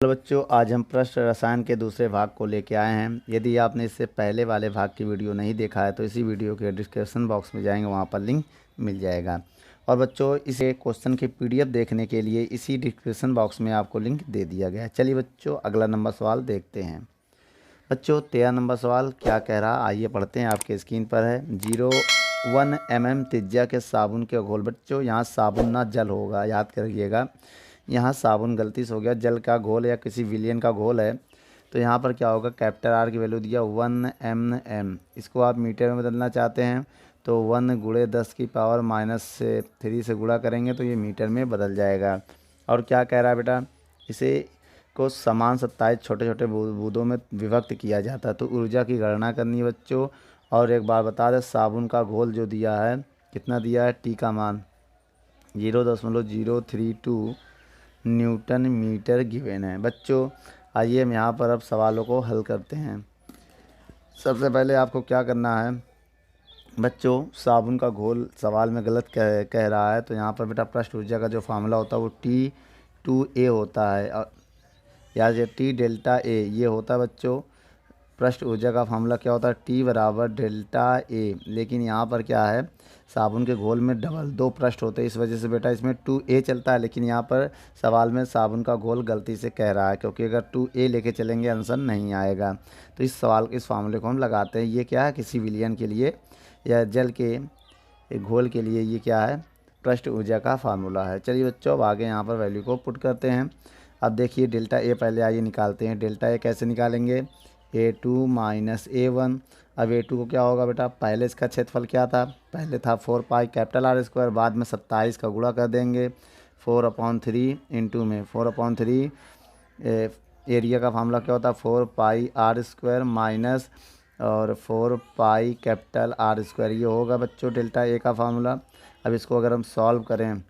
Hello बच्चों, आज हम पृष्ठ रसायन के दूसरे भाग को लेके आए हैं। यदि आपने इससे पहले वाले भाग की वीडियो नहीं देखा है तो इसी वीडियो के डिस्क्रिप्शन बॉक्स में जाएंगे, वहां पर लिंक मिल जाएगा। और बच्चों, इसे क्वेश्चन की पीडीएफ देखने के लिए इसी डिस्क्रिप्शन बॉक्स में आपको लिंक दे दिया गया है। चलिए बच्चों, अगला नंबर सवाल देखते हैं। बच्चों 13 नंबर सवाल क्या कह रहा, आइए पढ़ते हैं। आपके स्क्रीन पर है 0.1 mm त्रिज्या के साबुन के घोल। बच्चों यहाँ साबुन ना जल होगा, याद करिएगा। यहाँ साबुन गलती से हो गया, जल का घोल या किसी विलियन का घोल है। तो यहाँ पर क्या होगा, कैपिटल आर की वैल्यू दिया 1 mm। इसको आप मीटर में बदलना चाहते हैं तो 1 गुणे 10 की पावर -3 से गुणा करेंगे तो ये मीटर में बदल जाएगा। और क्या कह रहा है बेटा, इसे को समान 27 छोटे छोटे बूंदों में विभक्त किया जाता है। तो ऊर्जा की गणना करनी है बच्चों। और एक बार बता दें, साबुन का घोल जो दिया है, कितना दिया है, टी का मान 0.032 न्यूटन मीटर गिवन है। बच्चों आइए हम यहाँ पर अब सवालों को हल करते हैं। सबसे पहले आपको क्या करना है बच्चों, साबुन का घोल सवाल में गलत कह रहा है। तो यहाँ पर बेटा पृष्ठ ऊर्जा का जो फार्मूला होता है वो T2A होता है। और या जो T डेल्टा ए ये होता है बच्चों। पृष्ठ ऊर्जा का फार्मूला क्या होता है, T बराबर डेल्टा ए। लेकिन यहाँ पर क्या है, साबुन के घोल में डबल 2 पृष्ठ होते हैं, इस वजह से बेटा इसमें 2A चलता है। लेकिन यहाँ पर सवाल में साबुन का घोल गलती से कह रहा है, क्योंकि अगर 2A लेके चलेंगे आंसर नहीं आएगा। तो इस फार्मूले को हम लगाते हैं। ये क्या है, किसी विलियन के लिए या जल के घोल के लिए ये क्या है, पृष्ठ ऊर्जा का फार्मूला है। चलिए बच्चों, अब आगे यहाँ पर वैल्यू को पुट करते हैं। अब देखिए डेल्टा ए पहले आइए निकालते हैं। डेल्टा ए कैसे निकालेंगे, A2 - A1। अब A2 को क्या होगा बेटा, पहले इसका क्षेत्रफल क्या था, पहले था 4 पाई कैपिटल आर स्क्वायर, बाद में 27 का गुणा कर देंगे 4/3 इंटू में 4/3। एरिया का फार्मूला क्या होता है, 4 पाई आर स्क्वायर माइनस और 4 पाई कैपिटल आर स्क्वायर, ये होगा बच्चों डेल्टा ए का फार्मूला। अब इसको अगर हम सॉल्व करें,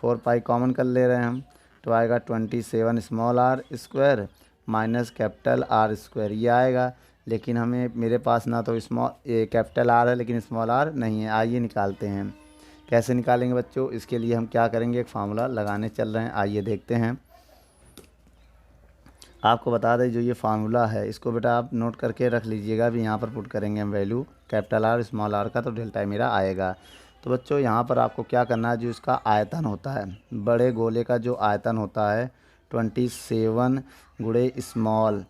4 पाई कॉमन कर ले रहे हैं हम, तो आएगा 27 small R square minus capital R square, ये आएगा। लेकिन मेरे पास ना तो कैपिटल आर है लेकिन स्मॉल आर नहीं है। आइए निकालते हैं। कैसे निकालेंगे बच्चों, इसके लिए हम क्या करेंगे, एक फार्मूला लगाने चल रहे हैं, आइए देखते हैं। आपको बता दें जो ये फार्मूला है इसको बेटा आप नोट करके रख लीजिएगा। अभी यहाँ पर पुट करेंगे हम value capital R small R का, तो डेल्टा मेरा आएगा। तो बच्चों यहाँ पर आपको क्या करना है, जो इसका आयतन होता है, बड़े गोले का जो आयतन होता है 27 गुणे स्मॉल।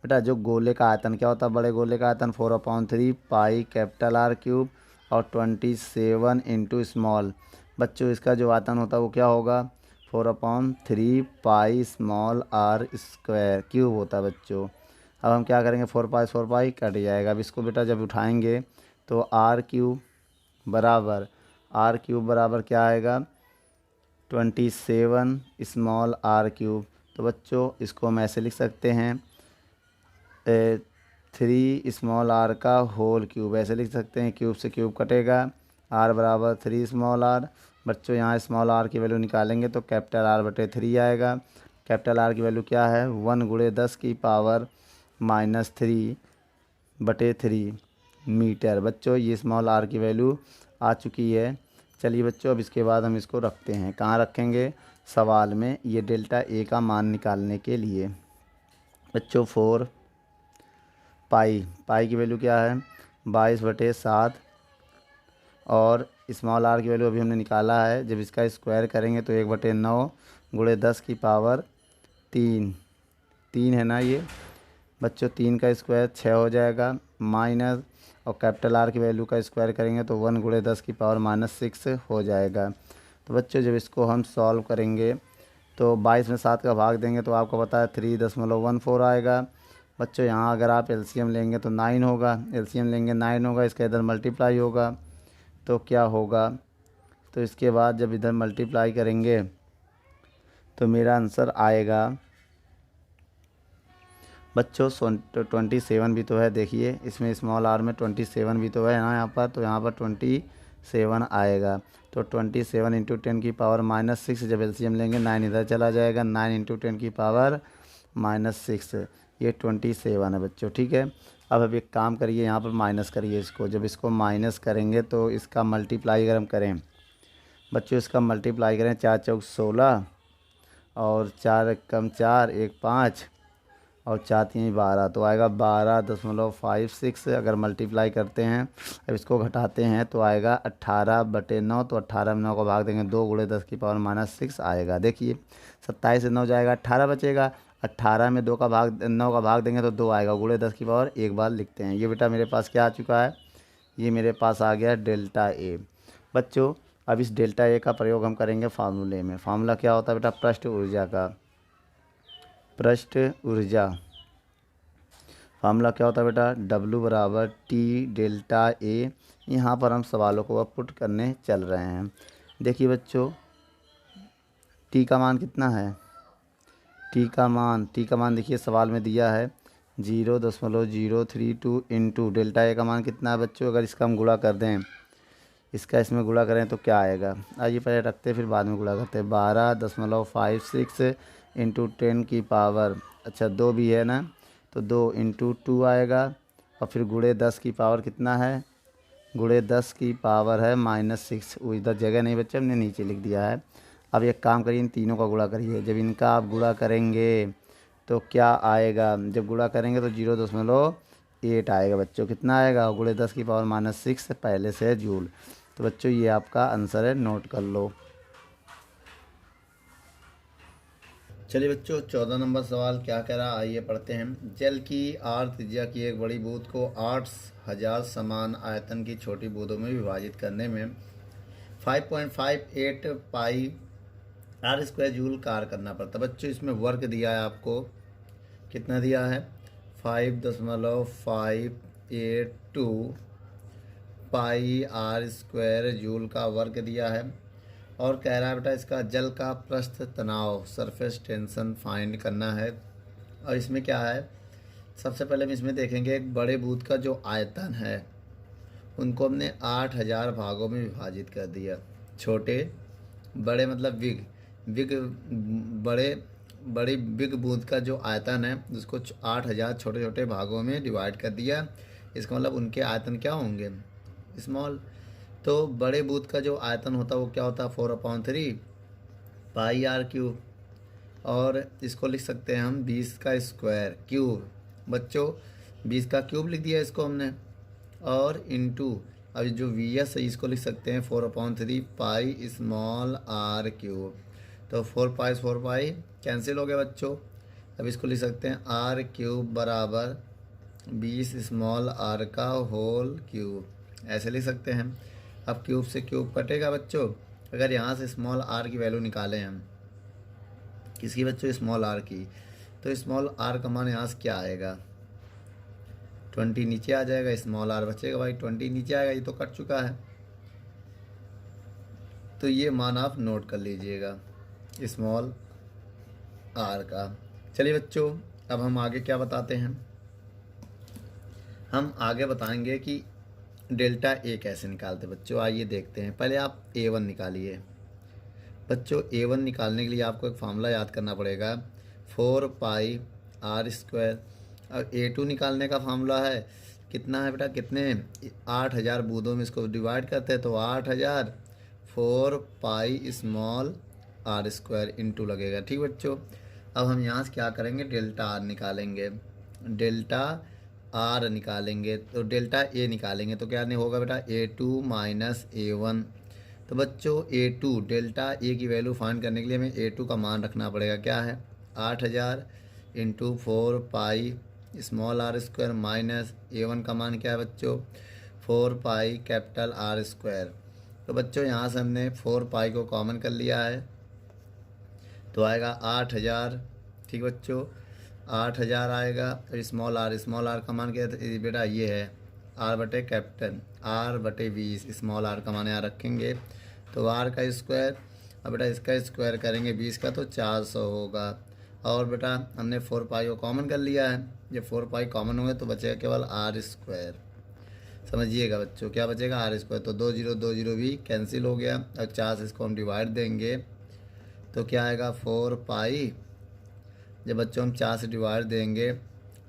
बेटा जो गोले का आयतन क्या होता है, बड़े गोले का आयतन 4/3 पाई कैपिटल आर क्यूब और 27 इंटू स्मॉल। बच्चों इसका जो आयतन होता है वो क्या होगा, 4/3 pi small R square cube होता है बच्चों। अब हम क्या करेंगे, 4 पाई कट जाएगा। अब इसको बेटा जब उठाएंगे तो आर क्यूब बराबर क्या आएगा, 27 स्मॉल आर क्यूब। तो बच्चों इसको हम ऐसे लिख सकते हैं 3 स्मॉल आर का होल क्यूब, ऐसे लिख सकते हैं। क्यूब से क्यूब कटेगा, आर बराबर 3 स्मॉल आर। बच्चों यहाँ स्मॉल आर की वैल्यू निकालेंगे तो कैपिटल आर बटे 3 आएगा। कैपिटल आर की वैल्यू क्या है, 1 गुणे 10 की पावर -3 बटे 3 मीटर। बच्चों ये स्मॉल आर की वैल्यू आ चुकी है। चलिए बच्चों, अब इसके बाद हम इसको रखते हैं, कहाँ रखेंगे, सवाल में, ये डेल्टा ए का मान निकालने के लिए। बच्चों 4 पाई की वैल्यू क्या है, 22/7 और स्मॉल आर की वैल्यू अभी हमने निकाला है। जब इसका स्क्वायर करेंगे तो 1/9 गुणे 10 की पावर 3 है ना ये बच्चों, 3 का स्क्वायर 6 हो जाएगा, माइनस और कैपिटल आर की वैल्यू का स्क्वायर करेंगे तो 1 गुणे 10 की पावर -6 हो जाएगा। तो बच्चों जब इसको हम सॉल्व करेंगे तो 22 में 7 का भाग देंगे तो आपको पता है 3.14 आएगा। बच्चों यहाँ अगर आप एलसीएम लेंगे तो 9 होगा, एलसीएम लेंगे 9 होगा, इसका इधर मल्टीप्लाई होगा तो क्या होगा, तो इसके बाद जब इधर मल्टीप्लाई करेंगे तो मेरा आंसर आएगा बच्चों 27 भी तो है, देखिए इसमें स्मॉल आर में 27 भी तो है ना यहाँ पर, तो यहाँ पर 27 आएगा। तो 27 इंटू 10 की पावर -6, जब एलसीएम लेंगे 9 इधर चला जाएगा, 9 इंटू 10 की पावर -6, ये 27 है बच्चों, ठीक है। अब एक काम करिए, यहाँ पर माइनस करिए इसको। जब इसको माइनस करेंगे तो इसका मल्टीप्लाई अगर हम करें बच्चों, इसका मल्टीप्लाई करें 4 चौक 16 और 4 कम 4 1 5 और 4 3 12, तो आएगा 12.56। अगर मल्टीप्लाई करते हैं, अब इसको घटाते हैं तो आएगा 18/9। तो 18 में 9 को भाग देंगे 2 × 10⁻⁻6 आएगा। देखिए 27 से 9 जाएगा 18 बचेगा। 18 में 9 का भाग देंगे तो 2 आएगा, × 10⁻1 बार लिखते हैं। ये बेटा मेरे पास क्या आ चुका है, ये मेरे पास आ गया डेल्टा ए। बच्चों अब इस डेल्टा ए का प्रयोग हम करेंगे फार्मूले में। फार्मूला क्या होता है बेटा, पृष्ठ ऊर्जा का। पृष्ठ ऊर्जा फार्मूला क्या होता है बेटा, W = T डेल्टा ए। यहाँ पर हम सवालों को अब पुट करने चल रहे हैं। देखिए बच्चों, T का मान कितना है, T का मान देखिए सवाल में दिया है 0.032 इंटू डेल्टा ए का मान कितना है बच्चों। अगर इसका हम गुणा कर दें, इसका इसमें गुणा करें तो क्या आएगा, आइए पहले रखते फिर बाद में गुणा करते हैं। 12.56 इंटू 10 की पावर, अच्छा 2 भी है ना, तो 2 इंटू 2 आएगा। और फिर गुणे 10 की पावर कितना है, गुणे 10 की पावर है -6। वो इधर जगह नहीं बच्चे, हमने नीचे लिख दिया है। अब एक काम करिए, इन तीनों का गुणा करिए। जब इनका आप गुणा करेंगे तो क्या आएगा, जब गुणा करेंगे तो 0.8 आएगा बच्चों। कितना आएगा, गुणे 10 की पावर -6 पहले से है जूल। तो बच्चों ये आपका आंसर है, नोट कर लो। चलिए बच्चों 14 नंबर सवाल क्या कह रहा है, आइए पढ़ते हैं। जल की r त्रिज्या की एक बड़ी बूंद को 8000 समान आयतन की छोटी बूंदों में विभाजित करने में 5.58 पाई r² जूल कार्य करना पड़ता। बच्चों इसमें वर्क दिया है आपको, कितना दिया है, 5.582 पाई r² जूल का वर्क दिया है। और कह रहा है बेटा इसका जल का पृष्ठ तनाव सरफेस टेंशन फाइंड करना है। और इसमें क्या है, सबसे पहले हम इसमें देखेंगे एक बड़े बूंद का जो आयतन है उनको हमने 8000 भागों में विभाजित कर दिया। छोटे बड़े मतलब बिग बड़ी बिग बूंद का जो आयतन है उसको 8000 छोटे छोटे भागों में डिवाइड कर दिया। इसका मतलब उनके आयतन क्या होंगे, स्मॉल। तो बड़े बूंद का जो आयतन होता है वो क्या होता है, 4/3 पाई r³। और इसको लिख सकते हैं हम 20 का स्क्वायर क्यूब। बच्चों 20 का क्यूब लिख दिया इसको हमने, और इंटू अब जो Vs है इसको लिख सकते हैं 4/3 पाई स्मॉल r³। तो 4 पाई कैंसिल हो गया बच्चों। अब इसको लिख सकते हैं r³ बराबर 20 स्मॉल r का होल क्यूब, ऐसे लिख सकते हैं। अब क्यूब से क्यूब कटेगा बच्चों। अगर यहाँ से स्मॉल r की वैल्यू निकालें हम, किसकी बच्चों, स्मॉल r की, तो स्मॉल r का मान यहाँ से क्या आएगा, 20 नीचे आ जाएगा, स्मॉल r बचेगा भाई, 20 नीचे आएगा, ये तो कट चुका है। तो ये मान आप नोट कर लीजिएगा स्मॉल r का। चलिए बच्चों अब हम आगे क्या बताते हैं, हम आगे बताएंगे कि डेल्टा ए कैसे निकालते। बच्चों आइए देखते हैं। पहले आप A1 निकालिए। बच्चों A1 निकालने के लिए आपको एक फार्मूला याद करना पड़ेगा, 4 पाई r²। और A2 निकालने का फार्मूला है, कितना है बेटा, कितने, 8000 बूंदों में इसको डिवाइड करते हैं तो 8000 4 पाई स्मॉल r² इंटू लगेगा। ठीक बच्चों, अब हम यहाँ से क्या करेंगे, डेल्टा आर निकालेंगे। डेल्टा आर निकालेंगे तो डेल्टा ए निकालेंगे तो क्या नहीं होगा बेटा, A2 - A1। तो बच्चों A2 डेल्टा ए की वैल्यू फाइंड करने के लिए हमें A2 का मान रखना पड़ेगा, क्या है, 8000 into 4 pi small r² minus A1 का मान क्या है बच्चों, 4 पाई कैपिटल r²। तो बच्चों यहाँ से हमने 4 पाई को कॉमन कर लिया है तो आएगा 8000। ठीक बच्चों 8000 आएगा। और स्मॉल आर का मान क्या है बेटा, ये है r/20 स्मॉल r का मान यहाँ रखेंगे तो r का स्क्वायर। अब बेटा इसका स्क्वायर करेंगे 20 का तो 400 होगा। और बेटा हमने 4 पाई को कॉमन कर लिया है, जब 4 पाई कॉमन होंगे तो बचेगा केवल r²। समझिएगा बच्चों क्या बचेगा, r²। तो 2 0 2 0 भी कैंसिल हो गया। और 4 से इसको हम डिवाइड देंगे तो क्या आएगा, 4 पाई। जब बच्चों हम 4 से डिवाइड देंगे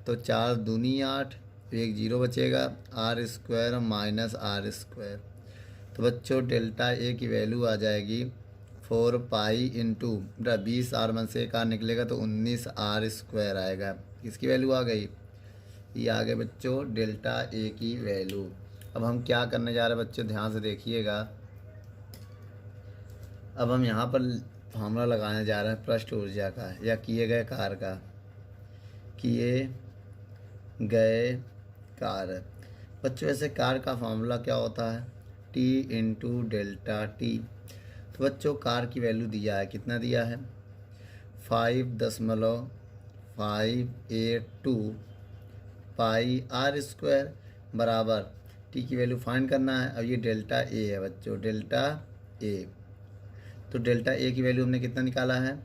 तो 4 दूनी 8, तो 1 0 बचेगा, r² माइनस r²। तो बच्चों डेल्टा ए की वैल्यू आ जाएगी 4 पाई इंटू 20R से एक आर निकलेगा तो 19R² आएगा। किसकी वैल्यू आ गई? ये आ गए बच्चों डेल्टा ए की वैल्यू। अब हम क्या करने जा रहे हैं बच्चों, ध्यान से देखिएगा। अब हम यहाँ पर फार्मूला लगाने जा रहे हैं पृष्ठ ऊर्जा का या किए गए कार्य का। किए गए कार्य बच्चों, ऐसे कार्य का फार्मूला क्या होता है? T into delta T. तो बच्चों कार्य की वैल्यू दिया है, कितना दिया है? 5.582 पाई R² बराबर टी की वैल्यू फाइंड करना है। अब ये डेल्टा ए है बच्चों, डेल्टा ए। तो डेल्टा ए की वैल्यू हमने कितना निकाला है?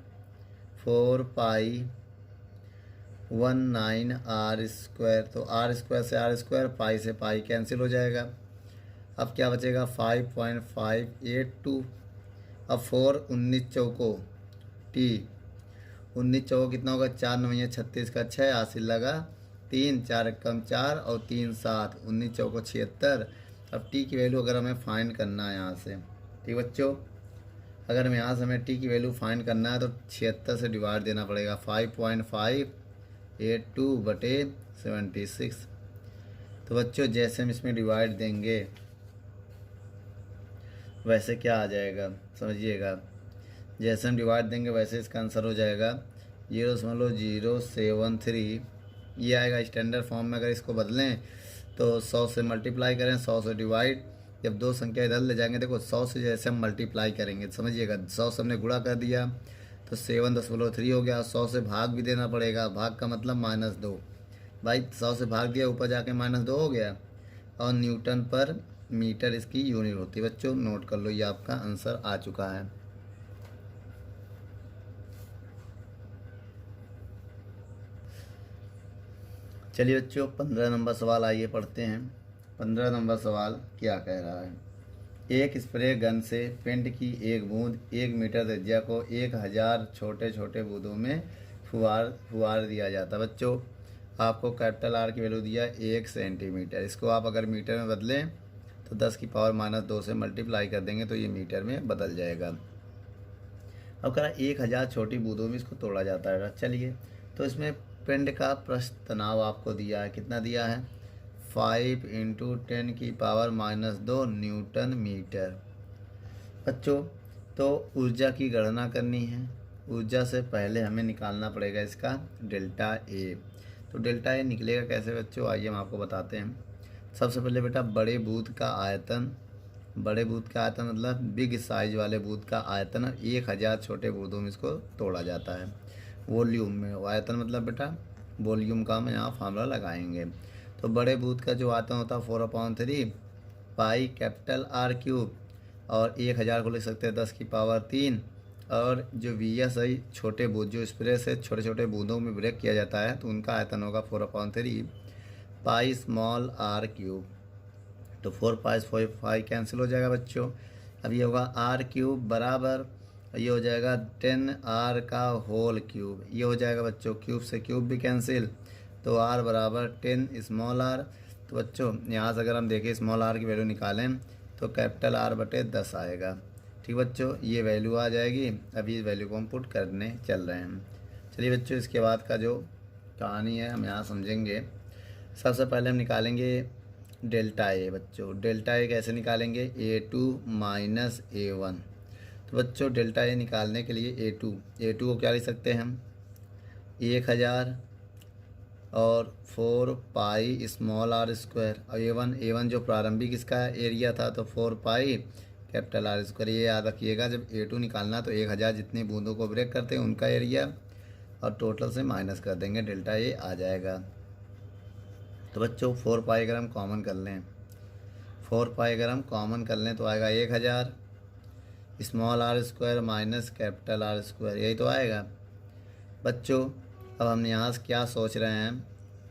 4 पाई 19R²। तो R² से R², पाई से पाई कैंसिल हो जाएगा। अब क्या बचेगा? 5.582। अब 4 19 चौको टी 19 चौको कितना होगा? 4 9 36 का 6 हासिल लगा 3 4 कम 4 और 3 7 19 चौको 76। अब टी की वैल्यू अगर हमें फाइंड करना है यहाँ से, ठीक बच्चों, अगर हम यहाँ से हमें टी की वैल्यू फाइंड करना है तो 76 से डिवाइड देना पड़ेगा। 5.582 बटे 76। तो बच्चों जैसे हम इसमें डिवाइड देंगे वैसे क्या आ जाएगा समझिएगा। जैसे हम डिवाइड देंगे वैसे इसका आंसर हो जाएगा 0.073। ये आएगा स्टैंडर्ड फॉर्म में। अगर इसको बदलें तो 100 से मल्टीप्लाई करें, 100 से डिवाइड। जब दो संख्या इधर ले जाएंगे, देखो 100 से जैसे हम मल्टीप्लाई करेंगे समझिएगा, 100 से हमने गुणा कर दिया तो 7.3 हो गया। 100 से भाग भी देना पड़ेगा, भाग का मतलब -2। भाई 100 से भाग दिया, ऊपर जाके -2 हो गया। और न्यूटन पर मीटर इसकी यूनिट होती है बच्चों, नोट कर लो, ये आपका आंसर आ चुका है। चलिए बच्चों 15 नंबर सवाल आइए पढ़ते हैं। 15 नंबर सवाल क्या कह रहा है? एक स्प्रे गन से पेंट की एक बूंद 1 मीटर त्रिज्या को 1000 छोटे छोटे बूंदों में फुवार दिया जाता है। बच्चों आपको कैपिटल आर की वैल्यू दिया 1 सेंटीमीटर। इसको आप अगर मीटर में बदलें तो 10 की पावर -2 से मल्टीप्लाई कर देंगे तो ये मीटर में बदल जाएगा। अब करा 1000 छोटी बूंदों में इसको तोड़ा जाता है। चलिए तो इसमें पिंड का पृष्ठ तनाव आपको दिया है, कितना दिया है? 5 × 10 की पावर -2 न्यूटन मीटर। बच्चों तो ऊर्जा की गणना करनी है। ऊर्जा से पहले हमें निकालना पड़ेगा इसका डेल्टा ए। तो डेल्टा ए निकलेगा कैसे बच्चों, आइए हम आपको बताते हैं। सबसे पहले बेटा बड़े बूंद का आयतन, बड़े बूंद का आयतन मतलब बिग साइज वाले बूंद का आयतन 1000 छोटे बूंदों में इसको तोड़ा जाता है। वॉल्यूम में, आयतन मतलब बेटा वॉल्यूम का हम यहाँ फार्मूला लगाएंगे। तो बड़े बूंद का जो आयतन होता है 4/3 पाई कैपिटल आर क्यूब, और 1000 को लिख सकते हैं 10 की पावर 3, और जो VSI छोटे बूंद जो स्प्रे से छोटे छोटे बूंदों में ब्रेक किया जाता है तो उनका आयतन होगा 4/3 पाई स्मॉल आर क्यूब। तो 4 पाई 5 कैंसिल हो जाएगा बच्चों। अब ये होगा आर क्यूब बराबर, ये हो जाएगा 10R का होल क्यूब। ये हो जाएगा बच्चों क्यूब से क्यूब भी कैंसिल, तो R बराबर 10 स्मॉल आर। तो बच्चों यहाँ से अगर हम देखें स्मॉल आर की वैल्यू निकालें तो कैपिटल R बटे 10 आएगा। ठीक बच्चों ये वैल्यू आ जाएगी। अभी इस वैल्यू को हम पुट करने चल रहे हैं। चलिए बच्चों इसके बाद का जो कहानी है हम यहाँ समझेंगे। सबसे पहले हम निकालेंगे डेल्टा ए। बच्चों डेल्टा ए कैसे निकालेंगे? A2 - A1। तो बच्चों डेल्टा ए निकालने के लिए A2 को क्या लिख सकते हैं हम? 1000 और 4 पाई स्मॉल R²। और A1 जो प्रारंभिक इसका एरिया था तो 4 पाई कैपिटल R²। ये याद रखिएगा जब A2 निकालना तो 1000 जितनी बूंदों को ब्रेक करते हैं उनका एरिया और टोटल से माइनस कर देंगे, डेल्टा ए आ जाएगा। तो बच्चों 4 पाई अगर हम कॉमन कर लें, 4 पाई अगर हम कॉमन कर लें तो आएगा 1000 small R² minus capital R², यही तो आएगा बच्चों। अब हम यहाँ से क्या सोच रहे हैं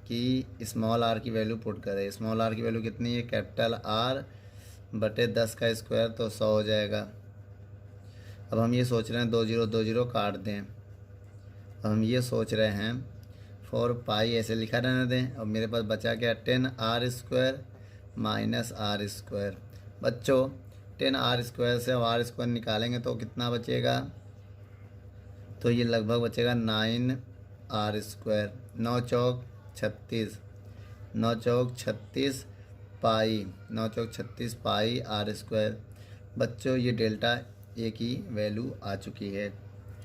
कि स्मॉल r की वैल्यू पुट करें। स्मॉल r की वैल्यू कितनी है? कैपिटल R बटे 10 का स्क्वायर तो 100 हो जाएगा। अब हम ये सोच रहे हैं 2 0 काट दें। अब हम ये सोच रहे हैं 4 पाई ऐसे लिखा रहने दें। अब मेरे पास बचा क्या? 10R² minus R²। बच्चों 10r² से r² निकालेंगे तो कितना बचेगा, तो ये लगभग बचेगा 9r²। 9 चौक 36, 9 चौक 36 पाई, 9 चौक 36 पाई r²। बच्चों ये डेल्टा ए की वैल्यू आ चुकी है।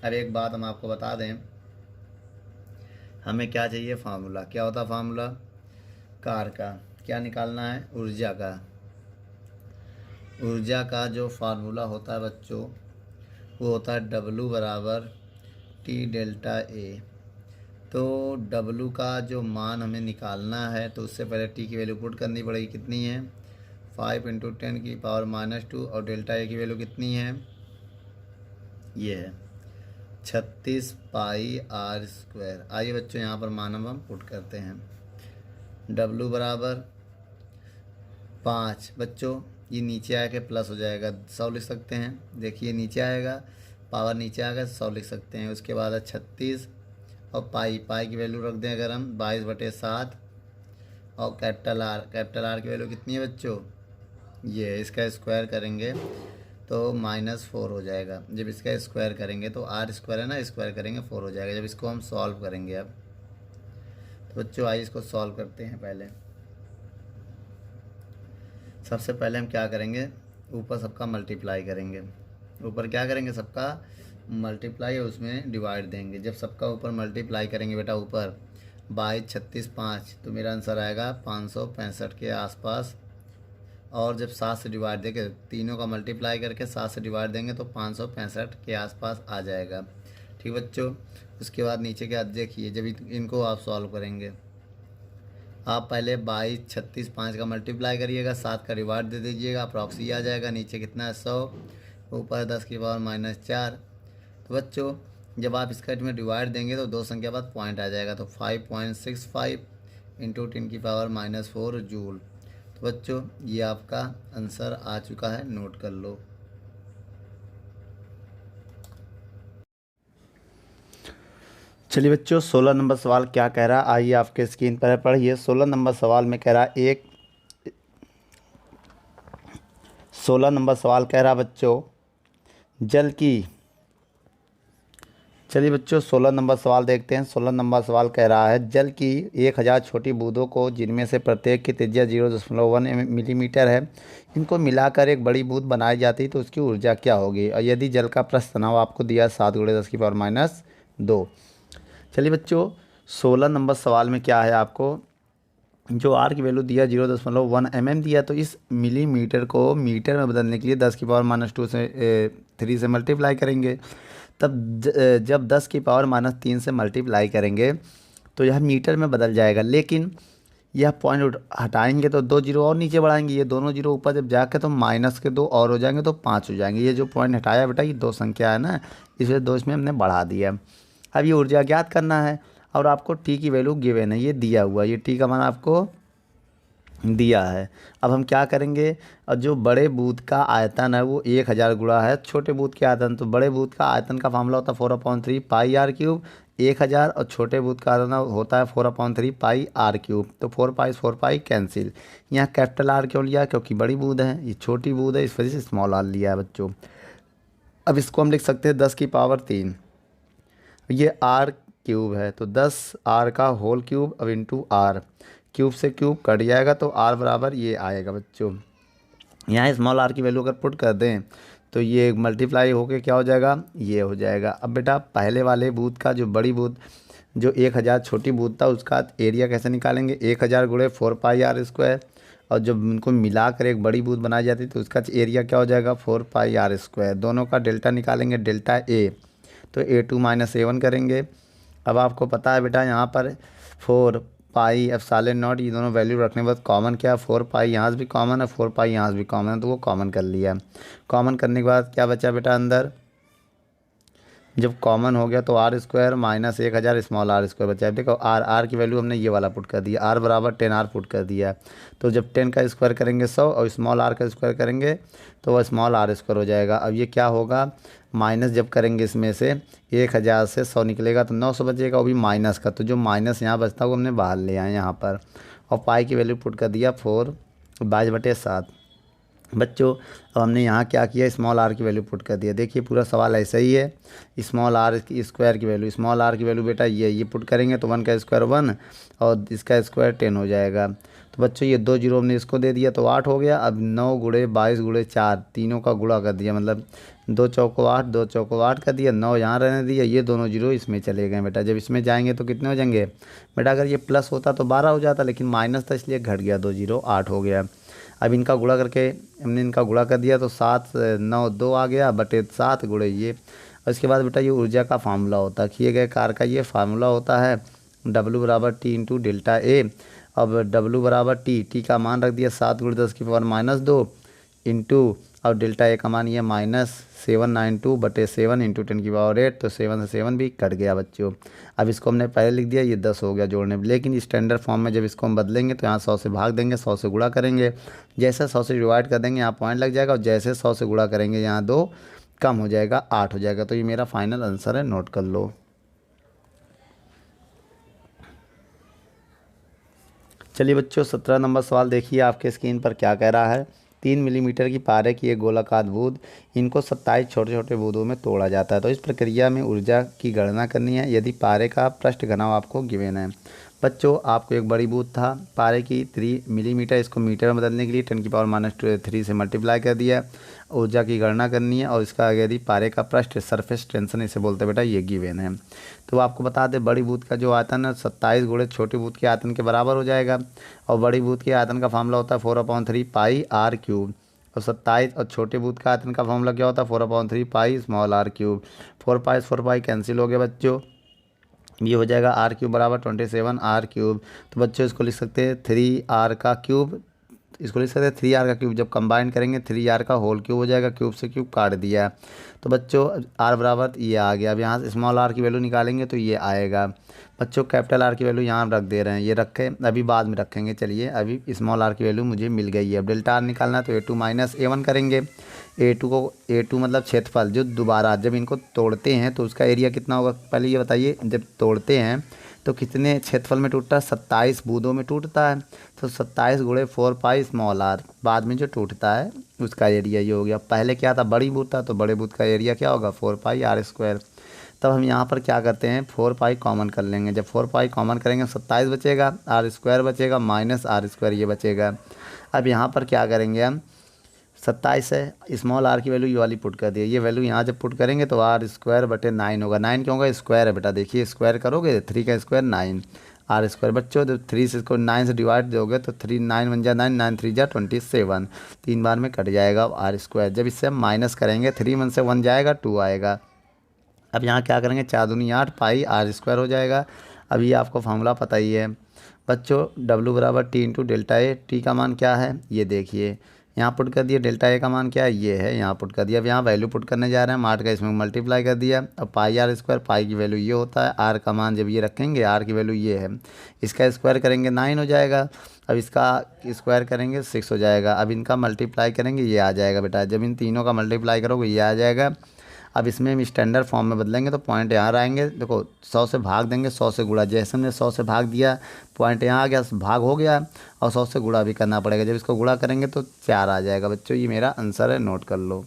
अब एक बात हम आपको बता दें, हमें क्या चाहिए, फार्मूला। क्या होता है फार्मूला कार का, क्या निकालना है, ऊर्जा का। ऊर्जा का जो फार्मूला होता है बच्चों वो होता है W बराबर T डेल्टा ए। तो W का जो मान हमें निकालना है तो उससे पहले T की वैल्यू पुट करनी पड़ेगी। कितनी है, 5 × 10⁻²। और डेल्टा ए की वैल्यू कितनी है, ये है 36 पाई r²। आइए बच्चों यहाँ पर मान हम पुट करते हैं। W बराबर 5। बच्चों ये नीचे आके प्लस हो जाएगा, 100 लिख सकते हैं। देखिए नीचे आएगा, पावर नीचे आएगा, 100 लिख सकते हैं। उसके बाद है 36 और पाई की वैल्यू रख दें अगर हम 22/7। और कैपिटल आर की वैल्यू कितनी है बच्चों, ये इसका स्क्वायर करेंगे तो -4 हो जाएगा। जब इसका स्क्वायर करेंगे तो r² है ना, स्क्वायर करेंगे 4 हो जाएगा। जब इसको हम सॉल्व करेंगे अब, तो बच्चों आइए इसको सॉल्व करते हैं। पहले सबसे पहले हम क्या करेंगे, ऊपर सबका मल्टीप्लाई करेंगे। ऊपर क्या करेंगे, सबका मल्टीप्लाई और उसमें डिवाइड देंगे। जब सबका ऊपर मल्टीप्लाई करेंगे बेटा, ऊपर 22, 36, 5, तो मेरा आंसर आएगा 565 के आसपास। और जब 7 से डिवाइड देंगे, तीनों का मल्टीप्लाई करके 7 से डिवाइड देंगे तो 565 के आसपास आ जाएगा। ठीक बच्चों, उसके बाद नीचे के देखिए, जब इनको आप सॉल्व करेंगे, आप पहले 22, 36, 5 का मल्टीप्लाई करिएगा, 7 का डिवाइड दे दीजिएगा, अप्रॉक्सी आ जाएगा। नीचे कितना है 100, ऊपर 10⁻⁻4। तो बच्चों जब आप इसका में डिवाइड देंगे तो 2 संख्या बाद पॉइंट आ जाएगा, तो 5.65 × 10⁻⁻4 जूल। तो बच्चों ये आपका आंसर आ चुका है, नोट कर लो। चलिए बच्चों 16 नंबर सवाल क्या कह रहा है, आइए आपके स्क्रीन पर पढ़िए। 16 नंबर सवाल में कह रहा है 16 नंबर सवाल कह रहा बच्चों जल की। चलिए बच्चों 16 नंबर सवाल देखते हैं। 16 नंबर सवाल कह रहा है जल की 1000 छोटी बूंदों को, जिनमें से प्रत्येक की त्रिज्या 0.1 मिलीमीटर है, इनको मिलाकर एक बड़ी बूंद बनाई जाती तो उसकी ऊर्जा क्या होगी। और यदि जल का पृष्ठ तनाव आपको दिया 7 × 10⁻²। चलिए बच्चों 16 नंबर सवाल में क्या है, आपको जो आर की वैल्यू दिया 0.1 mm दिया, तो इस मिलीमीटर को मीटर में बदलने के लिए 10⁻² से 3 से मल्टीप्लाई करेंगे। तब जब 10⁻³ से मल्टीप्लाई करेंगे तो यह मीटर में बदल जाएगा। लेकिन यह पॉइंट हटाएंगे तो 2 जीरो और नीचे बढ़ाएंगे, ये दोनों जीरो ऊपर जब जाके तो -2 और हो जाएंगे तो 5 हो जाएंगे। ये जो पॉइंट हटाया बेटा, ये 2 संख्या है ना, इसलिए 2 इसमें हमने बढ़ा दिया। अब ये ऊर्जा ज्ञात करना है और आपको टी की वैल्यू गिवन है, ये दिया हुआ, ये टी का मान आपको दिया है। अब हम क्या करेंगे, और जो बड़े बूंद का आयतन है वो 1000 गुणा है छोटे बूंद के आयतन। तो बड़े बूंद का आयतन का फार्मूला होता है 4/3 पाई r³ 1000, और छोटे बूंद का आयतन होता है 4/3 पाई r³। तो 4 पाई कैंसिल। यहाँ कैपिटल आर क्यों लिया, क्योंकि बड़ी बूंद है, ये छोटी बूंद है, इस वजह से स्मॉल आर लिया है बच्चों। अब इसको हम लिख सकते हैं 10⁻3, ये r³ है तो 10r का होल क्यूब अब इंटू r, क्यूब से क्यूब कट जाएगा तो r बराबर ये आएगा बच्चों। यहाँ स्मॉल r की वैल्यू अगर पुट कर दें तो ये मल्टीप्लाई होके क्या हो जाएगा, ये हो जाएगा। अब बेटा पहले वाले बूथ का जो बड़ी बूथ जो 1000 छोटी बूथ था उसका एरिया कैसे निकालेंगे, 1000 × 4 पाई r²। और जब उनको मिलाकर एक बड़ी बूथ बनाई जाती तो उसका एरिया क्या हो जाएगा 4 पाई r²। दोनों का डेल्टा निकालेंगे, डेल्टा ए, तो a2 - a1 करेंगे। अब आपको पता है बेटा यहाँ पर 4 पाई ε0, ये दोनों वैल्यू रखने के बाद कॉमन क्या है, 4 पाई यहाँ से भी कॉमन है, 4 पाई यहाँ से भी कॉमन है, तो वो कॉमन कर लिया। कॉमन करने के बाद क्या बचा बेटा अंदर, जब कॉमन हो गया तो r² - 1000 स्मॉल r² बचा। देखो r की वैल्यू हमने ये वाला पुट कर दिया, r बराबर 10r पुट कर दिया। तो जब 10 का स्क्वायर करेंगे 100 और स्मॉल r का स्क्वायर करेंगे तो वह स्मॉल r² हो जाएगा। अब ये क्या होगा, माइनस जब करेंगे इसमें से 1000 से 100 निकलेगा तो 900 बचेगा, वो भी माइनस का, तो जो माइनस यहाँ बचता है वो हमने बाहर ले आए यहाँ पर। और पाई की वैल्यू पुट कर दिया 4 22/7। बच्चों अब हमने यहाँ क्या किया, स्मॉल आर की वैल्यू पुट कर दिया। देखिए पूरा सवाल ऐसा ही है। स्मॉल आर की स्क्वायर की वैल्यू, स्मॉल आर की वैल्यू बेटा ये पुट करेंगे तो 1 का स्क्वायर 1 और इसका स्क्वायर 10 हो जाएगा। तो बच्चों ये 2 जीरो हमने इसको दे दिया तो 8 हो गया। अब 9 गुणे 22 गुणे 4 तीनों का गुणा कर दिया, मतलब 2 चौको 8, 2 चौको 8 कर दिया, 9 यहाँ रहने दिया, ये दोनों जीरो इसमें चले गए बेटा। जब इसमें जाएंगे तो कितने हो जाएंगे बेटा, अगर ये प्लस होता तो 12 हो जाता, लेकिन माइनस था इसलिए घट गया, 2 जीरो 8 हो गया। अब इनका गुणा करके हमने इनका गुणा कर दिया तो 7 9 2 आ गया बटे 7 गुणे ये। और इसके बाद बेटा ये ऊर्जा का फार्मूला होता है, किए गए कार्य का ये फार्मूला होता है W बराबर टी इंटू डेल्टा ए। अब W बराबर टी का मान रख दिया 7 गुणे 10 की पावर -2 इंटू, और डेल्टा ए का मान ये -792 बटे 7 इंटू 10 की पावर 8, तो 7 से 7 भी कट गया बच्चों। अब इसको हमने पहले लिख दिया, ये 10 हो गया जोड़ने में, लेकिन स्टैंडर्ड फॉर्म में जब इसको हम बदलेंगे तो यहाँ 100 से भाग देंगे, 100 से गुणा करेंगे, जैसे 100 से डिवाइड कर देंगे यहाँ पॉइंट लग जाएगा, और जैसे 100 से गुणा करेंगे यहाँ 2 कम हो जाएगा, 8 हो जाएगा। तो ये मेरा फाइनल आंसर है, नोट कर लो। चलिए बच्चों 17 नंबर सवाल देखिए आपके स्क्रीन पर क्या कह रहा है। 3 मिलीमीटर की पारे की एक गोलाकार बूंद, इनको 27 छोटे छोटे बूंदों में तोड़ा जाता है। तो इस प्रक्रिया में ऊर्जा की गणना करनी है यदि पारे का पृष्ठ घनाव आपको गिवन है। बच्चों आपको एक बड़ी बूंद था पारे की 3 मिलीमीटर, इसको मीटर में बदलने के लिए 10 की पावर -3 से मल्टीप्लाई कर दिया। ऊर्जा की गणना करनी है और इसका यदि पारे का पृष्ठ सरफेस टेंशन इसे बोलते हैं बेटा, ये गिवन है। तो आपको बता दें बड़ी बूंद का जो आयतन है 27 गुणे छोटी बूंद के आयतन के बराबर हो जाएगा, और बड़ी बूंद के आयतन का फार्मूला होता है 4/3 पाई आर क्यूब, और 27 और छोटे बूंद का आयतन का फार्मूला क्या होता है 4/3 pi small R cube. 4 pi cancel हो गया बच्चों, ये हो जाएगा आर क्यूब बराबर 27 आर क्यूब। तो बच्चों इसको लिख सकते हैं 3 आर का क्यूब, इसको लिख सकते हैं 3 आर का क्यूब, जब कंबाइन करेंगे 3 आर का होल क्यूब हो जाएगा, क्यूब से क्यूब काट दिया। तो बच्चों आर बराबर ये आ गया। अब यहाँ से स्मॉल आर की वैल्यू निकालेंगे तो ये आएगा। बच्चों कैपिटल आर की वैल्यू यहाँ रख दे रहे हैं, ये रखें, अभी बाद में रखेंगे। चलिए अभी स्मॉल आर की वैल्यू मुझे मिल गई है। अब डेल्टा आर निकालना है तो A2 - A1 करेंगे। A2 मतलब क्षेत्रफल, जो दोबारा जब इनको तोड़ते हैं तो उसका एरिया कितना होगा, पहले ये बताइए। जब तोड़ते हैं तो कितने क्षेत्रफल में टूटता है, 27 बूंदों में टूटता है। तो 27 गुणे 4 पाई स्मॉल आर, बाद में जो टूटता है उसका एरिया ये हो गया। पहले क्या था, बड़ी बूंद था, तो बड़े बूंद का एरिया क्या होगा 4 पाई आर स्क्वायर। तब हम यहाँ पर क्या करते हैं 4 पाई कॉमन कर लेंगे। जब 4 पाई कॉमन करेंगे 27 बचेगा, आर स्क्वायर बचेगा माइनस आर स्क्वायर ये बचेगा। अब यहाँ पर क्या करेंगे हम, 27 है स्मॉल आर की वैल्यू ये वाली पुट कर दी, ये वैल्यू यहाँ जब पुट करेंगे तो आर स्क्वायर बटे 9 होगा। 9 क्यों होगा, स्क्वायर है बेटा, देखिए स्क्वायर करोगे 3 का स्क्वायर 9 आर स्क्वायर। बच्चों जब 3 से इसको 9 से डिवाइड दोगे तो 3 9 1 जा 9, 9 3 जा 27, 3 बार में कट जाएगा आर स्क्वायर। जब इससे हम माइनस करेंगे 3 1 से 1 जाएगा 2 आएगा। अब यहाँ क्या करेंगे 4 दूनी 8 पाई आर स्क्वायर हो जाएगा। अब ये आपको फार्मूला पता ही है बच्चों, W बराबर T into delta A. T का मान क्या है ये देखिए, यहाँ पुट कर दिया, डेल्टा ए का मान क्या है ये है, यहाँ पुट कर दिया। अब यहाँ वैल्यू पुट करने जा रहे हैं, 8 का इसमें मल्टीप्लाई कर दिया। अब पाई आर स्क्वायर, पाई की वैल्यू ये होता है, आर का मान जब ये रखेंगे आर की वैल्यू ये है, इसका स्क्वायर करेंगे 9 हो जाएगा। अब इसका स्क्वायर करेंगे 6 हो जाएगा। अब इनका मल्टीप्लाई करेंगे ये आ जाएगा बेटा, जब इन तीनों का मल्टीप्लाई करोगे ये आ जाएगा। अब इसमें हम स्टैंडर्ड फॉर्म में बदलेंगे तो पॉइंट यहाँ आएंगे, देखो 100 से भाग देंगे 100 से गुणा, जैसे हमने 100 से भाग दिया पॉइंट यहाँ आ गया, भाग हो गया, और 100 से गुणा भी करना पड़ेगा। जब इसको गुणा करेंगे तो 4 आ जाएगा बच्चों, ये मेरा आंसर है, नोट कर लो।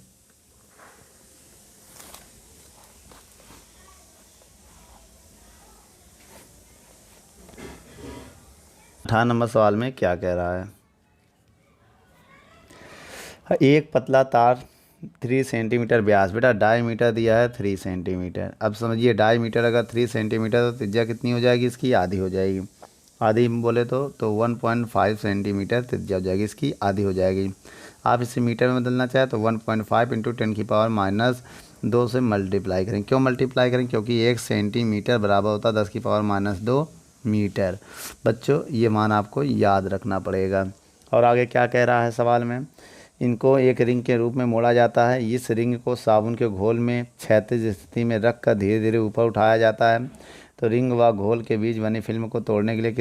अठारह नंबर सवाल में क्या कह रहा है, एक पतला तार 3 सेंटीमीटर व्यास, बेटा डायमीटर दिया है 3 सेंटीमीटर। अब समझिए डायमीटर अगर 3 सेंटीमीटर तो त्रिज्या कितनी हो जाएगी इसकी, आधी हो जाएगी। आधी बोले तो 1.5 सेंटीमीटर त्रिज्या हो जाएगी, इसकी आधी हो जाएगी। आप इसे मीटर में बदलना चाहें तो 1.5 इंटू 10 की पावर -2 से मल्टीप्लाई करें। क्यों मल्टीप्लाई करें, क्योंकि 1 सेंटीमीटर बराबर होता है 10 की पावर -2 मीटर। बच्चों ये मान आपको याद रखना पड़ेगा। और आगे क्या कह रहा है सवाल में, इनको एक रिंग के रूप में मोड़ा जाता है। इस रिंग को साबुन के घोल में क्षैतिज स्थिति में रख कर धीरे धीरे ऊपर उठाया जाता है। तो रिंग व घोल के बीच बनी फिल्म को तोड़ने के लिए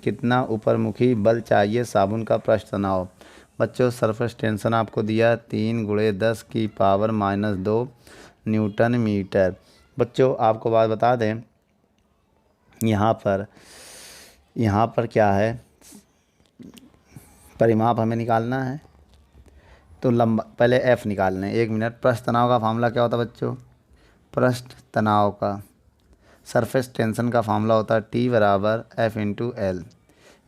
कितना ऊपरमुखी बल चाहिए साबुन का पृष्ठ तनाव। बच्चों सरफेस टेंशन आपको दिया 3 × 10 की पावर -2 न्यूटन मीटर। बच्चों आपको बात बता दें, यहाँ पर क्या है, परिमाप हमें निकालना है। तो लंबा पहले एफ़ निकालने, 1 मिनट। पृष्ठ तनाव का फार्मूला क्या होता है बच्चों? पृष्ठ तनाव का सरफेस टेंशन का फार्मूला होता है T बराबर F इंटू एल।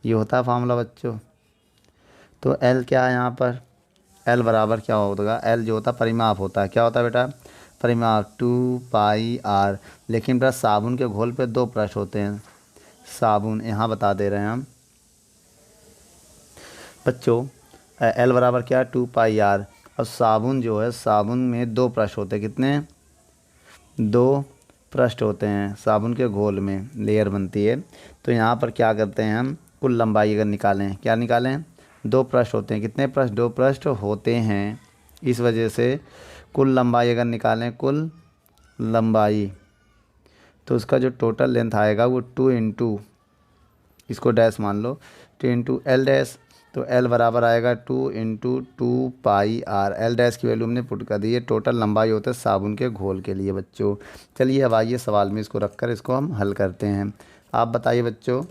ये होता है फार्मूला बच्चों। तो L क्या है यहाँ पर? L बराबर क्या होगा? L जो होता है परिमाप होता है। क्या होता है बेटा? परिमाप 2πr। लेकिन बेटा साबुन के घोल पे 2 पृष्ठ होते हैं। साबुन यहाँ बता दे रहे हैं हम बच्चों। L बराबर क्या है? 2πr। और साबुन जो है, साबुन में 2 पृष्ठ होते हैं। कितने? 2 पृष्ठ होते हैं साबुन के घोल में, लेयर बनती है। तो यहाँ पर क्या करते हैं हम? कुल लंबाई अगर निकालें, क्या निकालें? 2 पृष्ठ होते हैं। कितने पृष्ठ? 2 पृष्ठ होते हैं। इस वजह से कुल लंबाई अगर निकालें, कुल लंबाई, तो उसका जो टोटल लेंथ आएगा वो 2 इंटू, इसको डैश मान लो, 2 इंटू एल डैश। तो एल बराबर आएगा 2 इंटू 2πr। एल डैश की वैल्यू हमने पुट कर दी है। टोटल लंबाई होता है साबुन के घोल के लिए बच्चों। चलिए अब आइए सवाल में इसको रखकर इसको हम हल करते हैं। आप बताइए बच्चों,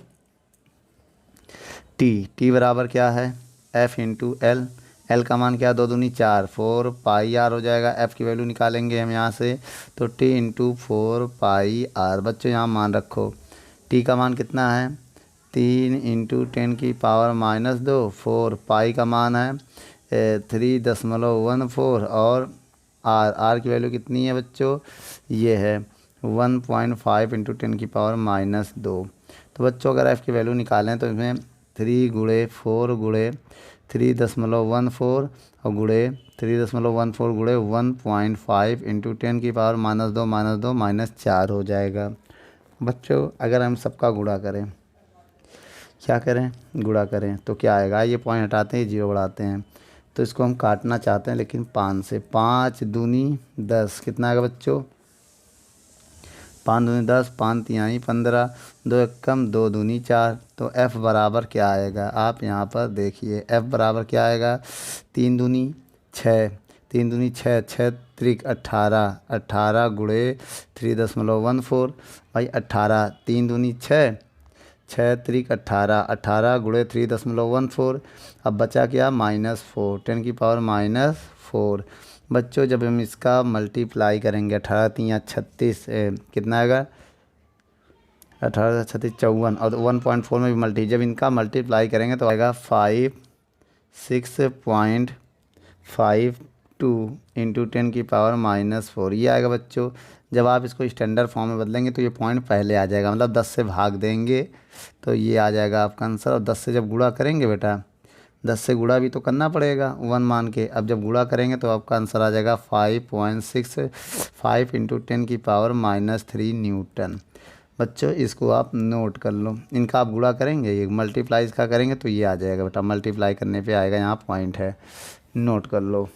टी बराबर क्या है? F into L. एल का मान क्या है? 2 दूनी 4, 4πr हो जाएगा। एफ़ की वैल्यू निकालेंगे हम यहाँ से, तो टी इंटू 4πr। बच्चों यहाँ मान रखो, टी का मान कितना है? 3 इंटू 10⁻²। 4 पाई का मान है 3.14। और आर की वैल्यू कितनी है बच्चों? ये है 1.5 इंटू 10⁻²। तो बच्चों अगर एफ़ की वैल्यू निकालें तो इसमें 3 गुणे 4 गुणे 3.14 और गुणे 3.14 गुणे 1.5 इंटू 10⁻² -4 हो जाएगा। बच्चों अगर हम सबका गुणा करें, क्या करें? गुणा करें तो क्या आएगा? ये पॉइंट हटाते हैं, 0 बढ़ाते हैं। तो इसको हम काटना चाहते हैं लेकिन 5 से। 5 दूनी 10, कितना आएगा बच्चों? 5 दूनी 10, 5 तिहाई 15, 2 एकम 2 दूनी 4। तो F बराबर क्या आएगा? आप यहाँ पर देखिए, F बराबर क्या आएगा? 3 दूनी 6, 3 दूनी 6, 6 त्रिक 18, 18 गुणे 3.14 भाई 18, 3 दूनी 6, 6 त्रिक 18, 18 गुणे 3.14। अब बचा क्या? -4, 10⁻⁻4। बच्चों जब हम इसका मल्टीप्लाई करेंगे, 18 तियाँ 36, कितना आएगा? 18 36 54, और 1.4 में भी मल्टी, जब इनका मल्टीप्लाई करेंगे तो आएगा 56.52 इंटू 10⁻⁻4। ये आएगा बच्चों। जब आप इसको स्टैंडर्ड फॉर्म में बदलेंगे तो ये पॉइंट पहले आ जाएगा, मतलब 10 से भाग देंगे तो ये आ जाएगा आपका आंसर। और 10 से जब गुणा करेंगे बेटा, 10 से गुणा भी तो करना पड़ेगा 1 मान के। अब जब गुणा करेंगे तो आपका आंसर आ जाएगा 5.65 इंटू 10⁻³ न्यूटन। बच्चों इसको आप नोट कर लो। इनका आप गुणा करेंगे, ये मल्टीप्लाई इसका करेंगे तो ये आ जाएगा बेटा। मल्टीप्लाई करने पे आएगा, यहाँ पॉइंट है, नोट कर लो।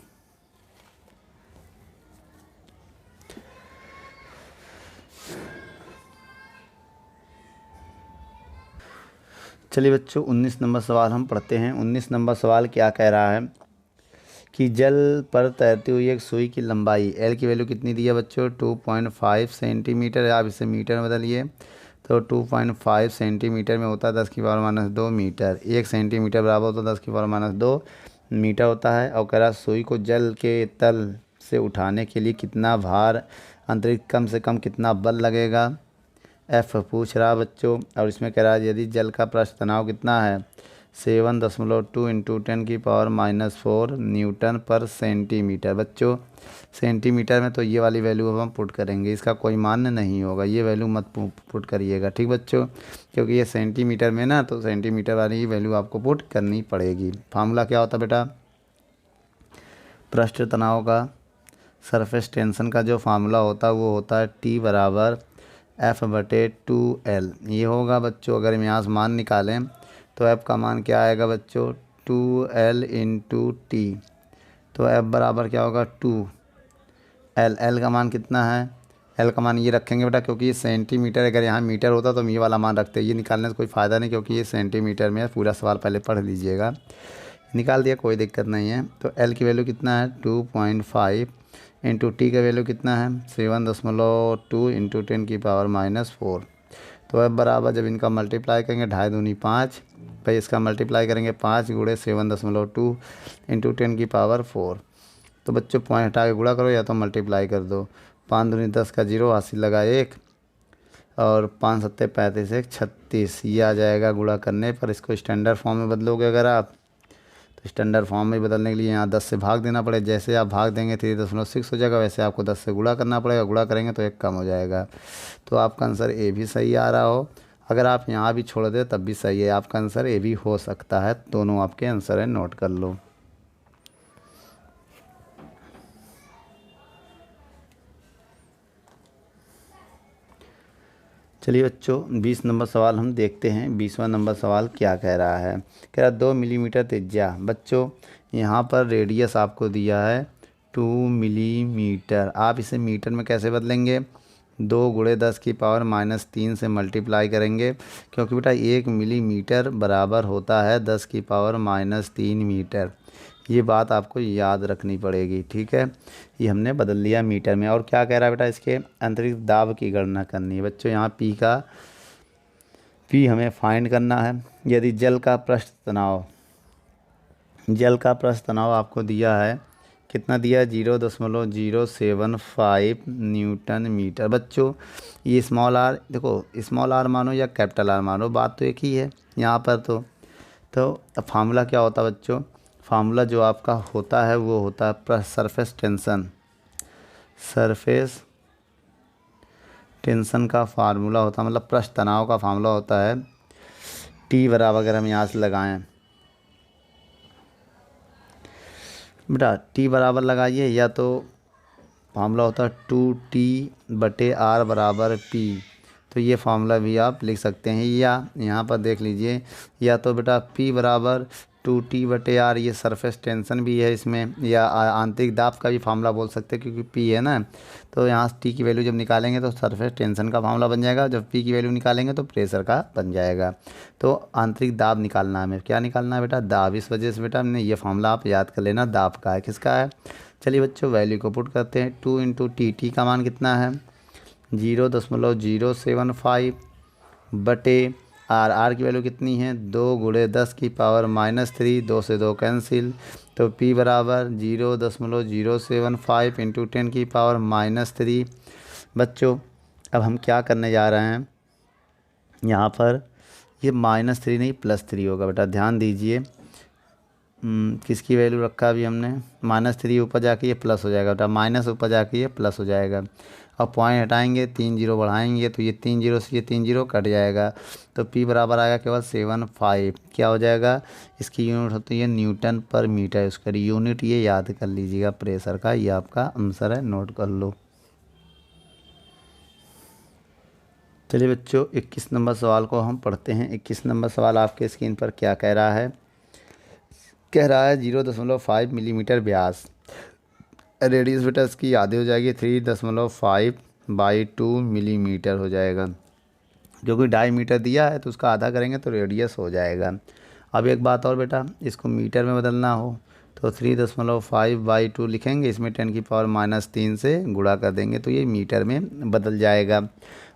चलिए बच्चों 19 नंबर सवाल हम पढ़ते हैं। 19 नंबर सवाल क्या कह रहा है कि जल पर तैरती हुई एक सुई की लंबाई एल की वैल्यू कितनी दी है बच्चों? 2.5 सेंटीमीटर। आप इसे मीटर में बदलिए तो 2.5 सेंटीमीटर में होता है 10⁻² मीटर। 1 सेंटीमीटर बराबर होता है 10⁻² मीटर होता है। और कह रहा सुई को जल के तल से उठाने के लिए कितना भार अंतरिक्ष, कम से कम कितना बल लगेगा? एफ पूछ रहा बच्चों। और इसमें कह रहा है यदि जल का पृष्ठ तनाव कितना है? 7.2 इंटू 10⁻⁴ न्यूटन पर सेंटीमीटर। बच्चों सेंटीमीटर में तो ये वाली वैल्यू अब हम पुट करेंगे, इसका कोई मान्य नहीं होगा, ये वैल्यू मत पुट करिएगा, ठीक बच्चों, क्योंकि ये सेंटीमीटर में ना, तो सेंटीमीटर वाली ही वैल्यू आपको पुट करनी पड़ेगी। फार्मूला क्या होता है बेटा? पृष्ठ तनाव का सरफेस टेंशन का जो फार्मूला होता है वो होता है T बराबर F/2L। ये होगा बच्चों। अगर हम यहाँ से मान निकालें तो F का मान क्या आएगा बच्चों? 2L into T। तो F बराबर क्या होगा? 2L। L का मान कितना है? L का मान ये रखेंगे बेटा, क्योंकि ये सेंटीमीटर, अगर यहाँ मीटर होता तो हम ये वाला मान रखते। ये निकालने से कोई फ़ायदा नहीं, क्योंकि ये सेंटीमीटर में है। पूरा सवाल पहले पढ़ लीजिएगा। निकाल दिया, कोई दिक्कत नहीं है। तो L की वैल्यू कितना है? 2.5 इंटू T का वैल्यू कितना है? 7.2 इंटू 10⁻⁴। तो तो अब बराबर जब इनका मल्टीप्लाई करेंगे 2.5 दूनी 5, भाई इसका मल्टीप्लाई करेंगे 5 गुणे 7.2 इंटू 10⁴। तो बच्चों पॉइंट हटा के गुणा करो या तो मल्टीप्लाई कर दो। 5 दूनी 10 का 0, हासिल लगा 1 और 5 सत्ते 35, 1 36, ये आ जाएगा गुणा करने पर। इसको स्टैंडर्ड फॉर्म में बदलोगे अगर आप, तो स्टैंडर्ड फॉर्म में बदलने के लिए यहाँ 10 से भाग देना पड़ेगा। जैसे आप भाग देंगे 3.6 हो जाएगा, वैसे आपको 10 से गुणा करना पड़ेगा। गुणा करेंगे तो 1 कम हो जाएगा। तो आपका आंसर ए भी सही आ रहा हो। अगर आप यहाँ भी छोड़ दें तब भी सही है, आपका आंसर ए भी हो सकता है। दोनों आपके आंसर है, नोट कर लो। चलिए बच्चों 20 नंबर सवाल हम देखते हैं। 20वां नंबर सवाल क्या कह रहा है? कह रहा 2 मिलीमीटर त्रिज्या। बच्चों यहाँ पर रेडियस आपको दिया है 2 मिलीमीटर। आप इसे मीटर में कैसे बदलेंगे? 2 गुणे 10⁻³ से मल्टीप्लाई करेंगे, क्योंकि बेटा 1 मिलीमीटर बराबर होता है 10⁻³ मीटर। ये बात आपको याद रखनी पड़ेगी, ठीक है। ये हमने बदल लिया मीटर में। और क्या कह रहा है बेटा? इसके आंतरिक दाब की गणना करनी है। बच्चों यहाँ पी हमें फाइंड करना है। यदि जल का पृष्ठ तनाव आपको दिया है, कितना दिया है? 0.075 न्यूटन मीटर। बच्चों ये स्मॉल आर, देखो स्मॉल आर मानो या कैपिटल आर मानो, बात तो एक ही है यहाँ पर। तो अब फार्मूला क्या होता है बच्चों? फार्मूला जो आपका होता है वो होता है सरफेस टेंशन का फार्मूला होता है, मतलब पृष्ठ तनाव का फार्मूला होता है टी बराबर, अगर हम यहाँ से लगाएं बेटा टी बराबर लगाइए, या तो फार्मूला होता है 2T/R = P। तो ये फार्मूला भी आप लिख सकते हैं, या यहाँ पर देख लीजिए, या तो बेटा P बराबर 2T/R, ये सरफेस टेंशन भी है इसमें, या आंतरिक दाब का भी फार्मूला बोल सकते हैं, क्योंकि P है ना। तो यहाँ टी की वैल्यू जब निकालेंगे तो सरफेस टेंशन का फार्मूला बन जाएगा, जब P की वैल्यू निकालेंगे तो प्रेशर का बन जाएगा। तो आंतरिक दाब निकालना है हमें। क्या निकालना है बेटा? दाब। इस वजह से बेटा हमने ये फार्मूला आप याद कर लेना, दाब का है। किसका है? चलिए बच्चों वैल्यू को पुट करते हैं। 2 × T, टी का मान कितना है? 0.075 बटे आर की वैल्यू कितनी है? 2 गुणे 10⁻³ 2 से 2 कैंसिल। तो P बराबर 0.075 इंटू 10⁻³ बच्चों अब हम क्या करने जा रहे हैं यहाँ पर? ये -3 नहीं +3 होगा बेटा, ध्यान दीजिए। किसकी वैल्यू रखा अभी हमने? -3 ऊपर जाके ये प्लस हो जाएगा बेटा, माइनस ऊपर जाके ये प्लस हो जाएगा। अब पॉइंट हटाएंगे, 3 0 बढ़ाएंगे तो ये 3 0 से ये 3 0 कट जाएगा। तो P बराबर आएगा केवल 75। क्या हो जाएगा? इसकी यूनिट होती है न्यूटन पर मीटर स्क्वायर। यूनिट ये याद कर लीजिएगा प्रेशर का। ये आपका आंसर है, नोट कर लो। चलिए बच्चों 21 नंबर सवाल को हम पढ़ते हैं। 21 नंबर सवाल आपके स्क्रीन पर क्या कह रहा है? कह रहा है 0.5 मिलीमीटर व्यास, रेडियस बेटा इसकी आधी हो जाएगी 3.5/2 मिलीमीटर हो जाएगा, जो कि 2.5 मीटर दिया है तो उसका आधा करेंगे तो रेडियस हो जाएगा। अब एक बात और बेटा, इसको मीटर में बदलना हो तो 3.5/2 लिखेंगे, इसमें 10⁻³ से गुणा कर देंगे तो ये मीटर में बदल जाएगा।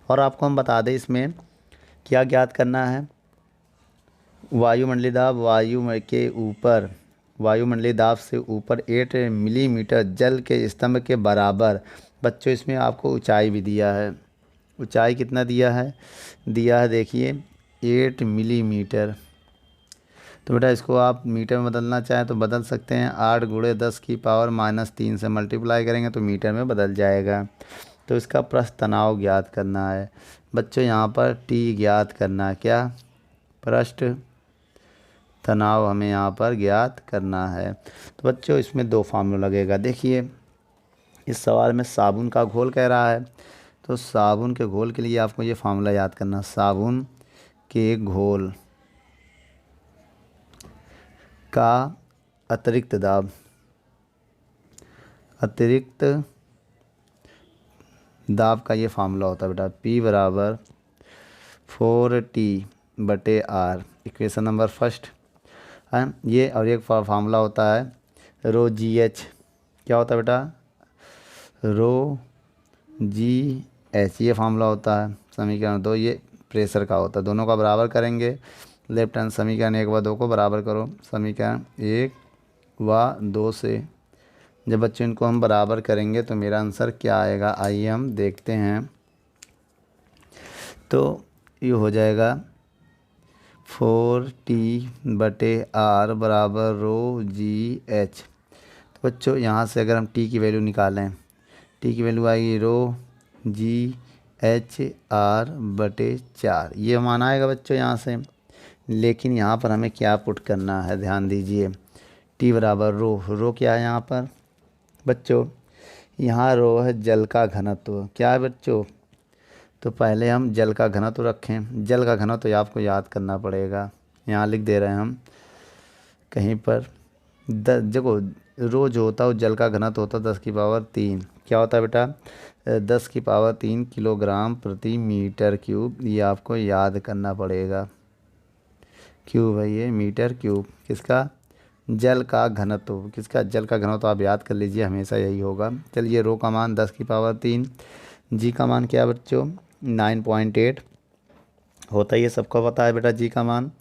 और आपको हम बता दें इसमें क्या ज्ञात करना है? वायुमंडलीय दाब, वायुमंडलीय दाब से ऊपर 8 मिलीमीटर जल के स्तंभ के बराबर। बच्चों इसमें आपको ऊंचाई भी दिया है। ऊंचाई कितना दिया है? देखिए 8 मिलीमीटर। तो बेटा इसको आप मीटर में बदलना चाहें तो बदल सकते हैं। 8 गुणे 10⁻³ से मल्टीप्लाई करेंगे तो मीटर में बदल जाएगा। तो इसका पृष्ठ तनाव ज्ञात करना है बच्चों। यहाँ पर टी ज्ञात करना है। क्या? पृष्ठ तनाव हमें यहाँ पर ज्ञात करना है। तो बच्चों इसमें 2 फार्मूला लगेगा। देखिए इस सवाल में साबुन का घोल कह रहा है, तो साबुन के घोल के लिए आपको ये फार्मूला याद करना। साबुन के घोल का अतिरिक्त दाब का ये फार्मूला होता है बेटा, P बराबर 4T/R, इक्वेशन नंबर फर्स्ट है ये। और एक फार्मूला होता है ρGH। क्या होता है बेटा? ρGH, ये फार्मूला होता है समीकरण 2। ये प्रेशर का होता है। दोनों का बराबर करेंगे, लेफ्ट हैंड समीकरण 1 व 2 को बराबर करो। समीकरण 1 व 2 से जब बच्चों इनको हम बराबर करेंगे तो मेरा आंसर क्या आएगा, आइए हम देखते हैं। तो ये हो जाएगा 4T/R बराबर ρGH। तो बच्चों यहाँ से अगर हम T की वैल्यू निकालें, T की वैल्यू आएगी ρGH/R/4। ये मान आएगा बच्चों यहाँ से। लेकिन यहाँ पर हमें क्या पुट करना है, ध्यान दीजिए। T बराबर रो क्या है यहाँ पर बच्चों, यहाँ रो है जल का घनत्व। क्या है बच्चों, तो पहले हम जल का घनत्व रखें। जल का घनत्व तो आपको याद करना पड़ेगा, यहाँ लिख दे रहे हैं हम कहीं पर। देखो रो जो होता है वो जल का घनत्व होता है 10⁻3। क्या होता है बेटा, 10⁻3 किलोग्राम प्रति मीटर क्यूब। ये आपको याद करना पड़ेगा। क्यूब है ये, मीटर क्यूब किसका, जल का घनत्व। किसका, जल का घनत्व। आप याद कर लीजिए, हमेशा यही होगा। चलिए रो का मान 10⁻3, जी का मान क्या बच्चों 9.8 होता है, ये सबको पता है बेटा। जी का मान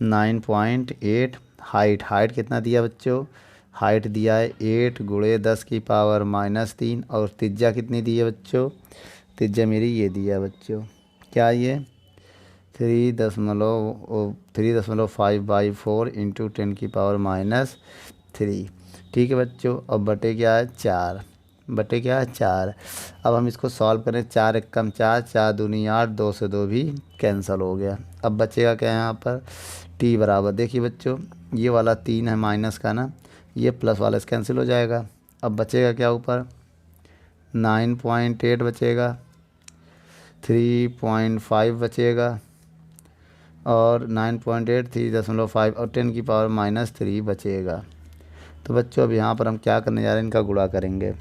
9.8। हाइट कितना दिया बच्चों, हाइट दिया है 8 × 10⁻³ और त्रिज्या कितनी दी है बच्चों, त्रिज्या मेरी ये दिया है बच्चों, क्या ये 3.5/4 × 10⁻³ ठीक है बच्चों। अब बटे क्या है 4, बटे क्या है 4। अब हम इसको सॉल्व करें, 4 × 1 = 4, 4 दूनी 8, 2 से 2 भी कैंसिल हो गया। अब बचेगा क्या है यहाँ पर, T बराबर, देखिए बच्चों ये वाला 3 है माइनस का ना, ये प्लस वाला से कैंसिल हो जाएगा। अब बचेगा क्या ऊपर 9.8 बचेगा, 3.5 बचेगा और 9.8 3.5 और 10⁻³ बचेगा। तो बच्चों अब यहाँ पर हम क्या करने जा रहे हैं, इनका गुणा करेंगे।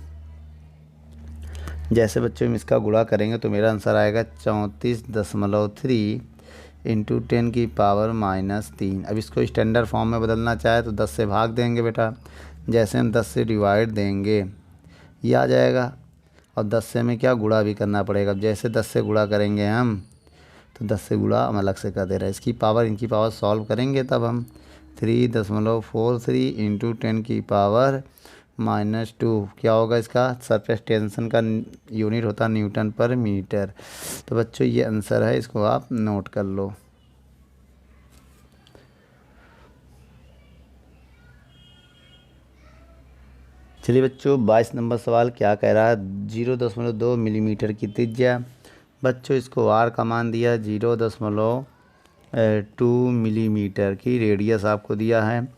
जैसे बच्चों हम इसका गुणा करेंगे तो मेरा आंसर आएगा 34.3 × 10⁻³ अब इसको स्टैंडर्ड फॉर्म में बदलना चाहे तो 10 से भाग देंगे बेटा। जैसे हम 10 से डिवाइड देंगे ये आ जाएगा, और 10 से हमें क्या गुणा भी करना पड़ेगा। जैसे 10 से गुणा करेंगे हम तो 10 से गुणा हम अलग से कर दे रहे हैं। इसकी पावर इनकी पावर सॉल्व करेंगे तब हम 3.43 × 10⁻² क्या होगा, इसका सरफेस टेंशन का यूनिट होता है Nm/मीटर। तो बच्चों ये आंसर है, इसको आप नोट कर लो। चलिए बच्चों 22 नंबर सवाल क्या कह रहा है, 0.2 मिलीमीटर की त्रिज्या। बच्चों इसको R का मान दिया 0.2 मिलीमीटर की रेडियस आपको दिया है।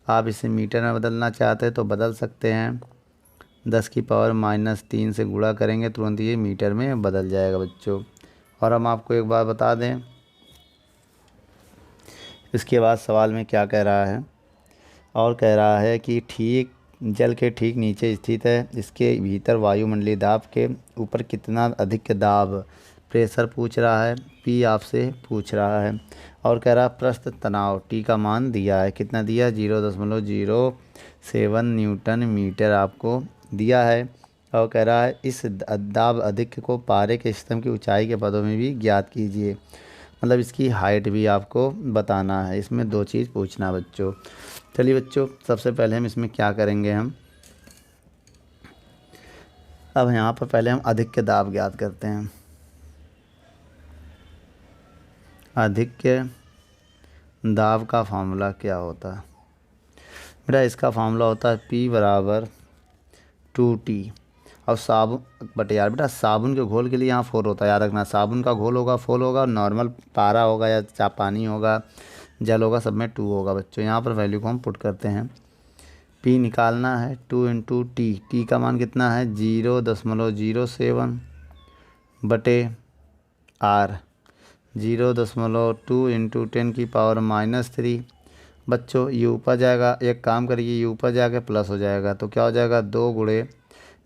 आप इसे मीटर में बदलना चाहते हैं तो बदल सकते हैं, 10⁻³ से गुणा करेंगे तुरंत ये मीटर में बदल जाएगा बच्चों। और हम आपको एक बात बता दें, इसके बाद सवाल में क्या कह रहा है, और कह रहा है कि ठीक जल के ठीक नीचे स्थित है, इसके भीतर वायुमंडलीय दाब के ऊपर कितना अधिक दाब, प्रेशर पूछ रहा है, P आपसे पूछ रहा है। और कह रहा है पृष्ठ तनाव, T का मान दिया है, कितना दिया 0.07 न्यूटन मीटर आपको दिया है। और कह रहा है इस दाब अधिक को पारे के सिस्टम की ऊंचाई के पदों में भी ज्ञात कीजिए, मतलब इसकी हाइट भी आपको बताना है। इसमें 2 चीज़ पूछना बच्चों। चलिए बच्चों सबसे पहले हम इसमें क्या करेंगे, हम अब यहाँ पर पहले हम अधिक के दाब ज्ञात करते हैं। अधिक के दाब का फार्मूला क्या होता है बेटा, इसका फार्मूला होता है P बराबर 2T। और साबुन बटे यार बेटा, साबुन के घोल के लिए यहाँ 4 होता है, याद रखना। साबुन का घोल होगा 4 होगा, नॉर्मल पारा होगा या चाहे पानी होगा जल होगा, सब में 2 होगा बच्चों। यहाँ पर वैल्यू को हम पुट करते हैं, P निकालना है 2 × T। T का मान कितना है 0.07 बटे R, 0.2 × 10⁻³ बच्चों। ये ऊपर जाएगा, एक काम करिए ये ऊपर जाकर प्लस हो जाएगा, तो क्या हो जाएगा 2 ×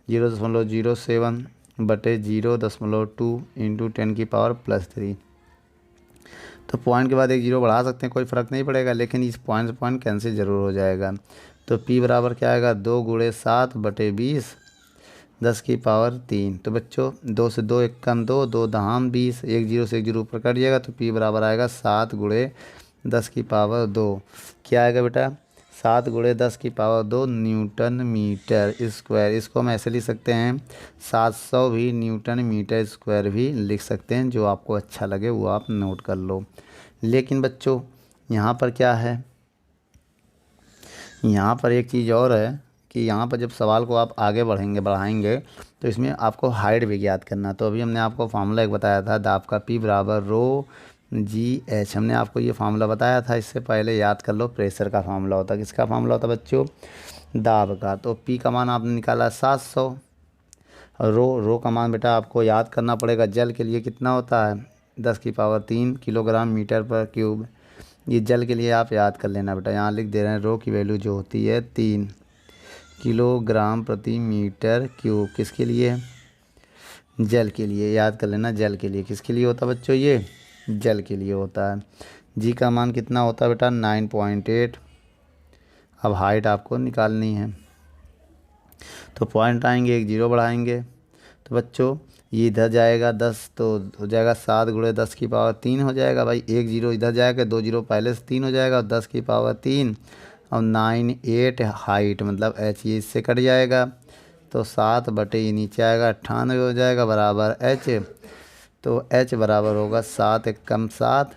0.07 बटे 0.2 × 10⁻+3। तो पॉइंट के बाद एक 0 बढ़ा सकते हैं, कोई फ़र्क नहीं पड़ेगा, लेकिन इस पॉइंट से पॉइंट कैंसिल ज़रूर हो जाएगा। तो P बराबर क्या आएगा 2 × 7 बटे 20 10 की पावर 3। तो बच्चों 2 से 2 एक कम 2, 2 दहाम 20, 1 जीरो से 1 जीरो ऊपर कट जाएगा तो P बराबर आएगा 7 गुणे 10 की पावर 2। क्या आएगा बेटा? 7 गुणे 10 की पावर 2 न्यूटन मीटर स्क्वायर। इसको हम ऐसे लिख सकते हैं 700 भी न्यूटन मीटर स्क्वायर भी लिख सकते हैं। जो आपको अच्छा लगे वो आप नोट कर लो। लेकिन बच्चों यहाँ पर क्या है, यहाँ पर एक चीज़ और है कि यहाँ पर जब सवाल को आप आगे बढ़ाएंगे तो इसमें आपको हाइट भी ज्ञात करना। तो अभी हमने आपको फार्मूला एक बताया था, दाब का P बराबर रो जी एच। हमने आपको ये फार्मूला बताया था, इससे पहले याद कर लो। प्रेशर का फार्मूला होता है, किसका फार्मूला होता है बच्चों? दाब का। तो P का मान आपने निकाला 700। रो का मान बेटा आपको याद करना पड़ेगा। जल के लिए कितना होता है? 10 की पावर 3 किलोग्राम मीटर पर क्यूब। ये जल के लिए आप याद कर लेना बेटा। यहाँ लिख दे रहे हैं रो की वैल्यू जो होती है 3 किलोग्राम प्रति मीटर क्यूब। किसके लिए? जल के लिए। याद कर लेना, जल के लिए। किसके लिए होता है बच्चों? ये जल के लिए होता है। जी का मान कितना होता है बेटा? 9.8। अब हाइट आपको निकालनी है तो पॉइंट आएंगे, एक जीरो बढ़ाएंगे तो बच्चों ये इधर जाएगा 10 तो हो जाएगा 7 गुणे 10 की पावर 3 हो जाएगा भाई। एक जीरो इधर जाएगा, 2 जीरो पहले से 3 हो जाएगा और 10 की पावर 3 और 9.8 हाइट मतलब एच, ये इससे कट जाएगा तो 7 बटे ये नीचे आएगा 98 हो जाएगा बराबर एच। तो एच बराबर होगा 7 एक कम 7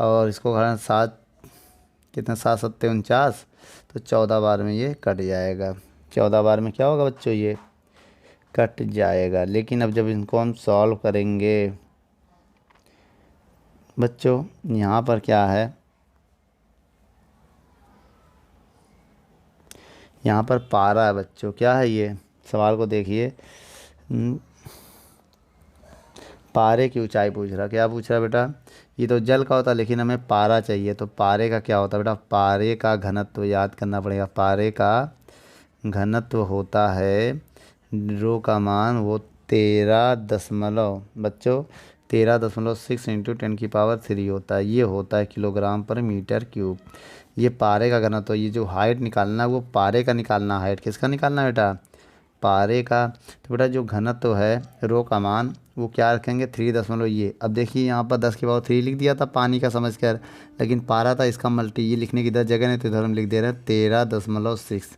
और इसको घटाना 7 कितना 7 सत्ते 49 तो 14 बार में ये कट जाएगा। 14 बार में क्या होगा बच्चों? ये कट जाएगा। लेकिन अब जब इनको हम सॉल्व करेंगे बच्चों, यहाँ पर क्या है, यहाँ पर पारा है बच्चों। क्या है ये? सवाल को देखिए, पारे की ऊंचाई पूछ रहा। क्या पूछ रहा बेटा? ये तो जल का होता है लेकिन हमें पारा चाहिए। तो पारे का क्या होता है बेटा? पारे का घनत्व याद करना पड़ेगा। पारे का घनत्व होता है, रो का मान वो 13 बच्चों 13.6 इंटू 10 की पावर 3 होता है। ये होता है किलोग्राम पर मीटर क्यूब। ये पारे का घनत्व। ये जो हाइट निकालना है वो पारे का निकालना। हाइट किसका निकालना है बेटा? पारे का। तो बेटा जो घनत्व है रो का मान वो क्या रखेंगे? 3 ये। अब देखिए यहाँ पर 10 की पावर 3 लिख दिया था पानी का समझ कर, लेकिन पारा था इसका मल्टी। ये लिखने की इधर जगह नहीं तो इधर हम लिख दे रहे हैं 13.6।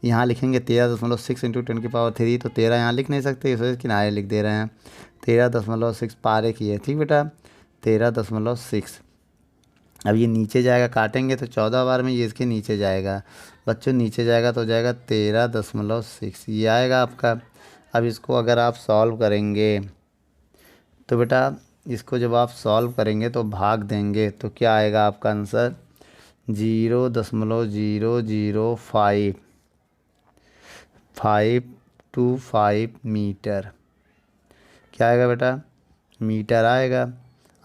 यहाँ लिखेंगे 13.6 इंटू 10 की पावर 3 तो 13 यहाँ लिख नहीं सकते, इस वजह से किनारे लिख दे रहे हैं 13.6 पारे की है। ठीक बेटा 13.6। अब ये नीचे जाएगा, काटेंगे तो 14 बार में ये इसके नीचे जाएगा बच्चों। नीचे जाएगा तो जाएगा 13.6 ये आएगा आपका। अब इसको अगर आप सॉल्व करेंगे तो बेटा इसको जब आप सॉल्व करेंगे तो भाग देंगे तो क्या आएगा आपका आंसर? 0.0525 मीटर। क्या आएगा बेटा? मीटर आएगा।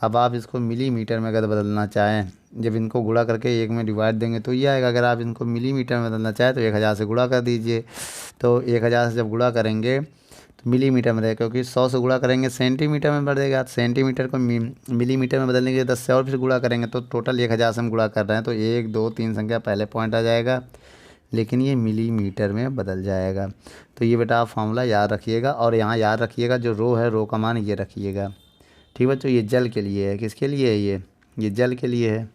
अब आप इसको मिलीमीटर में अगर बदलना चाहें, जब इनको गुणा करके 1 में डिवाइड देंगे तो ये आएगा। अगर आप इनको मिलीमीटर में बदलना चाहें तो 1000 से गुणा कर दीजिए। तो 1000 से जब गुणा करेंगे तो मिलीमीटर में रहेगा, क्योंकि 100 से गुणा करेंगे सेंटीमीटर में बढ़ेगा। सेंटीमीटर को मिलीमीटर में बदलने के लिए 10 से और फिर गुणा करेंगे तो टोटल 1000 से हम गुणा कर रहे हैं तो 1 2 3 संख्या पहले पॉइंट आ जाएगा, लेकिन ये मिलीमीटर में बदल जाएगा। तो ये बेटा आप फार्मूला याद रखिएगा और यहाँ याद रखिएगा जो रो है रो का मान ये रखिएगा। ठीक बच्चों ये जल के लिए है। किसके लिए है? ये जल के लिए है,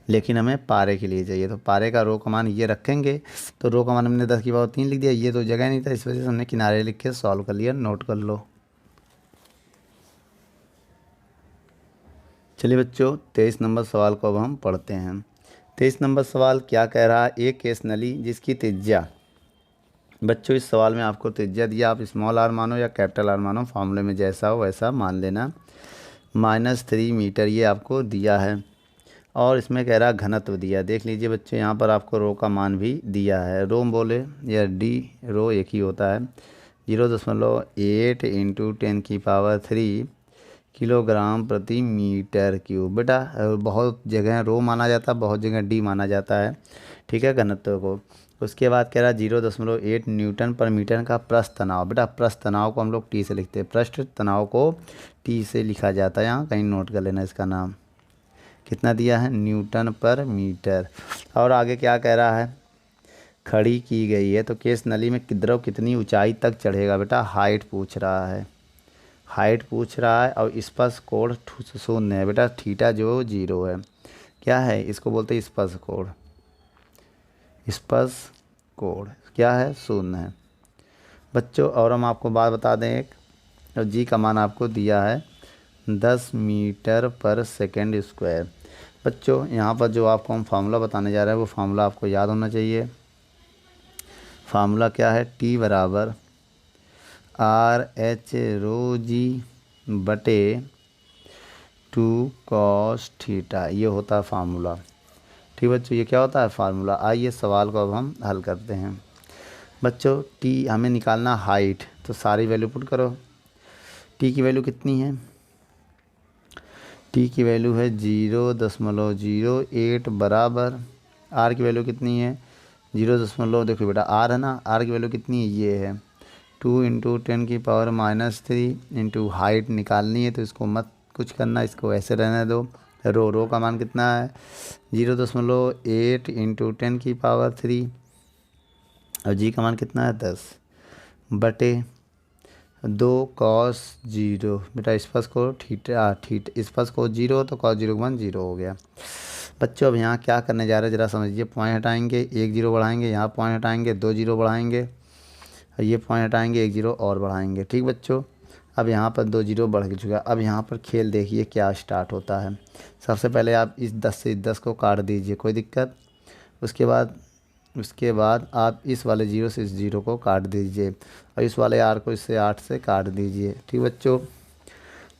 लेकिन हमें पारे के लिए चाहिए। तो पारे का रो का मान ये रखेंगे। तो रो का मान हमने 10 की पावर 3 लिख दिया। ये तो जगह नहीं था, इस वजह से हमने किनारे लिख के सॉल्व कर लिया। नोट कर लो। चलिए बच्चों 23 नंबर सवाल को अब हम पढ़ते हैं। 23 नंबर सवाल क्या कह रहा है? एक केस नली जिसकी त्रिज्या, बच्चों इस सवाल में आपको त्रिज्या दिया, आप स्मॉल आर मानो या कैपिटल आर मानो, फार्मूले में जैसा हो वैसा मान लेना। -3 मीटर ये आपको दिया है और इसमें कह रहा घनत्व दिया। देख लीजिए बच्चों यहाँ पर आपको रो का मान भी दिया है। रो बोले या डी रो एक ही होता है। 0.8 इंटू 10 की पावर 3 किलोग्राम प्रति मीटर क्यूब। बेटा बहुत जगह रो माना जाता है, बहुत जगह डी माना जाता है। ठीक है घनत्व को। उसके बाद कह रहा 0.8 न्यूटन पर मीटर का पृष्ठ तनाव। बेटा पृष्ठ तनाव को हम लोग टी से लिखते हैं, पृष्ठ तनाव को टी से लिखा जाता है। यहाँ कहीं नोट कर लेना इसका नाम। कितना दिया है? न्यूटन पर मीटर। और आगे क्या कह रहा है? खड़ी की गई है तो केस नली में द्रव कितनी ऊंचाई तक चढ़ेगा बेटा, हाइट पूछ रहा है, हाइट पूछ रहा है। और स्पर्श कोण 0 है बेटा, थीटा जो 0 है, क्या है इसको बोलते हैं स्पर्श कोण, स्पर्श कोण क्या है 0 है बच्चों। और हम आपको बात बता दें एक, और जी का मान आपको दिया है 10 मीटर पर सेकेंड स्क्वायर। बच्चों यहाँ पर जो आपको हम फार्मूला बताने जा रहे हैं वो फार्मूला आपको याद होना चाहिए। फार्मूला क्या है, टी बराबर RH रो जी बटे 2 cos थीटा, ये होता है फार्मूला। ठीक बच्चों, ये क्या होता है फार्मूला। आइए सवाल को अब हम हल करते हैं। बच्चों टी हमें निकालना हाइट, तो सारी वैल्यू पुट करो। टी की वैल्यू कितनी है, टी की वैल्यू है 0.08 बराबर, आर की वैल्यू कितनी है 0. देखो बेटा आर है ना, आर की वैल्यू कितनी है ये है 2 × 10⁻³ इंटू हाइट निकालनी है, तो इसको मत कुछ करना, इसको ऐसे रहने दो। रो का मान कितना है 0.8 × 10⁻³ और जी का मान कितना है 10 बटे 2 cos 0 बेटा, स्पर्श को थीटा स्पर्श को 0 तो cos 0 का मान 0 हो गया। बच्चों अब यहाँ क्या करने जा रहे हैं ज़रा समझिए, पॉइंट हटाएंगे, 1 0 बढ़ाएंगे, यहाँ पॉइंट हटाएंगे 2 0 बढ़ाएंगे, और ये पॉइंट हटाएंगे 1 0 और बढ़ाएंगे। ठीक बच्चों, अब यहाँ पर 2 0 बढ़ चुका है। अब यहाँ पर खेल देखिए क्या स्टार्ट होता है। सबसे पहले आप इस 10 से 10 को काट दीजिए, कोई दिक्कत। उसके बाद आप इस वाले 0 से इस 0 को काट दीजिए, और इस वाले R को इससे 8 से काट दीजिए। ठीक बच्चों,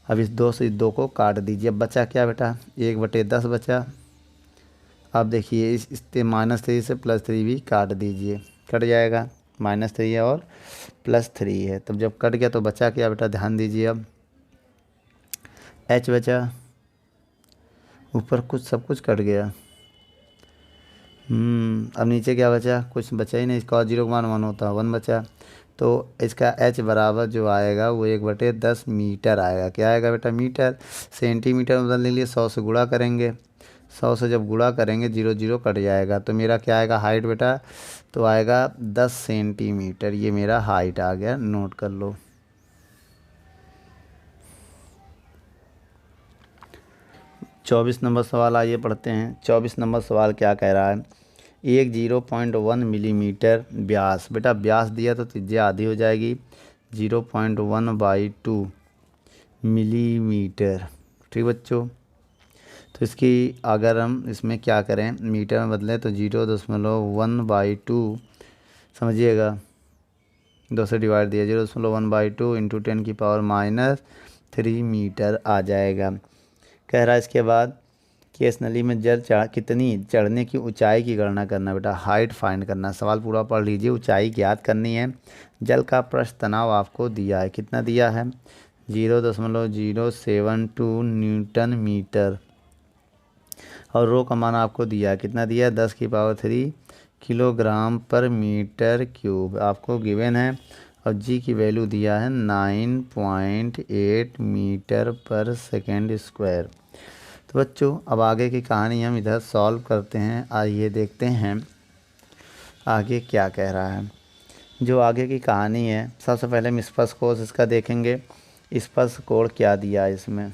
अब इस 2 से इस 2 को काट दीजिए। अब बचा क्या बेटा 1/10 बचा। अब देखिए इस -3 से +3 भी काट दीजिए, कट जाएगा, -3 है और +3 है। तब जब कट गया तो बचा क्या बेटा, ध्यान दीजिए। अब H बचा, ऊपर कुछ सब कुछ कट गया। अब नीचे क्या बचा, कुछ बचा ही नहीं। cos 0 का मान 1 होता है, 1 बचा। तो इसका H बराबर जो आएगा वो 1/10 मीटर आएगा। क्या आएगा बेटा, मीटर। सेंटीमीटर में बदलने के लिए 100 से गुणा करेंगे, 100 से जब गुणा करेंगे 0 0 कट जाएगा, तो मेरा क्या आएगा हाइट बेटा, तो आएगा 10 सेंटीमीटर। ये मेरा हाइट आ गया, नोट कर लो। चौबीस नंबर सवाल आइए पढ़ते हैं। 24 नंबर सवाल क्या कह रहा है, एक 0.1 मिलीमीटर व्यास, बेटा व्यास दिया तो त्रिज्या आधी हो जाएगी, 0.1/2 मिलीमीटर। ठीक बच्चों, तो इसकी अगर हम इसमें क्या करें मीटर में बदलें तो 0.1/2 समझिएगा, 2 से डिवाइड दिया, 0.1/2 × 10⁻³ मीटर आ जाएगा। कह रहा है इसके बाद कि इस नली में जल कितनी चढ़ने की ऊंचाई की गणना करना, बेटा हाइट फाइंड करना। सवाल पूरा पढ़ लीजिए, ऊंचाई ज्ञात करनी है। जल का पृष्ठ तनाव आपको दिया है, कितना दिया है 0.072 न्यूटन मीटर, और रो का मान आपको दिया है, कितना दिया है 10⁻³ किलोग्राम पर मीटर क्यूब आपको गिवन है, और जी की वैल्यू दिया है 9.8 मीटर पर सेकेंड स्क्वायर। तो बच्चों अब आगे की कहानी हम इधर सॉल्व करते हैं। आइए देखते हैं आगे क्या कह रहा है। जो आगे की कहानी है, सबसे पहले हम स्पर्श कोण इसका देखेंगे। स्पर्श कोण क्या दिया है, इसमें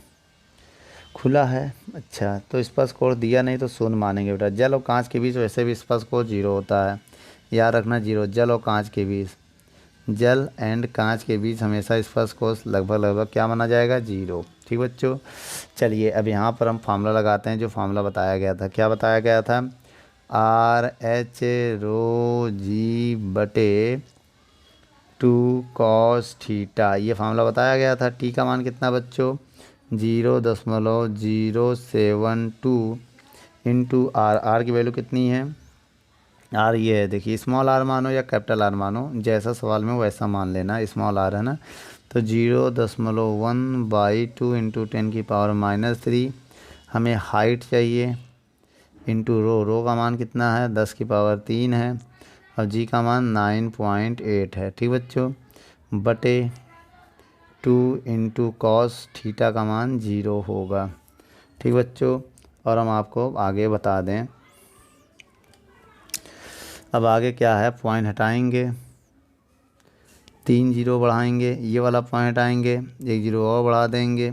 खुला है, अच्छा तो स्पर्श कोण दिया नहीं तो 0 मानेंगे बेटा। जल और कांच के बीच वैसे भी स्पर्श कोण 0 होता है, याद रखना 0। जल और कांच के बीच, जल एंड कांच के बीच हमेशा स्पर्श कोण लगभग क्या माना जाएगा 0। ठीक बच्चों, चलिए अब यहाँ पर हम फार्मूला लगाते हैं, जो फार्मूला बताया गया था। क्या बताया गया था, RH रो जी बटे 2 cos थीटा, ये फार्मूला बताया गया था। टी का मान कितना बच्चों 0.072 इंटू आर, आर की वैल्यू कितनी है, आर ये है, देखिए स्मॉल आर मानो या कैपिटल आर मानो, जैसा सवाल में वैसा मान लेना, स्मॉल आर है ना। तो 0.1/2 इंटू 10⁻³ हमें हाइट चाहिए, इंटू रो का मान कितना है 10⁻³ है, और जी का मान 9.8 है। ठीक बच्चों, बटे 2 इंटू cos थीटा का मान 0 होगा। ठीक बच्चों, और हम आपको आगे बता दें, अब आगे क्या है, पॉइंट हटाएंगे, 3 जीरो बढ़ाएंगे, ये वाला पॉइंट हटाएंगे, 1 जीरो और बढ़ा देंगे,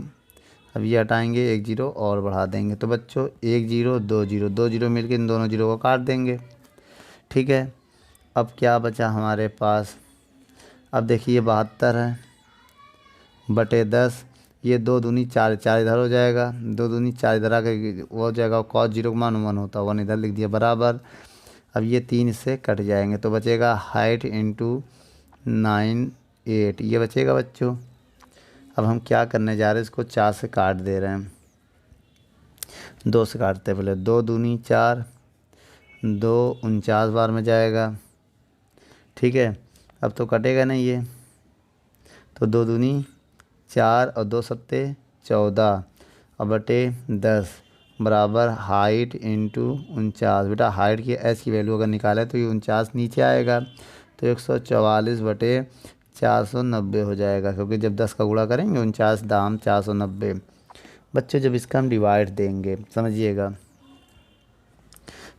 अब ये हटाएंगे, 1 जीरो और बढ़ा देंगे। तो बच्चों 1 जीरो 2 जीरो, 2 जीरो मिलकर इन दोनों जीरो को काट देंगे। ठीक है, अब क्या बचा हमारे पास, अब देखिए 72 है बटे 10, ये 2 दूनी 4, 4 इधर हो जाएगा, 2 दूनी 4 इधर आके वो हो जाएगा, कॉस जीरो का मान 1 होता है, 1 इधर लिख दिया बराबर। अब ये 3 इससे कट जाएंगे तो बचेगा हाइट इंटू 9 8, ये बचेगा बच्चों। अब हम क्या करने जा रहे हैं, इसको 4 से काट दे रहे हैं, 2 से काटते हैं पहले, 2 दूनी 4, 2 49 बार में जाएगा। ठीक है, अब तो कटेगा नहीं ये, तो 2 दूनी 4 और 2 सत्ते 14 और बटे 10 बराबर हाइट इंटू 49। बेटा हाइट की एच की वैल्यू अगर निकाले तो ये 49 नीचे आएगा, तो 144 बटे 490 हो जाएगा, क्योंकि जब 10 का गुणा करेंगे 49 दाम 490। बच्चों जब इसका हम डिवाइड देंगे समझिएगा,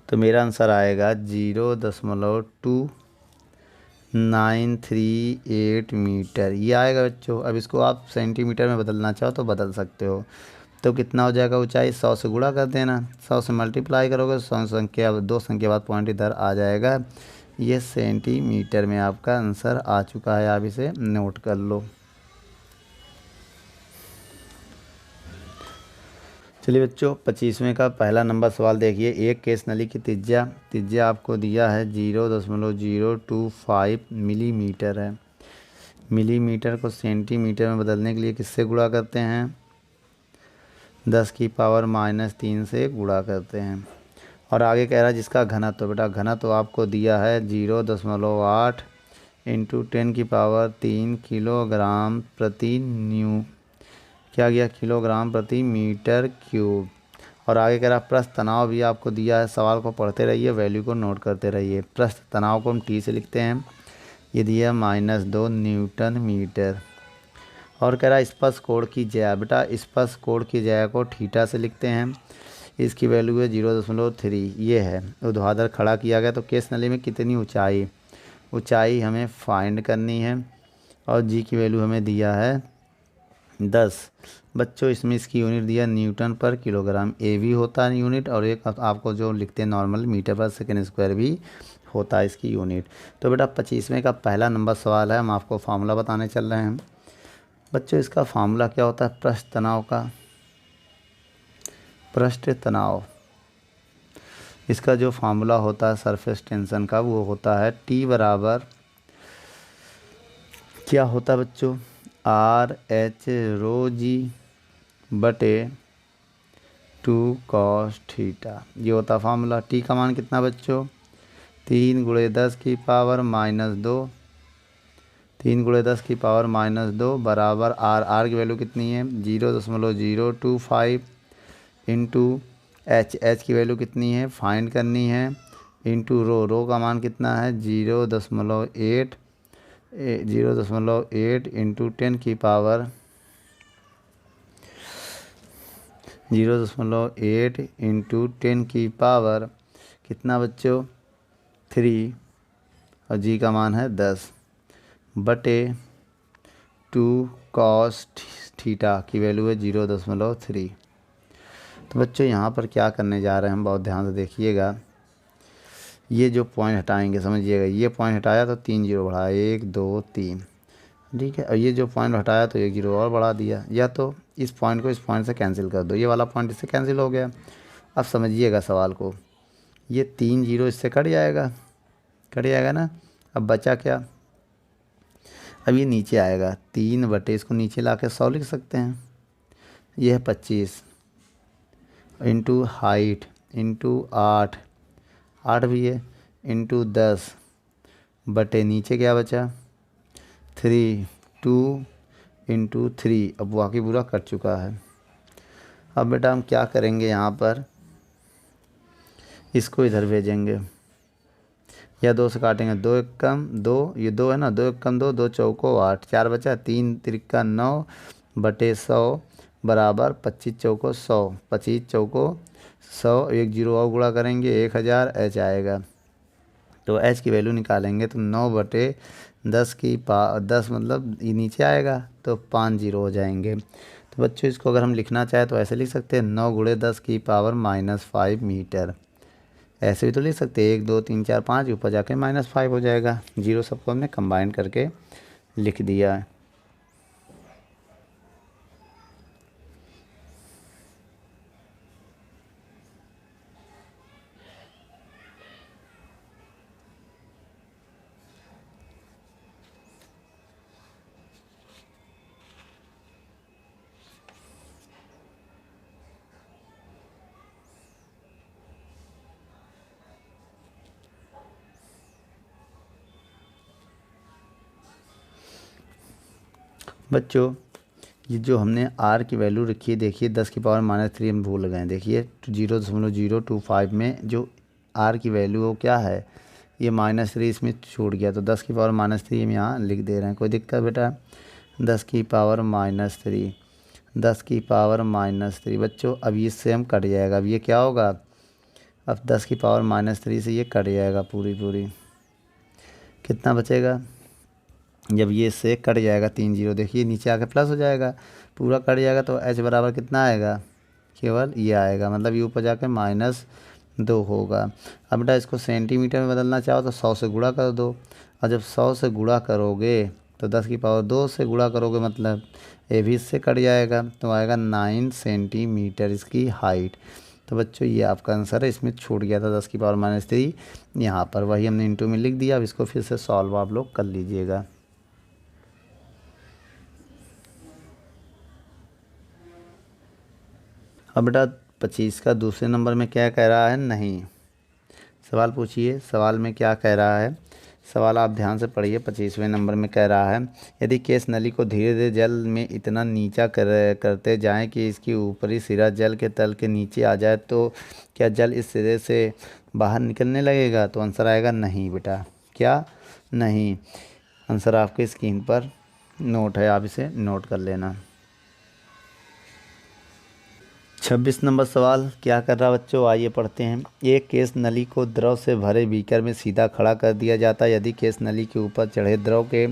तो मेरा आंसर आएगा 0.2938 मीटर, ये आएगा बच्चों। अब इसको आप सेंटीमीटर में बदलना चाहो तो बदल सकते हो। तो कितना हो जाएगा ऊंचाई, 100 से गुणा कर देना, 100 से मल्टीप्लाई करोगे, 100 संख्या 2 संख्या बाद पॉइंट इधर आ जाएगा। ये सेंटीमीटर में आपका आंसर आ चुका है, आप इसे नोट कर लो। चलिए बच्चों 25वें का पहला नंबर सवाल देखिए। एक केस नली की त्रिज्या आपको दिया है 0.025 मिलीमीटर है। मिलीमीटर को सेंटीमीटर में बदलने के लिए किससे गुणा करते हैं, 10 की पावर -3 से गुणा करते हैं। और आगे कह रहा है जिसका घनत्व, बेटा घनत्व आपको दिया है 0.8 इंटू 10 की पावर 3 किलोग्राम प्रति न्यू, क्या गया, किलोग्राम प्रति मीटर क्यूब। और आगे कह रहा पृष्ठ तनाव भी आपको दिया है, सवाल को पढ़ते रहिए, वैल्यू को नोट करते रहिए। पृष्ठ तनाव को हम टी से लिखते हैं, ये दिया -2 न्यूटन मीटर। और कह रहा स्पर्श कोण की ज्या, बेटा स्पर्श कोण की ज्या को थीटा से लिखते हैं, इसकी वैल्यू है 0.3, ये है। ऊर्ध्वाधर खड़ा किया गया, तो केस नली में कितनी ऊंचाई हमें फाइंड करनी है, और जी की वैल्यू हमें दिया है 10। बच्चों इसमें इसकी यूनिट दिया न्यूटन पर किलोग्राम, ए भी होता है यूनिट, और एक आपको जो लिखते हैं नॉर्मल मीटर पर सेकेंड स्क्वायर भी होता है इसकी यूनिट। तो बेटा 25वें का पहला नंबर सवाल है, हम आपको फार्मूला बताने चल रहे हैं। बच्चों इसका फार्मूला क्या होता है, पृष्ठ तनाव का, पृष्ठ तनाव, इसका जो फार्मूला होता है सरफेस टेंशन का, वो होता है टी बराबर क्या होता है बच्चों, RH ρg बटे 2 cos थीटा, ये होता फार्मूला। टी का मान कितना बच्चों, 3 × 10 की पावर -2, 3 × 10 की पावर -2 बराबर आर की वैल्यू कितनी है 0.025 इंटू एच की वैल्यू कितनी है फाइंड करनी है, इंटू रो का मान कितना है 0.8 इंटू 10 की पावर 0.8 इंटू 10 की पावर कितना बच्चों 3, और जी का मान है 10 बटे 2 cos थीटा की वैल्यू है 0.3। तो बच्चों यहाँ पर क्या करने जा रहे हैं हम, बहुत ध्यान से देखिएगा। ये जो पॉइंट हटाएंगे समझिएगा, ये पॉइंट हटाया तो 3 जीरो बढ़ाया, 1 2 3, ठीक है। और ये जो पॉइंट हटाया तो 1 जीरो और बढ़ा दिया, या तो इस पॉइंट को इस पॉइंट से कैंसिल कर दो, ये वाला पॉइंट इससे कैंसिल हो गया। अब समझिएगा सवाल को, ये 3 जीरो इससे कट जाएगा ना। अब बचा क्या, अब ये नीचे आएगा 3 बटे, इसको नीचे ला के 100 लिख सकते हैं, ये है 25 इंटू हाइट इंटू 8 भी है इंटू 10 बटे नीचे क्या बचा 3, 2 इंटू 3, अब वाकई पूरा कट चुका है। अब बेटा हम क्या करेंगे, यहाँ पर इसको इधर भेजेंगे, या 2 से काटेंगे, 2 1 कम 2, ये 2 है ना, 2 1 कम 2, 2 चौको 8, 4 बचा, 3 त्रिका 9 बटे 100 बराबर 25 चौको 100, 25 चौको 100, 1 जीरो और गुणा करेंगे 1000 एच आएगा। तो एच की वैल्यू निकालेंगे तो 9/10 की 10 मतलब ये नीचे आएगा तो 5 जीरो हो जाएंगे। तो बच्चों इसको अगर हम लिखना चाहें तो ऐसे लिख सकते हैं 9 × 10⁵ मीटर। ऐसे भी तो लिख सकते हैं 1 2 3 4 5 ऊपर जाके -5 हो जाएगा। जीरो सबको हमने कंबाइन करके लिख दिया है। बच्चों ये जो हमने आर की वैल्यू रखी है, देखिए 10⁻³ हम भूल गए। देखिए 0.025 में जो आर की वैल्यू वो क्या है, ये -3 इसमें छूट गया तो 10⁻³ हम यहाँ लिख दे रहे हैं। कोई दिक्कत बेटा? 10⁻³ 10⁻³ बच्चों अब इससे हम कट जाएगा। अब ये क्या होगा, अब 10⁻³ से ये कट जाएगा पूरी। कितना बचेगा? जब ये से कट जाएगा 3 जीरो, देखिए नीचे आके प्लस हो जाएगा, पूरा कट जाएगा तो h बराबर कितना आएगा, केवल ये आएगा, मतलब ये ऊपर जाके -2 होगा। अब बेटा इसको सेंटीमीटर में बदलना चाहो तो 100 से गुणा कर दो, और जब 100 से गुणा करोगे तो 10⁻² से गुणा करोगे, मतलब ये भी इससे कट जाएगा तो आएगा 9 सेंटीमीटर इसकी हाइट। तो बच्चों ये आपका आंसर है, इसमें छूट गया था 10⁻³ यहाँ पर, वही हमने इंटू में लिख दिया। अब इसको फिर से सॉल्व आप लोग कर लीजिएगा। अब बेटा 25 का दूसरे नंबर में क्या कह रहा है, नहीं। सवाल पूछिए, सवाल में क्या कह रहा है, सवाल आप ध्यान से पढ़िए। 25वें नंबर में कह रहा है, यदि केस नली को धीरे धीरे जल में इतना नीचा करते जाएं कि इसकी ऊपरी सिरा जल के तल के नीचे आ जाए तो क्या जल इस सिरे से बाहर निकलने लगेगा? तो आंसर आएगा नहीं बेटा। क्या नहीं? आंसर आपके स्क्रीन पर नोट है, आप इसे नोट कर लेना। 26 नंबर सवाल क्या कर रहा है बच्चों, आइए पढ़ते हैं। एक केस नली को द्रव से भरे बीकर में सीधा खड़ा कर दिया जाता है। यदि केस नली के ऊपर चढ़े द्रव के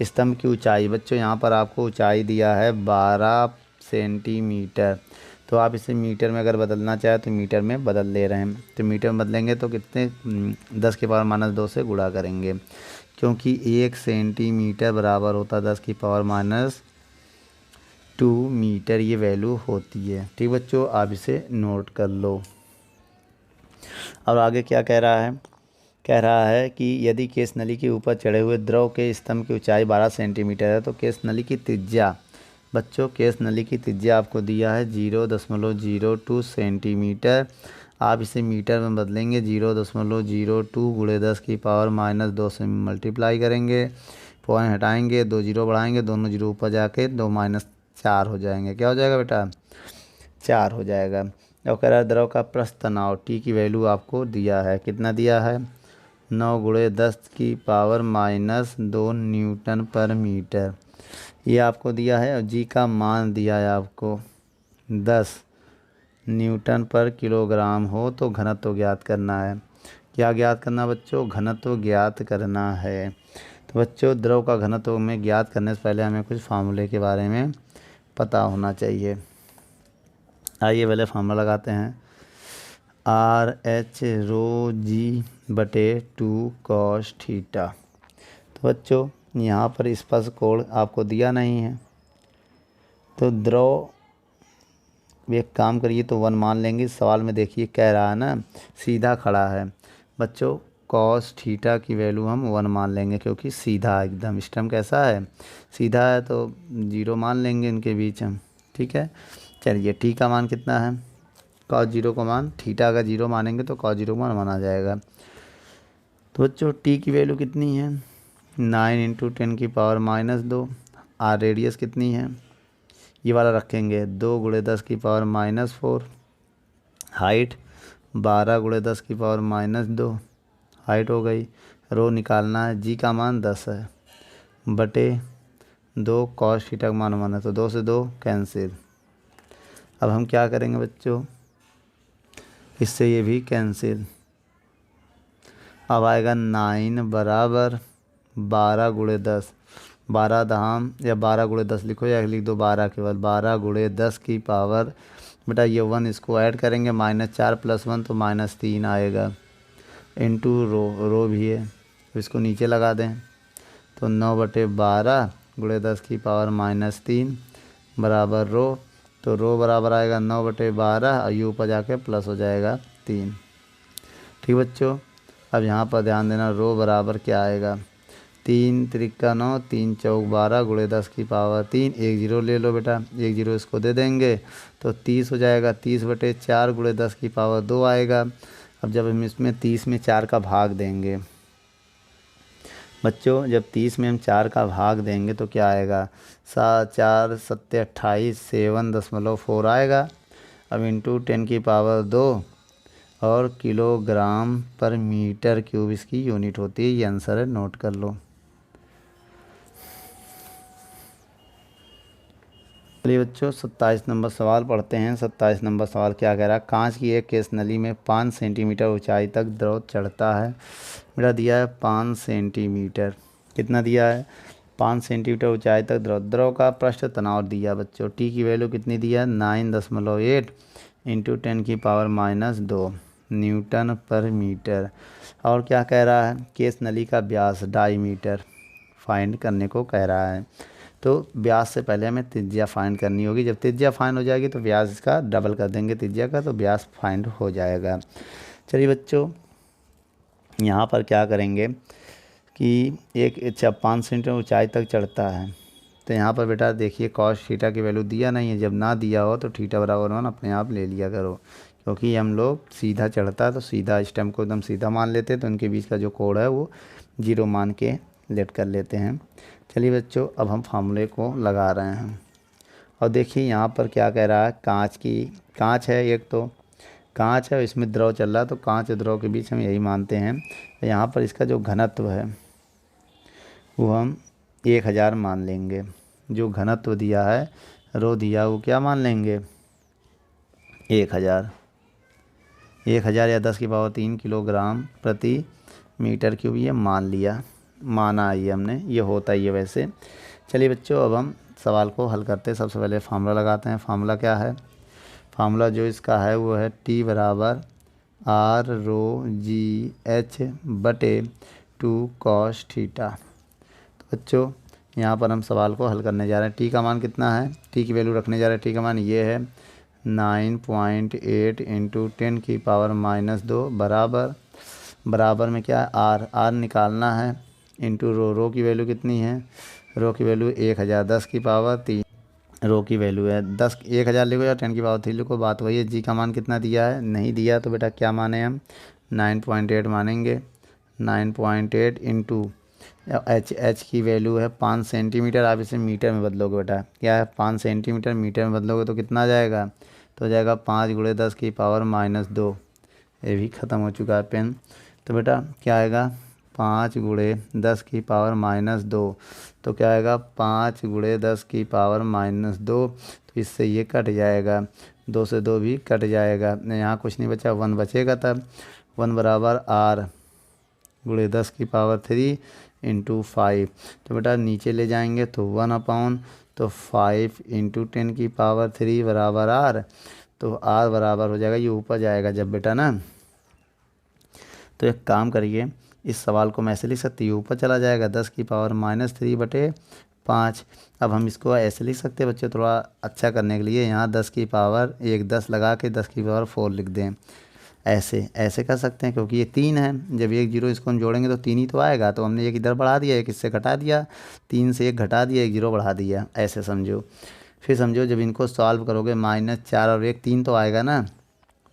स्तंभ की ऊंचाई, बच्चों यहाँ पर आपको ऊंचाई दिया है 12 सेंटीमीटर, तो आप इसे मीटर में अगर बदलना चाहें तो मीटर में बदल ले रहे हैं। तो मीटर में बदलेंगे तो कितने, 10⁻² से गुणा करेंगे, क्योंकि 1 सेंटीमीटर बराबर होता है 10⁻² मीटर, ये वैल्यू होती है। ठीक बच्चों, आप इसे नोट कर लो। और आगे क्या कह रहा है, कह रहा है कि यदि केस नली के ऊपर चढ़े हुए द्रव के स्तंभ की ऊंचाई 12 सेंटीमीटर है तो केस नली की त्रिज्या, बच्चों केस नली की त्रिज्या आपको दिया है 0.02 सेंटीमीटर। आप इसे मीटर में बदलेंगे, 0.02 × 10⁻² से मल्टीप्लाई करेंगे, पॉइंट हटाएंगे, 2 जीरो बढ़ाएंगे, दोनों जीरो ऊपर जाके 2-4 हो जाएंगे। क्या हो जाएगा बेटा? 4 हो जाएगा। और कह रहा है द्रव का पृष्ठ तनाव टी की वैल्यू आपको दिया है, कितना दिया है, 9 × 10⁻² न्यूटन पर मीटर, ये आपको दिया है। और जी का मान दिया है आपको 10 न्यूटन पर किलोग्राम हो तो घनत्व ज्ञात करना है। क्या ज्ञात करना बच्चों? घनत्व ज्ञात करना है। तो बच्चों द्रव का घनत्व में ज्ञात करने से पहले हमें कुछ फार्मूले के बारे में पता होना चाहिए। आइए पहले फार्मूला लगाते हैं, RH ρg/2 cos θ। तो बच्चों यहाँ पर स्पर्श कोण आपको दिया नहीं है, तो द्रव एक काम करिए तो 1 मान लेंगे। सवाल में देखिए कह रहा है ना सीधा खड़ा है, बच्चों cos θ की वैल्यू हम 1 मान लेंगे, क्योंकि सीधा एकदम स्टम्प कैसा है, सीधा है, तो 0 मान लेंगे इनके बीच हम। ठीक है, चलिए टी का मान कितना है, cos 0 का मान, थीटा का 0 मानेंगे तो cos 0 का मान माना जाएगा। तो बच्चों टी की वैल्यू कितनी है, 9 × 10⁻²। आर रेडियस कितनी है, ये वाला रखेंगे 2 × 10⁻⁴। हाइट 12 × 10⁻², हाइट हो गई। रो निकालना है, जी का मान 10 है, बटे 2 cos θ का मान 1 है, तो 2 से 2 कैंसिल। अब हम क्या करेंगे बच्चों, इससे ये भी कैंसिल। अब आएगा 9 बराबर 12 × 10, 12 दहाम या 12 × 10 लिखो या लिख दो 12, केवल 12 × 10 की पावर। बेटा ये 1 इसको ऐड करेंगे, -4 + 1 तो -3 आएगा, इंटू रो भी है तो इसको नीचे लगा दें, तो 9/12 × 10 की पावर -3 बराबर रो, तो रो बराबर आएगा 9/12 और ये ऊपर जाके प्लस हो जाएगा 3। ठीक बच्चों, अब यहाँ पर ध्यान देना, रो बराबर क्या आएगा, 3 × 3 = 9, 3 × 4 = 12 × 10 की पावर 3, एक जीरो ले लो बेटा, एक जीरो इसको दे देंगे तो 30 हो जाएगा, 30/4 × 10 की पावर 2 आएगा। अब जब हम इसमें 30 में 4 का भाग देंगे बच्चों, जब 30 में हम 4 का भाग देंगे तो क्या आएगा, 4 × 7 = 28, 7.4 आएगा। अब इंटू 10 की पावर 2 और kg/m³ इसकी यूनिट होती है। ये आंसर है, नोट कर लो। चलिए बच्चों 27 नंबर सवाल पढ़ते हैं। 27 नंबर सवाल क्या कह रहा है, कांच की एक केस नली में 5 सेंटीमीटर ऊंचाई तक द्रव चढ़ता है। मेरा दिया है 5 सेंटीमीटर, कितना दिया है, 5 सेंटीमीटर ऊंचाई तक द्रव का पृष्ठ तनाव दिया बच्चों। टी की वैल्यू कितनी दिया है, 9.8 × 10⁻²N पर मीटर। और क्या कह रहा है, केस नली का व्यास डाईमीटर फाइंड करने को कह रहा है। तो व्यास से पहले हमें त्रिज्या फाइंड करनी होगी, जब त्रिज्या फाइंड हो जाएगी तो व्यास इसका डबल कर देंगे त्रिज्या का, तो व्यास फाइंड हो जाएगा। चलिए बच्चों यहाँ पर क्या करेंगे कि एक 5 सेंटीमीटर ऊंचाई तक चढ़ता है, तो यहाँ पर बेटा देखिए कॉस थीटा की वैल्यू दिया नहीं है, जब ना दिया हो तो थीटा बराबर 1 अपने आप ले लिया करो, क्योंकि हम लोग सीधा चढ़ता है तो सीधा स्टेम को एकदम सीधा मान लेते हैं, तो उनके बीच का जो कोण है वो 0 मान के लेट कर लेते हैं। चलिए बच्चों अब हम फार्मूले को लगा रहे हैं, और देखिए यहाँ पर क्या कह रहा है, कांच है, एक तो कांच है, इसमें द्रव चल रहा है, तो कांच और द्रव के बीच हम यही मानते हैं। तो यहाँ पर इसका जो घनत्व है वो हम 1000 मान लेंगे, जो घनत्व दिया है रो दिया वो क्या मान लेंगे, 1000 या 10⁻³ kg/m³, ये मान लिया, माना ये हमने, ये होता ही है वैसे। चलिए बच्चों अब हम सवाल को हल करते हैं। सबसे पहले फार्मूला लगाते हैं। फार्मूला क्या है, फार्मूला जो इसका है वो है T बराबर R⁻ρ⁰H/2 cos थीटा। तो बच्चों यहाँ पर हम सवाल को हल करने जा रहे हैं। टी का मान कितना है, टी की वैल्यू रखने जा रहे हैं, टी का मान ये है 9.8 × 10⁻² बराबर में क्या है आर निकालना है, इंटू रो की वैल्यू कितनी है, रो की वैल्यू 1000, 10⁻3 रो की वैल्यू है 10, 1000 लिखो या 10⁻3 लिखो, बात वही है। जी का मान कितना दिया है, नहीं दिया तो बेटा क्या माने हम 9.8 मानेंगे, 9.8 इंटू एच की वैल्यू है 5 सेंटीमीटर, आप इसे मीटर में बदलोगे बेटा, क्या है 5 सेंटीमीटर मीटर में बदलोगे तो कितना आ जाएगा, तो हो जाएगा 5 × 10⁻²। ये भी ख़त्म हो चुका है पेन, तो बेटा क्या आएगा 5 × 10⁻², तो क्या आएगा 5 × 10⁻², तो इससे ये कट जाएगा, 2 से 2 भी कट जाएगा, यहाँ कुछ नहीं बचा, 1 बचेगा, तब 1 बराबर R × 10⁻³ × 5। तो बेटा नीचे ले जाएंगे तो 1/5 × 10⁻³ बराबर R, तो R बराबर हो जाएगा, ये ऊपर जाएगा जब बेटा ना, तो एक काम करिए, इस सवाल को मैं ऐसे लिख सकती हूँ, ऊपर चला जाएगा 10⁻³ अब हम इसको ऐसे लिख सकते हैं बच्चे, थोड़ा अच्छा करने के लिए यहाँ 10 लगा के 10⁻4 लिख दें, ऐसे कर सकते हैं, क्योंकि ये 3 है, जब 1 0 इसको हम जोड़ेंगे तो 3 ही तो आएगा, तो हमने एक इधर बढ़ा दिया, एक इससे घटा दिया, 3 से 1 घटा दिया, 1 0 बढ़ा दिया, ऐसे समझो। फिर समझो जब इनको सॉल्व करोगे -4 और 1 3 तो आएगा ना,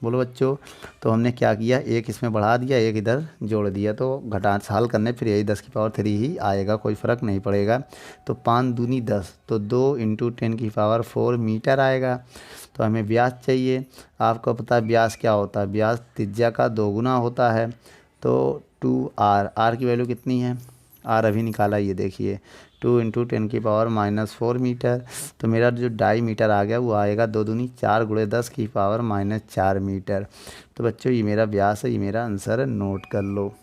बोलो बच्चों, तो हमने क्या किया, एक इसमें बढ़ा दिया, एक इधर जोड़ दिया, तो घटा हल करने फिर यही 10⁻³ ही आएगा, कोई फ़र्क नहीं पड़ेगा। तो 5 दूनी 10, तो 2 × 10⁻4 मीटर आएगा। तो हमें व्यास चाहिए, आपको पता है व्यास क्या होता है, व्यास त्रिज्या का 2 गुना होता है, तो 2R की वैल्यू कितनी है, R अभी निकाला, ये देखिए 2 × 10⁻4 मीटर, तो मेरा जो डाईमीटर आ गया वो आएगा 2 दूनी 4 × 10⁻4 मीटर। तो बच्चों ये मेरा व्यास है, ये मेरा आंसर है, नोट कर लो।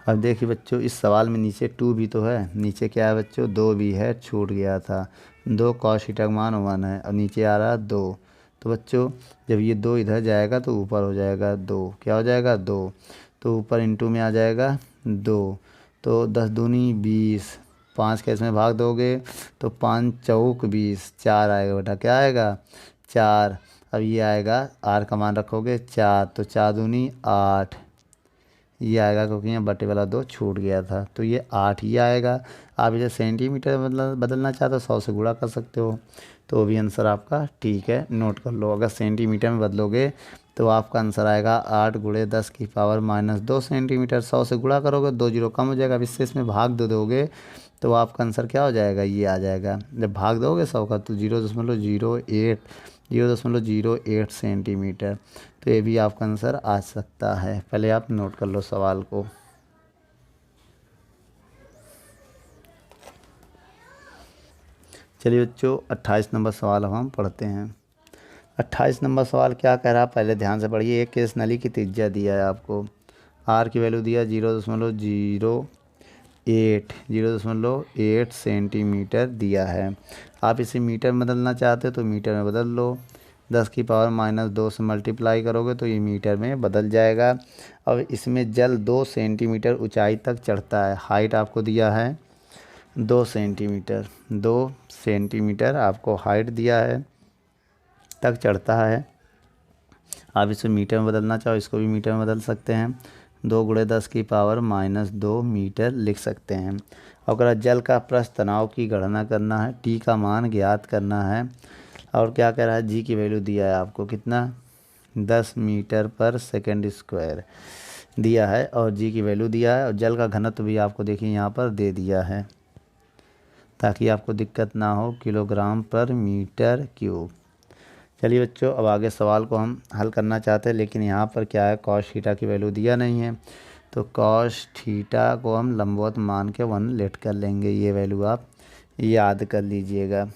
अब देखिए बच्चों, इस सवाल में नीचे 2 भी तो है, नीचे क्या है बच्चों, 2 भी है, छूट गया था। 2 cos थीटा का मान 1 है और नीचे आ रहा 2। तो बच्चों जब ये 2 इधर जाएगा तो ऊपर हो जाएगा 2, क्या हो जाएगा 2, तो ऊपर इंटू में आ जाएगा 2। तो 10 दूनी 20, 5 का इसमें भाग दोगे तो 5 चौक 20, 4 आएगा बेटा, क्या आएगा 4। अब ये आएगा आर का मान रखोगे 4, तो 4 दूनी 8 ये आएगा, क्योंकि यहाँ बटे वाला 2 छूट गया था, तो ये 8 ही आएगा। आप इसे सेंटीमीटर बदलना चाहते हो 100 से गुणा कर सकते हो, तो वो भी आंसर आपका ठीक है, नोट कर लो। अगर सेंटीमीटर में बदलोगे तो आपका आंसर आएगा 8 गुणे 10 की पावर माइनस 2 सेंटीमीटर। 100 से गुणा करोगे 2 जीरो कम हो जाएगा, अब इससे इसमें भाग दे दोगे तो आपका आंसर क्या हो जाएगा, ये आ जाएगा। जब भाग दोगे 100 का तो 0.08 सेंटीमीटर। तो ये भी आपका आंसर आ सकता है। पहले आप नोट कर लो सवाल को। चलिए बच्चों 28 नंबर सवाल अब हम पढ़ते हैं। 28 नंबर सवाल क्या कह रहा है, पहले ध्यान से पढ़िए। एक केस नली की त्रिज्या दिया है आपको, आर की वैल्यू दिया 0.08 सेंटीमीटर दिया है। आप इसे मीटर में बदलना चाहते हो तो मीटर में बदल लो। 10 की पावर माइनस 2 से मल्टीप्लाई करोगे तो ये मीटर में बदल जाएगा। अब इसमें जल 2 सेंटीमीटर ऊंचाई तक चढ़ता है। हाइट आपको दिया है 2 सेंटीमीटर, 2 सेंटीमीटर आपको हाइट दिया है, तक चढ़ता है। आप इसे मीटर में बदलना चाहो इसको भी मीटर में बदल सकते हैं। 2 गुणे 10 की पावर माइनस 2 मीटर लिख सकते हैं। अगर जल का पृष्ठ तनाव की गणना करना है, टी का मान ज्ञात करना है, और क्या कह रहा है, जी की वैल्यू दिया है आपको कितना 10 मीटर पर सेकंड स्क्वायर दिया है, और जी की वैल्यू दिया है, और जल का घनत्व भी आपको देखिए यहाँ पर दे दिया है, ताकि आपको दिक्कत ना हो, किलोग्राम पर मीटर क्यूब। चलिए बच्चों अब आगे सवाल को हम हल करना चाहते हैं, लेकिन यहाँ पर क्या है, कॉस थीटा की वैल्यू दिया नहीं है, तो कॉस थीटा को हम लंबवत मान के 1 लेट कर लेंगे। ये वैल्यू आप याद कर लीजिएगा।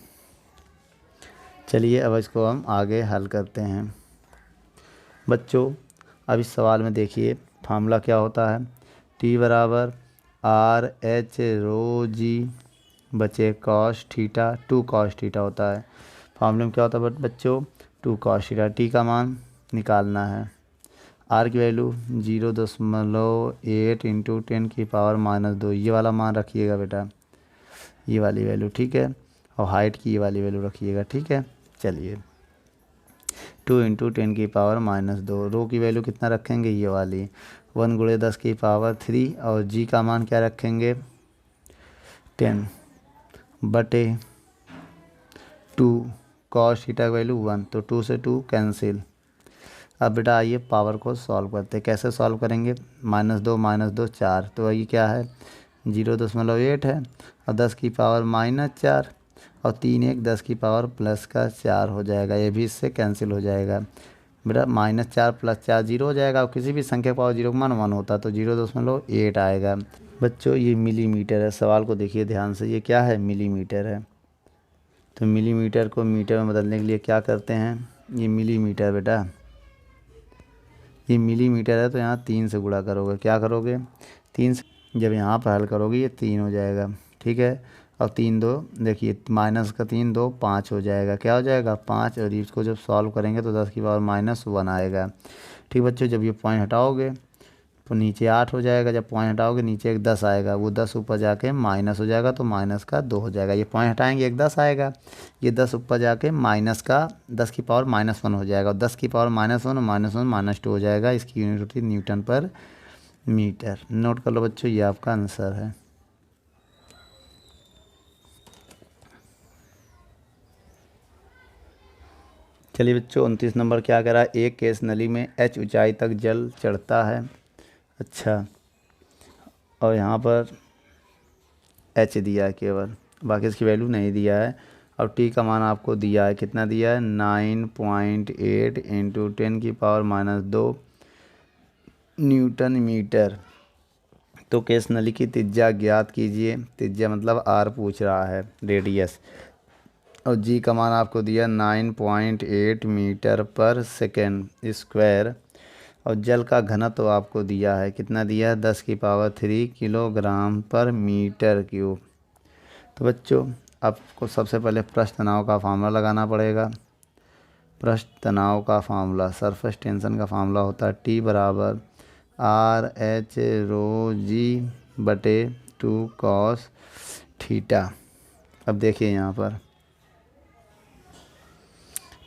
चलिए अब इसको हम आगे हल करते हैं। बच्चों अब इस सवाल में देखिए फार्मूला क्या होता है, टी बराबर RH रो जी बचे कॉस थीटा, 2 कॉस थीटा होता है। फार्मूले में क्या होता है बच्चों, 2 कॉस थीटा। टी का मान निकालना है, आर की वैल्यू 0.8 इंटू 10 की पावर माइनस 2, ये वाला मान रखिएगा बेटा, ये वाली वैल्यू, ठीक है। और हाइट की ये वाली वैल्यू रखिएगा, ठीक है। चलिए 2 इंटू 10 की पावर माइनस 2, रो की वैल्यू कितना रखेंगे, ये वाली 1 गुणे 10 की पावर 3, और जी का मान क्या रखेंगे 10 बटे 2, कॉस थीटा की वैल्यू 1, तो 2 से 2 कैंसिल। अब बेटा आइए पावर को सॉल्व करते हैं। कैसे सॉल्व करेंगे, माइनस 2 4, तो ये क्या है 0.8 है, और 10 की पावर माइनस 4, और 3 1 10 की पावर प्लस का 4 हो जाएगा, ये भी इससे कैंसिल हो जाएगा। बेटा -4 + 4 0 हो जाएगा, और किसी भी संख्या का पावर 0 का मान 1 होता तो 0.8 आएगा। बच्चों ये मिलीमीटर है, सवाल को देखिए ध्यान से, ये क्या है मिलीमीटर है, तो मिलीमीटर को मीटर में बदलने के लिए क्या करते हैं, ये मिलीमीटर बेटा, ये मिलीमीटर है, तो यहाँ 3 से गुणा करोगे, क्या करोगे 3 से, जब यहाँ पर हल करोगे ये 3 हो जाएगा, ठीक है। और 3 2 देखिए माइनस का 3 2 5 हो जाएगा, क्या हो जाएगा 5, और इसको जब सॉल्व करेंगे तो 10 की पावर -1 आएगा, ठीक बच्चों। जब ये पॉइंट हटाओगे तो नीचे 8 हो जाएगा, जब पॉइंट हटाओगे नीचे एक 10 आएगा, वो 10 ऊपर जाके माइनस हो जाएगा, तो माइनस का 2 हो जाएगा। ये पॉइंट हटाएंगे एक 10 आएगा, ये 10 ऊपर जाके माइनस का 10 की पावर -1 हो जाएगा, और 10 की पावर -1 और -1 -2 हो जाएगा। इसकी यूनिट होती है न्यूटन पर मीटर। नोट कर लो बच्चों, ये आपका आंसर है। चलिए बच्चों 29 नंबर क्या कह रहा है, एक केस नली में h ऊंचाई तक जल चढ़ता है, अच्छा, और यहाँ पर h दिया है केवल, बाकी इसकी वैल्यू नहीं दिया है। और t का मान आपको दिया है, कितना दिया है 9.8 इंटू 10 की पावर -2 न्यूटन मीटर। तो केस नली की त्रिज्या ज्ञात कीजिए, त्रिज्या मतलब r पूछ रहा है, रेडियस, और जी का मान आपको दिया 9.8 मीटर पर सेकेंड स्क्वायर, और जल का घनत्व आपको दिया है, कितना दिया है, 10⁻³ किलोग्राम पर मीटर क्यूब। तो बच्चों आपको सबसे पहले पृष्ठ तनाव का फार्मूला लगाना पड़ेगा। पृष्ठ तनाव का फार्मूला, सरफेस टेंशन का फार्मूला होता है T/RH/ρg/2 cos θ। अब देखिए यहाँ पर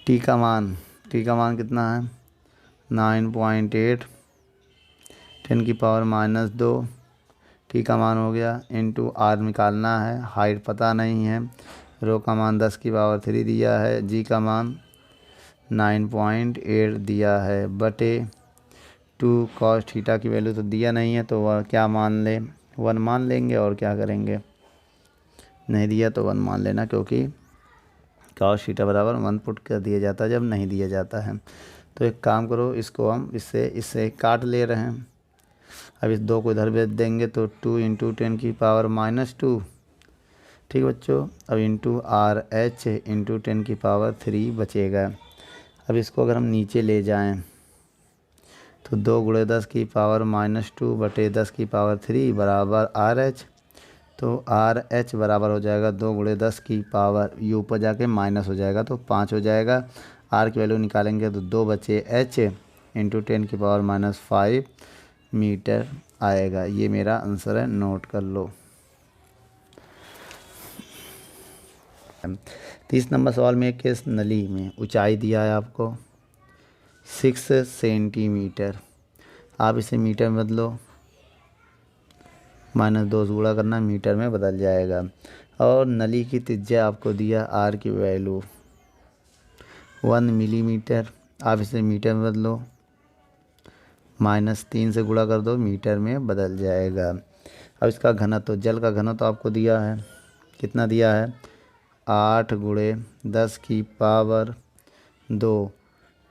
टी का मान कितना है, 9.8 10⁻⁻2। टी का मान हो गया, इंटू आर निकालना है, हाइट पता नहीं है, रो का मान 10⁻³ दिया है, जी का मान 9.8 दिया है, बटे 2 cos θ की वैल्यू तो दिया नहीं है, तो वह क्या मान ले, 1 मान लेंगे। और क्या करेंगे, नहीं दिया तो 1 मान लेना, क्योंकि cos θ बराबर 1 पुट कर दिया जाता है जब नहीं दिया जाता है। तो एक काम करो, इसको हम इससे काट ले रहे हैं। अब इस 2 को इधर भेज देंगे तो 2 × 10⁻²। ठीक है बच्चों, अब इंटू RH × 10⁻³ बचेगा। अब इसको अगर हम नीचे ले जाएं तो 2 × 10⁻² बटे 10⁻³ बराबर RH। तो RH बराबर हो जाएगा 2 × 10 की पावर, ये ऊपर जाके माइनस हो जाएगा तो 5 हो जाएगा। R की वैल्यू निकालेंगे तो 2 बचे H × 10⁻⁵ मीटर आएगा। ये मेरा आंसर है, नोट कर लो। 30 नंबर सवाल में एक नली में ऊंचाई दिया है आपको 6 सेंटीमीटर। आप इसे मीटर में बदलो, -2 से गुणा करना, मीटर में बदल जाएगा। और नली की त्रिज्या आपको दिया आर की वैल्यू 1 मिलीमीटर। आप इसे मीटर में बदलो, -3 से गुणा कर दो, मीटर में बदल जाएगा। अब इसका घनत्व, जल का घनत्व आपको दिया है, कितना दिया है, 8 × 10⁻²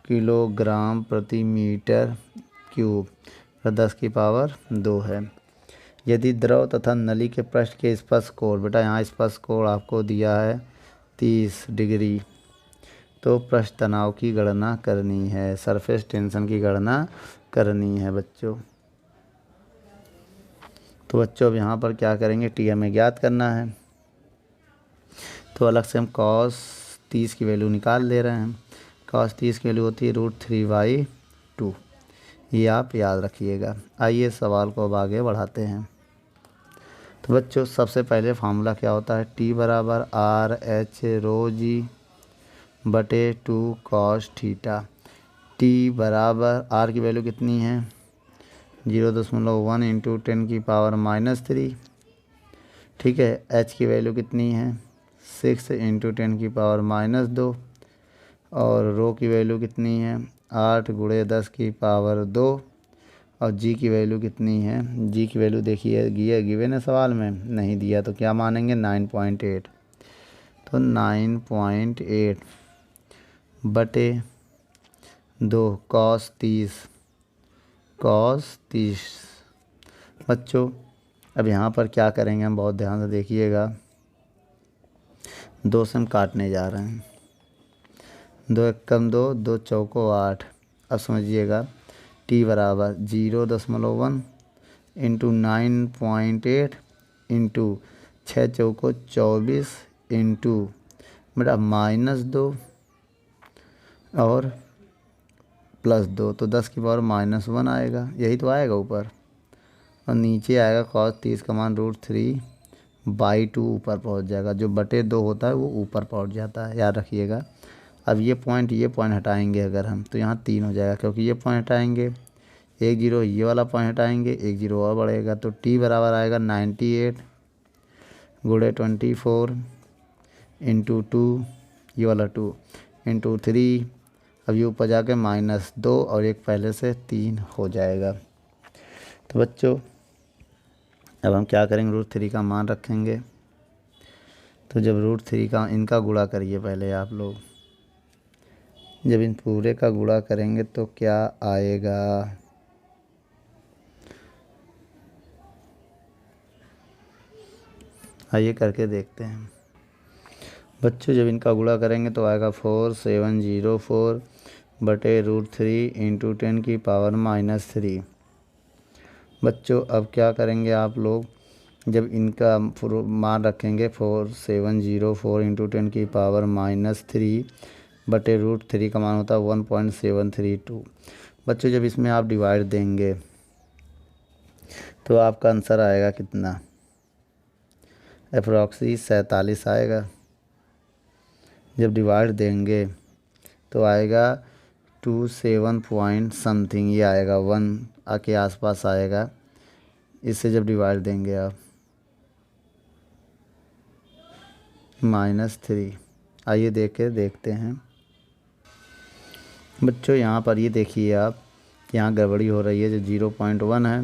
किलोग्राम प्रति मीटर क्यूब, 10⁻² है। यदि द्रव तथा नली के पृष्ठ के स्पर्श कोण, बेटा यहाँ स्पर्श कोण आपको दिया है 30 डिग्री, तो पृष्ठ तनाव की गणना करनी है, सरफेस टेंशन की गणना करनी है बच्चों। तो बच्चों अब यहाँ पर क्या करेंगे, टी हमें ज्ञात करना है, तो अलग से हम cos 30 की वैल्यू निकाल ले रहे हैं। cos 30 की वैल्यू होती है √3/2, ये आप याद रखिएगा। आइए सवाल को अब आगे बढ़ाते हैं। तो बच्चों सबसे पहले फार्मूला क्या होता है, T बराबर RH/ρg/2 cos θ। T बराबर, R की वैल्यू कितनी है, 0.1 × 10⁻⁻3। ठीक है, H की वैल्यू कितनी है, 6 × 10⁻²। और रो की वैल्यू कितनी है, 8 × 10⁻²। और जी की वैल्यू कितनी है, जी की वैल्यू देखिए गिवन है सवाल में, नहीं दिया तो क्या मानेंगे, 9.8। तो 9.8 बटे 2 cos 30। बच्चों अब यहाँ पर क्या करेंगे हम, बहुत ध्यान से देखिएगा, 2 से हम काटने जा रहे हैं, 2 एकम 2, 2 चौको 8। अब समझिएगा, T बराबर 0.1 × 9.8 इंटू 6 चौको 24 इंटू बेटा -2 और +2, तो 10⁻⁻1 आएगा, यही तो आएगा ऊपर। और नीचे आएगा cos 30 का मान √3/2 ऊपर पहुंच जाएगा, जो बटे 2 होता है वो ऊपर पहुंच जाता है, याद रखिएगा। अब ये पॉइंट हटाएंगे अगर हम, तो यहाँ 3 हो जाएगा, क्योंकि ये पॉइंट हटाएंगे, 1 0 ये वाला पॉइंट हटाएंगे, 1 0 और बढ़ेगा। तो T बराबर आएगा 98 × 24 इंटू 2, ये वाला 2 इंटू 3। अब ये ऊपर जाके -2 और एक पहले से 3 हो जाएगा। तो बच्चों अब हम क्या करेंगे, √3 का मान रखेंगे। तो जब √3 का इनका गुणा करिए पहले आप लोग, जब इन पूरे का गुणा करेंगे तो क्या आएगा, आइए करके देखते हैं बच्चों। जब इनका गुणा करेंगे तो आएगा 4704 बटे √3 इंटू 10 की पावर -3। बच्चों अब क्या करेंगे आप लोग, जब इनका मान रखेंगे 4704 इंटू 10 की पावर -3 बटे √3 का मान होता है 1.732। बच्चों जब इसमें आप डिवाइड देंगे तो आपका आंसर आएगा कितना, अप्रॉक्सी 47 आएगा। जब डिवाइड देंगे तो आएगा 27 पॉइंट समथिंग, ये आएगा 1 के आसपास आएगा। इससे जब डिवाइड देंगे आप -3, आइए देखते हैं। बच्चों यहाँ पर ये देखिए आप, यहाँ गड़बड़ी हो रही है। जो 0.1 है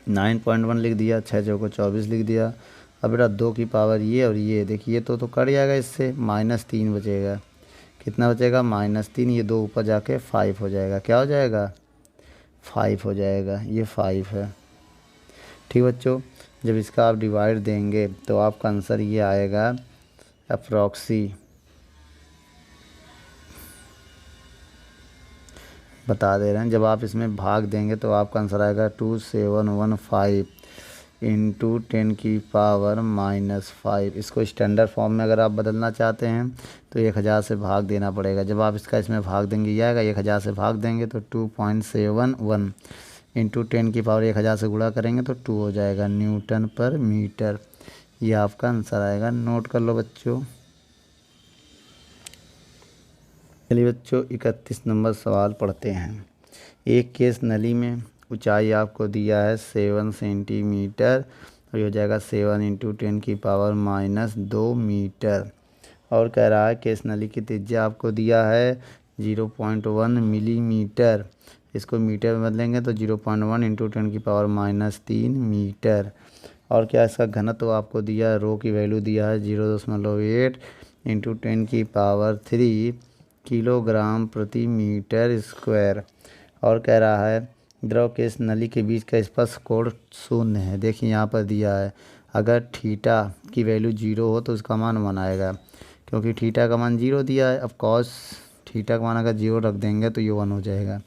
9.1 लिख दिया, 6 चौको 24 लिख दिया। अब बेटा 2 की पावर ये और ये देखिए तो कट जाएगा, इससे -3 बचेगा। कितना बचेगा, -3। ये 2 ऊपर जाके 5 हो जाएगा। क्या हो जाएगा, 5 हो जाएगा। ये 5 है। ठीक बच्चों, जब इसका आप डिवाइड देंगे तो आपका आंसर ये आएगा अप्रॉक्सी, बता दे रहे हैं। जब आप इसमें भाग देंगे तो आपका आंसर आएगा 2715 इंटू 10 की पावर -5। इसको स्टैंडर्ड फॉर्म में अगर आप बदलना चाहते हैं तो 1000 से भाग देना पड़ेगा। जब आप इसका इसमें भाग देंगे ये आएगा, 1000 से भाग देंगे तो 2.71 इंटू 10 की पावर 1000 से गुणा करेंगे तो 2 हो जाएगा न्यूटन पर मीटर। ये आपका आंसर आएगा। नोट कर लो बच्चों। चलिए बच्चों 31 नंबर सवाल पढ़ते हैं। एक केस नली में ऊंचाई आपको दिया है 7 सेंटीमीटर और ये हो जाएगा 7 इंटू 10 की पावर -2 मीटर। और कह रहा है केस नली की त्रिज्या आपको दिया है 0.1 मिलीमीटर। इसको मीटर में बदलेंगे तो 0.1 इंटू 10 की पावर -3 मीटर। और क्या इसका घनत्व आपको दिया है, रो की वैल्यू दिया है 0.8 इंटू 10 की पावर 3 किलोग्राम प्रति मीटर स्क्वायर। और कह रहा है द्रव के इस नली के बीच का स्पर्श कोण 0 है। देखिए यहाँ पर दिया है, अगर थीटा की वैल्यू 0 हो तो उसका मान 1 आएगा, क्योंकि थीटा का मान 0 दिया है। अब कॉस थीटा का मान अगर 0 रख देंगे तो ये 1 हो जाएगा।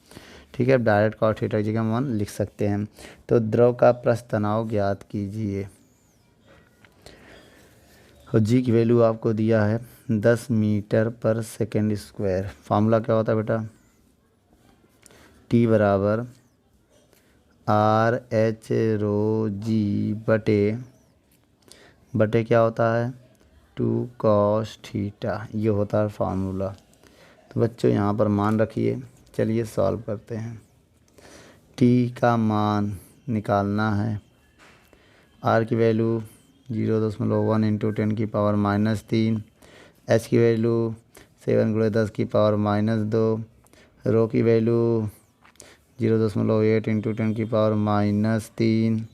ठीक है, डायरेक्ट कॉस थीटा की जगह 1 लिख सकते हैं। तो द्रव का पृष्ठ तनाव ज्ञात कीजिए। और जी की वैल्यू आपको दिया है 10 मीटर पर सेकेंड स्क्वायर। फार्मूला क्या होता है बेटा, टी बराबर RH रो जी बटे क्या होता है 2 cos थीटा, ये होता है फार्मूला। तो बच्चों यहाँ पर मान रखिए। चलिए सॉल्व करते हैं। टी का मान निकालना है। आर की वैल्यू 0.1 इंटू 10 की पावर -3। एच की वैल्यू 7 × 10 की पावर -2। रो की वैल्यू 0.8 इंटू 10 की पावर -3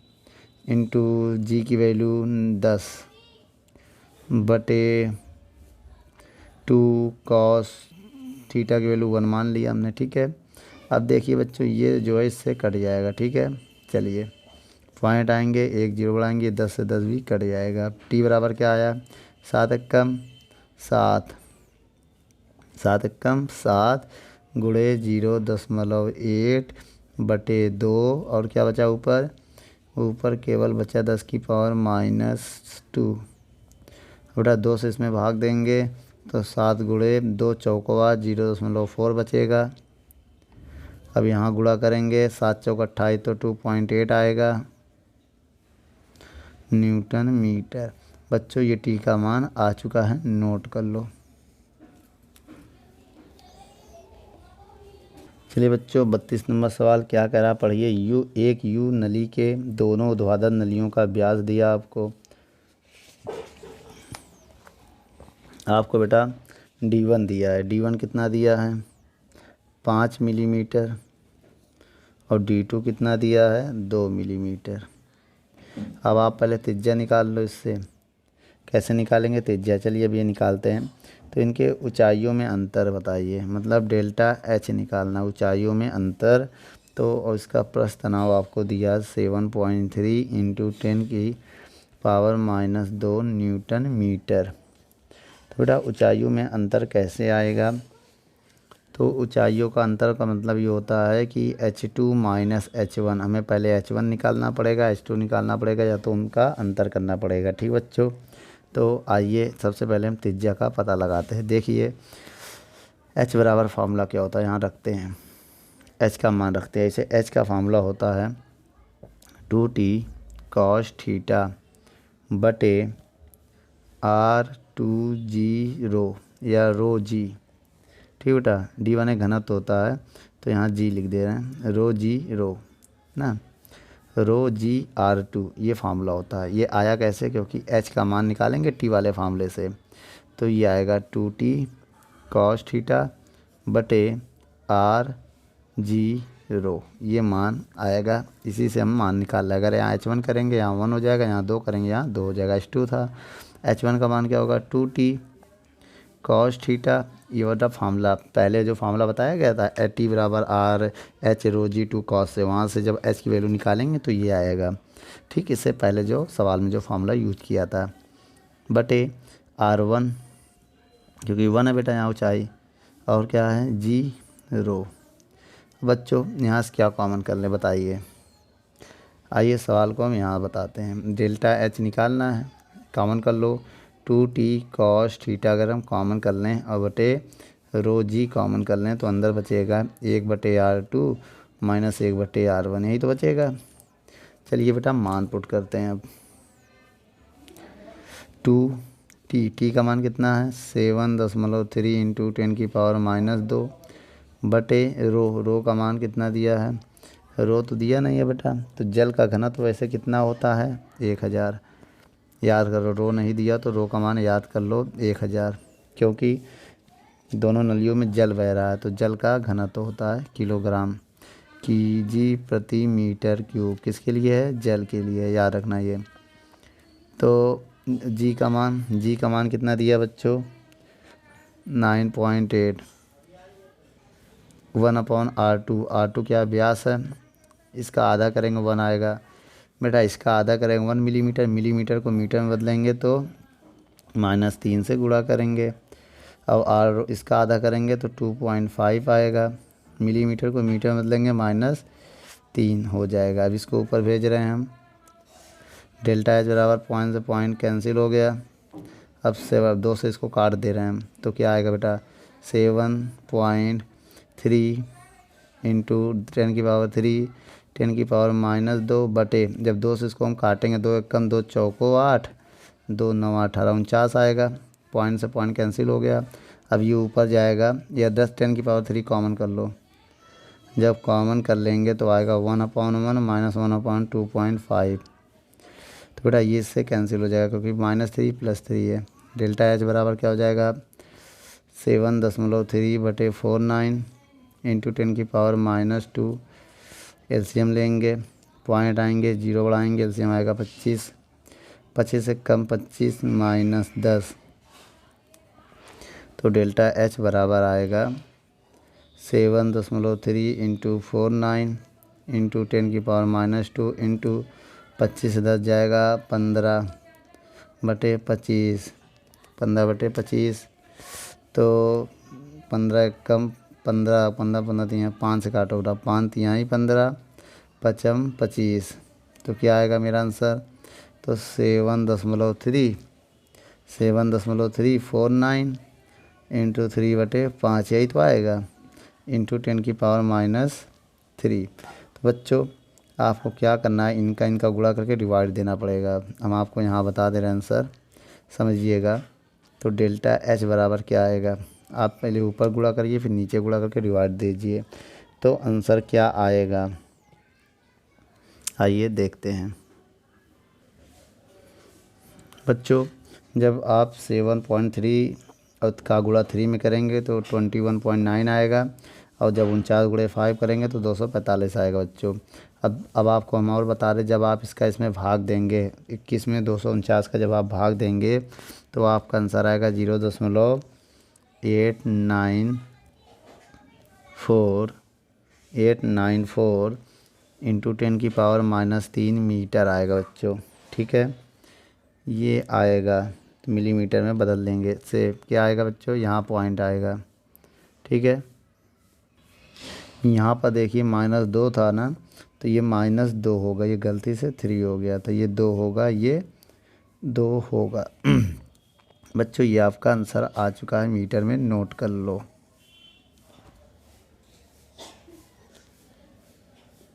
इंटू जी की वैल्यू 10 बटे 2 cos थीटा की वैल्यू 1 मान लिया हमने। ठीक है, अब देखिए बच्चों ये जो है इससे कट जाएगा। ठीक है, चलिए पॉइंट आएंगे, 1 0 बढ़ाएंगे, 10 से 10 भी कट जाएगा। टी बराबर क्या आया, 7 एकम 7, 7 एकम 7 गुणे 0.8 बटे 2। और क्या बचा ऊपर केवल बचा 10 की पावर -2। बेटा 2 से इसमें भाग देंगे तो 7 गुणे 2 चौकों 0.4 बचेगा। अब यहाँ गुणा करेंगे, 7 चौक 28 तो 2.8 आएगा न्यूटन मीटर। बच्चों ये टी का मान आ चुका है, नोट कर लो। चलिए बच्चों 32 नंबर सवाल क्या कह रहा पढ़िए। एक यू नली के दोनों ऊर्ध्वाधर नलियों का व्यास दिया आपको बेटा D1 दिया है। D1 कितना दिया है 5 मिलीमीटर और D2 कितना दिया है 2 मिलीमीटर। अब आप पहले त्रिज्या निकाल लो। इससे कैसे निकालेंगे त्रिज्या, चलिए अब ये निकालते हैं। तो इनके ऊंचाइयों में अंतर बताइए, मतलब डेल्टा H निकालना, ऊंचाइयों में अंतर। तो और इसका पृष्ठ तनाव आपको दिया 7.3 इंटू 10 की पावर -2 न्यूटन मीटर। तो बेटा ऊंचाइयों में अंतर कैसे आएगा, तो तो ऊंचाइयों का अंतर का मतलब ये होता है कि h2 माइनस h1, हमें पहले h1 निकालना पड़ेगा, h2 निकालना पड़ेगा, या तो उनका अंतर करना पड़ेगा। ठीक बच्चों, तो आइए सबसे पहले हम त्रिज्या का पता लगाते हैं। देखिए h बराबर फार्मूला क्या होता है, यहाँ रखते हैं, h का मान रखते हैं। इसे h का फार्मूला होता है 2t cos थीटा बटे r2g रो या रो जी। ठीक बेटा, डी वन घनत्व होता है तो यहाँ जी लिख दे रहे हैं, रो जी रो ना, रो जी r2, ये फार्मूला होता है। ये आया कैसे, क्योंकि h का मान निकालेंगे टी वाले फार्मूले से, तो ये आएगा 2t cos थीटा बटे r जी रो, ये मान आएगा। इसी से हम मान निकाल रहे हैं। अगर यहाँ h1 करेंगे यहाँ 1 हो जाएगा, यहाँ 2 करेंगे यहाँ 2 हो जाएगा। h2 था, h1 का मान क्या होगा 2t cos थीटा, ये वाला फार्मूला पहले जो फार्मूला बताया गया था टी बराबर R H rho G two cos से, वहाँ से जब एच की वैल्यू निकालेंगे तो ये आएगा। ठीक, इससे पहले जो सवाल में जो फार्मूला यूज किया था, बटे r1, क्योंकि 1 है बेटा यहाँ ऊंचाई, और क्या है जी रो। बच्चों यहाँ से क्या कॉमन कर लें बताइए, आइए सवाल को हम यहाँ बताते हैं। डेल्टा एच निकालना है, कॉमन कर लो, 2t cos थीटा अगर हम कॉमन कर लें और बटे रो जी कॉमन कर लें तो अंदर बचेगा 1/r2 माइनस 1/r1, यही तो बचेगा। चलिए बेटा मान पुट करते हैं अब। 2t का मान कितना है 7.3 इंटू 10⁻⁻2 बटे रो का मान कितना दिया है, रो तो दिया नहीं है बेटा, तो जल का घनत्व वैसे कितना होता है 1000, याद करो, रो नहीं दिया तो रो का मान याद कर लो 1000, क्योंकि दोनों नलियों में जल बह रहा है तो जल का घनत्व होता है किलोग्राम केजी प्रति मीटर क्यूब। किसके लिए है, जल के लिए, याद रखना ये। तो जी का मान कितना दिया बच्चों 9.8, 1/r2, r2 क्या व्यास है, इसका आधा करेंगे 1 आएगा बेटा, इसका आधा करेंगे 1 मिलीमीटर, मिलीमीटर को मीटर में बदलेंगे तो -3 से गुणा करेंगे, और आर इसका आधा करेंगे तो 2.5 आएगा, मिलीमीटर को मीटर में बदलेंगे -3 हो जाएगा। अब इसको ऊपर भेज रहे हैं हम, डेल्टा एच बराबर पॉइंट से पॉइंट कैंसिल हो गया, अब 2 से इसको काट दे रहे हैं हम, तो क्या आएगा बेटा 7.3 इंटू 10⁻³ 10⁻⁻2 बटे, जब 2 से इसको हम काटेंगे 2 एकम 2 चौको 8, 2 9 18 49 आएगा, पॉइंट से पॉइंट कैंसिल हो गया। अब ये ऊपर जाएगा, या 10⁻³ कॉमन कर लो, जब कॉमन कर लेंगे तो आएगा 1/1 माइनस 1/2.5, तो बेटा ये इससे कैंसिल हो जाएगा क्योंकि -3 + 3 है। डेल्टा एच बराबर क्या हो जाएगा 7.3 बटे 49 इंटू 10⁻⁻2, एलसीएम लेंगे, पॉइंट आएंगे, 0 बढ़ाएंगे, एलसीएम आएगा 25, 25 से कम 25 माइनस 10, तो डेल्टा एच बराबर आएगा 7.3 इंटू 49 इंटू 10⁻⁻2 इंटू 25 से 10 जाएगा 15/25, 15/25, तो 15 कम 15 15 15 तो यहाँ 5 से काटो बेटा, 5 यहाँ ही 15, 5 25, तो क्या आएगा मेरा आंसर, तो 7.349 इंटू 3/5, यही तो आएगा, इंटू 10⁻⁻3। तो बच्चों आपको क्या करना है, इनका गुणा करके डिवाइड देना पड़ेगा, हम आपको यहाँ बता दे रहे हैं आंसर, समझिएगा। तो डेल्टा एच बराबर क्या आएगा, आप पहले ऊपर गुणा करिए फिर नीचे गुणा करके डिवाइड दीजिए, तो आंसर क्या आएगा आइए देखते हैं। बच्चों जब आप 7.3 का गुणा 3 में करेंगे तो 21.9 आएगा, और जब 49 गुणे 5 करेंगे तो 245 आएगा बच्चों। अब आपको हम और बता रहे, जब आप इसका इसमें भाग देंगे 21 में 249 का जब आप भाग देंगे तो आपका आंसर आएगा 0.894 इंटू 10⁻³ मीटर आएगा बच्चों। ठीक है, ये आएगा तो मिलीमीटर में बदल देंगे, से क्या आएगा बच्चों, यहाँ पॉइंट आएगा। ठीक है, यहाँ पर देखिए -2 था ना, तो ये -2 होगा, ये गलती से 3 हो गया, तो ये 2 होगा, ये 2 होगा। बच्चों ये आपका आंसर आ चुका है, मीटर में नोट कर लो।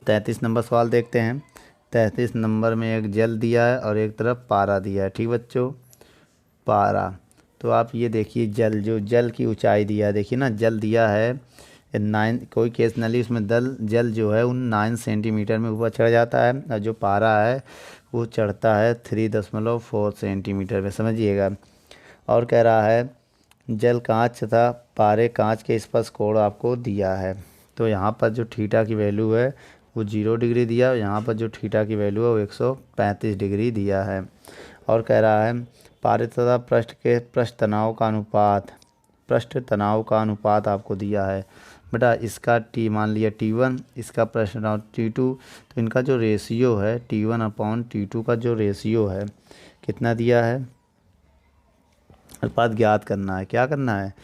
33 नंबर सवाल देखते हैं। 33 नंबर में एक जल दिया है और एक तरफ पारा दिया है। ठीक बच्चों, पारा, तो आप ये देखिए जल, जो जल की ऊंचाई दिया है, देखिए ना जल दिया है 9, कोई केस नली उसमें जल जो है उन 9 सेंटीमीटर में ऊपर चढ़ जाता है, और जो पारा है वो चढ़ता है 3.4 सेंटीमीटर में, समझिएगा। और कह रहा है जल कांच तथा पारे कांच के स्पर्श कोण आपको दिया है। तो यहाँ पर जो थीटा की वैल्यू है वो 0 डिग्री दिया, और यहाँ पर जो थीटा की वैल्यू है वो 135 डिग्री दिया है। और कह रहा है पारे तथा पृष्ठ के पृष्ठ तनाव का अनुपात आपको दिया है। बेटा इसका टी मान लिया T1, इसका पृष्ठ तनाव T2, तो इनका जो रेशियो है T1/T2 का जो रेशियो है कितना दिया है, अनुपात ज्ञात करना है। क्या करना है,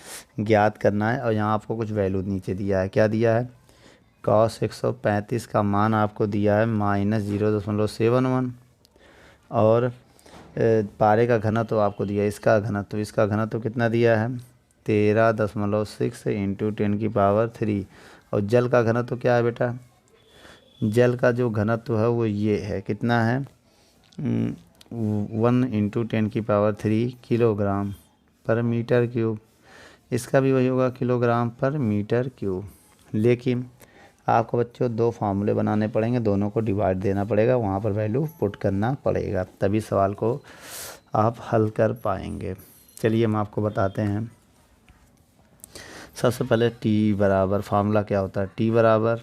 ज्ञात करना है। और यहाँ आपको कुछ वैल्यू नीचे दिया है, क्या दिया है, cos 135 का मान आपको दिया है -0.71, और पारे का घनत्व आपको दिया है, इसका घनत्व कितना दिया है 13.6 इंटू 10⁻3। और जल का घनत्व क्या है बेटा, जल का जो घनत्व है वो ये है, कितना है 1 इंटू 10⁻3 किलोग्राम पर मीटर क्यूब। इसका भी वही होगा किलोग्राम पर मीटर क्यूब। लेकिन आपको बच्चों 2 फार्मूले बनाने पड़ेंगे, दोनों को डिवाइड देना पड़ेगा, वहाँ पर वैल्यू पुट करना पड़ेगा, तभी सवाल को आप हल कर पाएंगे। चलिए हम आपको बताते हैं। सबसे पहले T बराबर, फार्मूला क्या होता है, T बराबर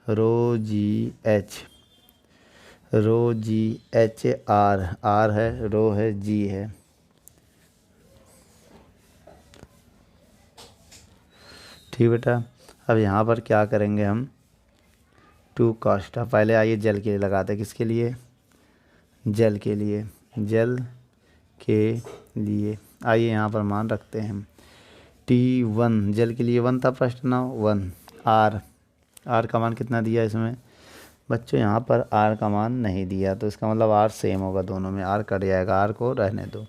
रो जी एच आर है, रो है, जी है। ठीक बेटा, अब यहाँ पर क्या करेंगे हम, 2 cos, पहले आइए जल के लिए लगाते हैं, किसके लिए, जल के लिए, आइए यहाँ पर मान रखते हैं T1, जल के लिए 1 था प्रश्न नाउ 1, आर का मान कितना दिया इसमें बच्चों, यहाँ पर आर का मान नहीं दिया, तो इसका मतलब आर सेम होगा दोनों में, आर कट जाएगा, आर को रहने दो,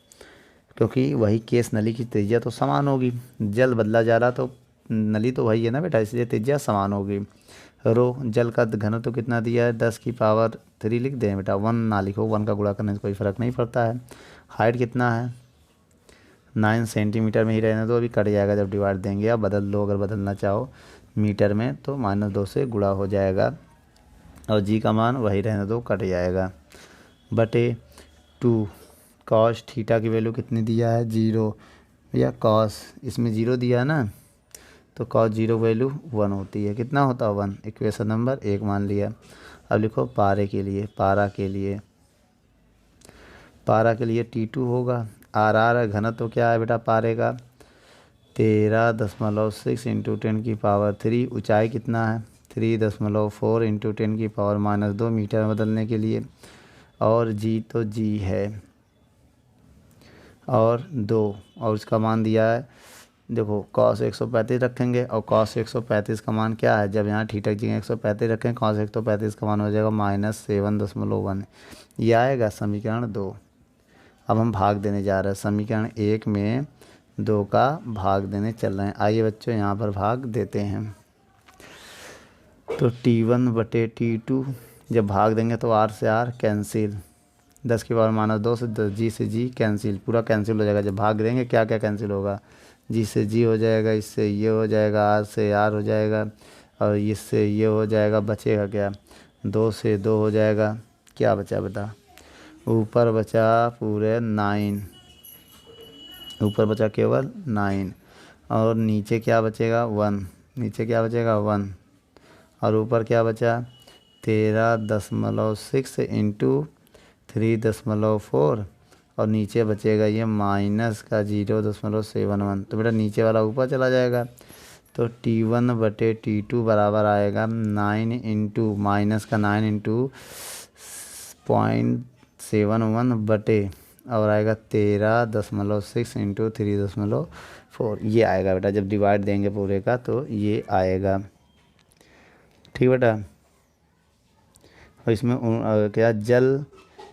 क्योंकि वही केस नली की त्रिज्या तो समान होगी, जल बदला जा रहा तो नली तो वही है ना बेटा, इसलिए त्रिज्या समान होगी। रो, जल का घनत्व तो कितना दिया है 10⁻3 लिख दें बेटा, 1 ना लिखो, 1 का गुणा करने से कोई फ़र्क नहीं पड़ता है। हाइट कितना है 9 सेंटीमीटर में ही रहने दो, अभी कट जाएगा जब डिवाइड देंगे, या बदल लो अगर बदलना चाहो मीटर में तो -2 से गुणा हो जाएगा, और जी का मान वही रहने दो, कट जाएगा, बटे 2 cos थीटा की वैल्यू कितनी दिया है 0, या cos इसमें 0 दिया है ना, तो cos 0 वैल्यू 1 होती है, कितना होता है 1, इक्वेशन नंबर 1 मान लिया। अब लिखो पारा के लिए T2 होगा, आर घनत्व क्या है बेटा पारे का 13.6 इंटू 10⁻3, ऊंचाई कितना है 3.4 इंटू 10⁻2 मीटर में बदलने के लिए, और जी तो जी है, और 2, और उसका मान दिया है, देखो cos 135 रखेंगे, और cos 135 का मान क्या है, जब यहाँ थीटा की जगह 135 रखें, cos 135 का मान हो जाएगा -7.1, ये आएगा समीकरण 2। अब हम भाग देने जा रहे हैं, समीकरण 1 में 2 का भाग देने चल रहे हैं। आइए बच्चों यहाँ पर भाग देते हैं, तो T1/T2 जब भाग देंगे तो R से R कैंसिल, 10⁻2 से जी कैंसिल, पूरा कैंसिल हो जाएगा। जब भाग देंगे क्या क्या कैंसिल होगा, जी से जी हो जाएगा, इससे ये हो जाएगा, आर से आर हो जाएगा, और इससे ये हो जाएगा, बचेगा क्या 2 से 2 हो जाएगा, क्या बचा बेटा ऊपर बचा पूरे 9, ऊपर बचा केवल 9, और नीचे क्या बचेगा 1, और ऊपर क्या बचा 13.6 इंटू 3.4, और नीचे बचेगा ये माइनस का 0.71, तो बेटा नीचे वाला ऊपर चला जाएगा, तो T1/T2 बराबर आएगा 9 इंटू माइनस का 9 इंटू 0.71 बटे, और आएगा 13.6 इंटू 3.4, ये आएगा बेटा, जब डिवाइड देंगे पूरे का तो ये आएगा। ठीक बेटा। और इसमें क्या जल,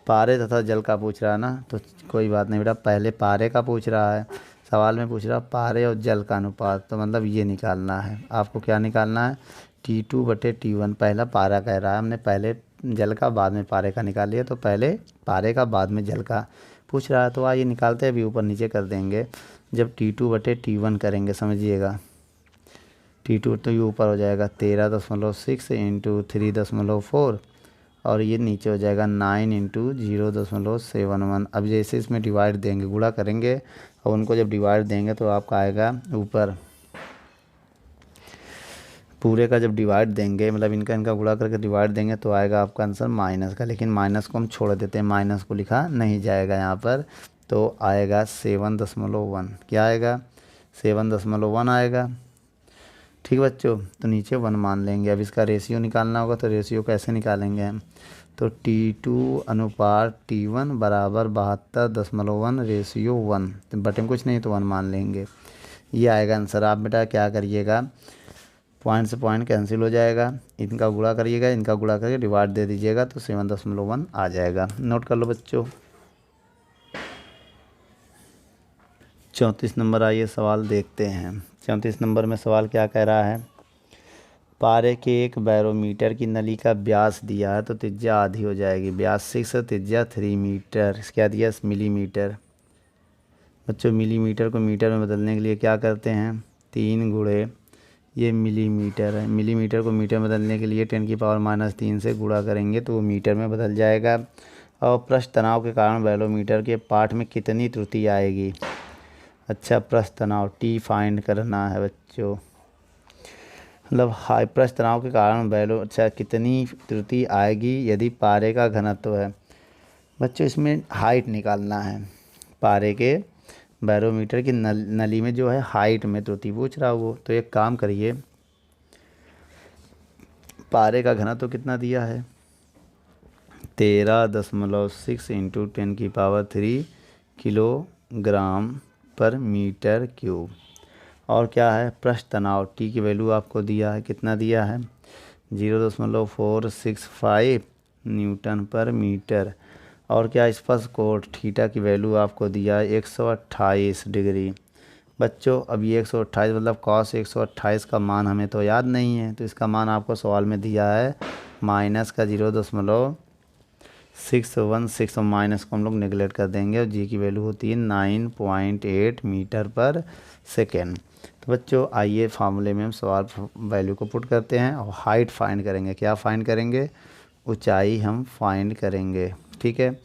पारे तथा जल का पूछ रहा है ना, तो कोई बात नहीं बेटा, पहले पारे का पूछ रहा है सवाल में, पूछ रहा पारे और जल का अनुपात, तो मतलब ये निकालना है आपको। क्या निकालना है? T2/T1। पहला पारा कह रहा है, हमने पहले जल का बाद में पारे का निकाल लिया, तो पहले पारे का बाद में जल का पूछ रहा है। तो आइए निकालते हैं, अभी ऊपर नीचे कर देंगे। जब T2/T1 करेंगे, समझिएगा, T2 तो ये ऊपर हो जाएगा 13.6 इंटू 3.4, और ये नीचे हो जाएगा 9 इंटू 0.71। अब जैसे इसमें डिवाइड देंगे, गुणा करेंगे, और उनको जब डिवाइड देंगे तो आपका आएगा ऊपर, पूरे का जब डिवाइड देंगे, मतलब इनका गुणा करके डिवाइड देंगे तो आएगा आपका आंसर माइनस का। लेकिन माइनस को हम छोड़ देते हैं, माइनस को लिखा नहीं जाएगा यहाँ पर, तो आएगा 7.1। क्या आएगा? 7.1 आएगा। ठीक बच्चों, तो नीचे 1 मान लेंगे। अब इसका रेशियो निकालना होगा, तो रेशियो कैसे निकालेंगे हम? तो T2/T1 बराबर 72.1 रेशियो 1, तो बटे में कुछ नहीं तो 1 मान लेंगे, ये आएगा आंसर। आप बेटा क्या करिएगा, पॉइंट से पॉइंट कैंसिल हो जाएगा, इनका गुणा करिएगा, इनका गुणा करके डिवाइड दे दीजिएगा, तो 7.1 आ जाएगा। नोट कर लो बच्चों। 34 नंबर, आइए सवाल देखते हैं। 34 नंबर में सवाल क्या कह रहा है? पारे के एक बैरोमीटर की नली का व्यास दिया है, तो त्रिज्या आधी हो जाएगी। व्यास 6 है, त्रिज्या 3 मीटर। क्या दिया? मिलीमीटर। बच्चों मिलीमीटर को मीटर में बदलने के लिए क्या करते हैं? 3 गुणे ये मिलीमीटर है, मिलीमीटर को मीटर में बदलने के लिए 10⁻³ से गुणा करेंगे तो वो मीटर में बदल जाएगा। और पृष्ठ तनाव के कारण बैरोमीटर के पाठ में कितनी त्रुटि आएगी? अच्छा, पृष्ठ तनाव टी फाइंड करना है बच्चों, मतलब हाई पृष्ठ तनाव के कारण अच्छा कितनी त्रुटि आएगी यदि पारे का घनत्व है। बच्चों इसमें हाइट निकालना है, पारे के बैरोमीटर की नली में जो है हाइट में त्रुटि पूछ रहा वो। तो एक काम करिए, पारे का घनत्व कितना दिया है? 13.6 इंटू 10⁻³ किलोग्राम पर मीटर क्यूब। और क्या है? पृष्ठ तनाव टी की वैल्यू आपको दिया है, कितना दिया है? 0.465 न्यूटन पर मीटर। और क्या? स्पर्श कोण थीटा की वैल्यू आपको दिया है 128 डिग्री। बच्चों अब ये 128 मतलब कॉस 128 का मान हमें तो याद नहीं है, तो इसका मान आपको सवाल में दिया है माइनस का 0.616, और माइनस को हम लोग नेगलेक्ट कर देंगे, और जी की वैल्यू होती है 9.8 मीटर पर सेकेंड। तो बच्चों आइए फार्मूले में हम सवाल वैल्यू को पुट करते हैं और हाइट फाइंड करेंगे। क्या फाइंड करेंगे? ऊंचाई हम फाइंड करेंगे। ठीक है,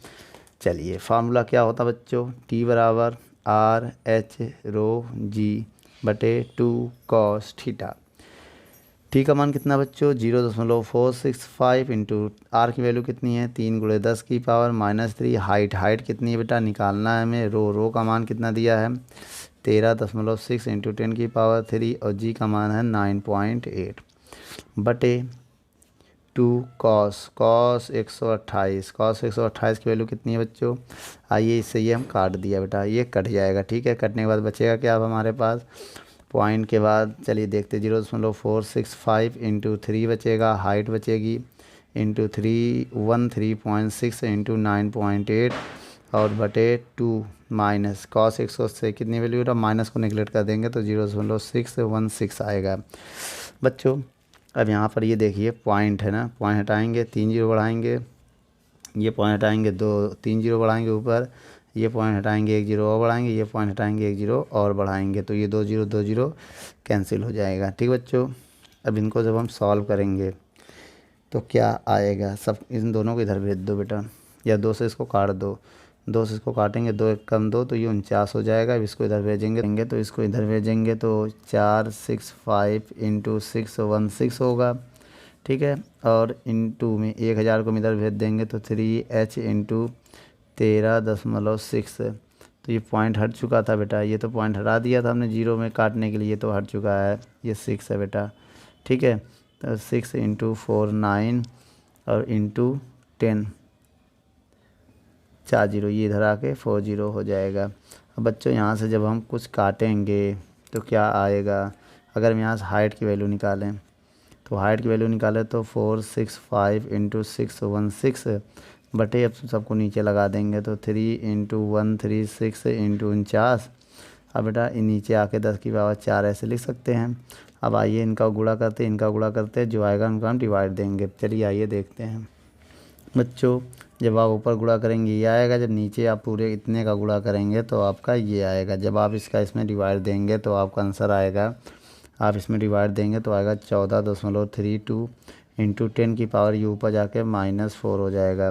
चलिए फार्मूला क्या होता बच्चों? टी बराबर RH ρg/2 cos theta. T का मान कितना बच्चों? 0.465 इंटू आर की वैल्यू कितनी है? 3 × 10⁻³ हाइट कितनी है बेटा? निकालना है हमें। रो का मान कितना दिया है? 13.6 इंटू 10⁻³ और जी का मान है 9.8 बटे 2 कॉस 128 की वैल्यू कितनी है बच्चों? आइए इससे ये हम काट दिया बेटा, ये कट जाएगा। ठीक है, कटने के बाद बचेगा क्या अब हमारे पास? पॉइंट के बाद चलिए देखते 0.465 इंटू 3 बचेगा, हाइट बचेगी, इंटू 313.6 इंटू 9.8 और बटे 2 माइनस कॉस 100 से कितनी वैल्यू बेटा? माइनस को निगलेक्ट कर देंगे तो 0.616 आएगा बच्चों। अब यहाँ पर ये देखिए पॉइंट है ना, पॉइंट हटाएंगे, 3 जीरो बढ़ाएंगे, ये पॉइंट हटाएंगे, 3 जीरो बढ़ाएंगे ऊपर, ये पॉइंट हटाएंगे, 1 जीरो और बढ़ाएंगे, ये पॉइंट हटाएंगे, 1 जीरो और बढ़ाएंगे, तो ये 2 जीरो कैंसिल हो जाएगा। ठीक बच्चों, अब इनको जब हम सॉल्व करेंगे तो क्या आएगा? सब इन दोनों को इधर भेज दो बेटा, या 2 से इसको काट दो, 2 से इसको काटेंगे, 2 1 कम 2 तो ये 49 हो जाएगा। अब इसको इधर भेजेंगे तो इसको इधर भेजेंगे तो 465 इंटू 616 होगा। ठीक है, और इंटू में 1000 को हम इधर भेज देंगे तो 3h इंटू 13.6। तो ये पॉइंट हट चुका था बेटा, ये तो पॉइंट हटा दिया था हमने जीरो में काटने के लिए, तो हट चुका है, ये 6 है बेटा। ठीक है, तो 6 इंटू 4 9 और इंटू 10 4 जीरो, ये इधर आके 4 जीरो हो जाएगा। अब बच्चों यहाँ से जब हम कुछ काटेंगे तो क्या आएगा? अगर हम यहाँ से हाइट की वैल्यू निकालें तो हाइट की वैल्यू निकाले तो 465 इंटू 616 बटे, अब सबको नीचे लगा देंगे तो 3 इंटू 136 इंटू 49। अब बेटा नीचे आके 10 की पावर 4 ऐसे लिख सकते हैं। अब आइए इनका गुणा करते हैं, इनका गुणा करते हैं, जो आएगा उनका हम डिवाइड देंगे। चलिए आइए देखते हैं बच्चों। जब आप ऊपर गुणा करेंगे ये आएगा, जब नीचे आप पूरे इतने का गुणा करेंगे तो आपका ये आएगा। जब आप इसका इसमें डिवाइड देंगे तो आपका आंसर आएगा, आप इसमें डिवाइड देंगे तो आएगा 14.32 इंटू 10 की पावर ये ऊपर जाके -4 हो जाएगा।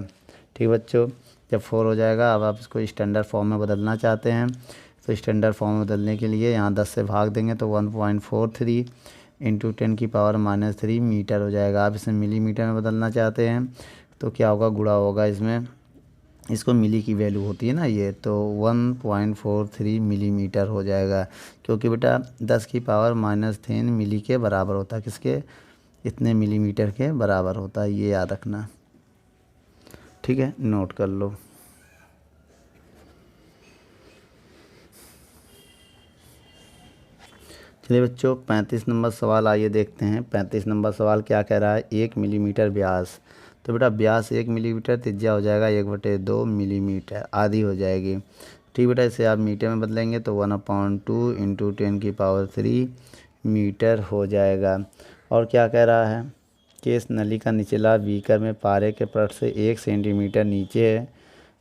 ठीक बच्चों, जब 4 हो जाएगा, अब आप इसको स्टैंडर्ड फॉर्म में बदलना चाहते हैं तो स्टैंडर्ड फॉर्म में बदलने के लिए यहाँ 10 से भाग देंगे तो 1.43 इंटू 10 की पावर -3 मीटर हो जाएगा। आप इसे मिलीमीटर में बदलना चाहते हैं तो क्या होगा, गुणा होगा इसमें, इसको मिली की वैल्यू होती है ना ये, तो 1.43 मिलीमीटर हो जाएगा। क्योंकि बेटा 10 की पावर -3 मिली के बराबर होता है, किसके, इतने मिलीमीटर के बराबर होता है, ये याद रखना। ठीक है, नोट कर लो। चलिए बच्चों 35 नंबर सवाल आइए देखते हैं। 35 नंबर सवाल क्या कह रहा है, 1 मिलीमीटर व्यास। तो बेटा व्यास 1 मिलीमीटर, त्रिज्या हो जाएगा 1/2 मिलीमीटर, आधी हो जाएगी। ठीक बेटा, इसे आप मीटर में बदलेंगे तो 1/2 इंटू 10 की पावर 3 मीटर हो जाएगा। और क्या कह रहा है कि इस नली का निचला बीकर में पारे के पृष्ठ से 1 सेंटीमीटर नीचे है।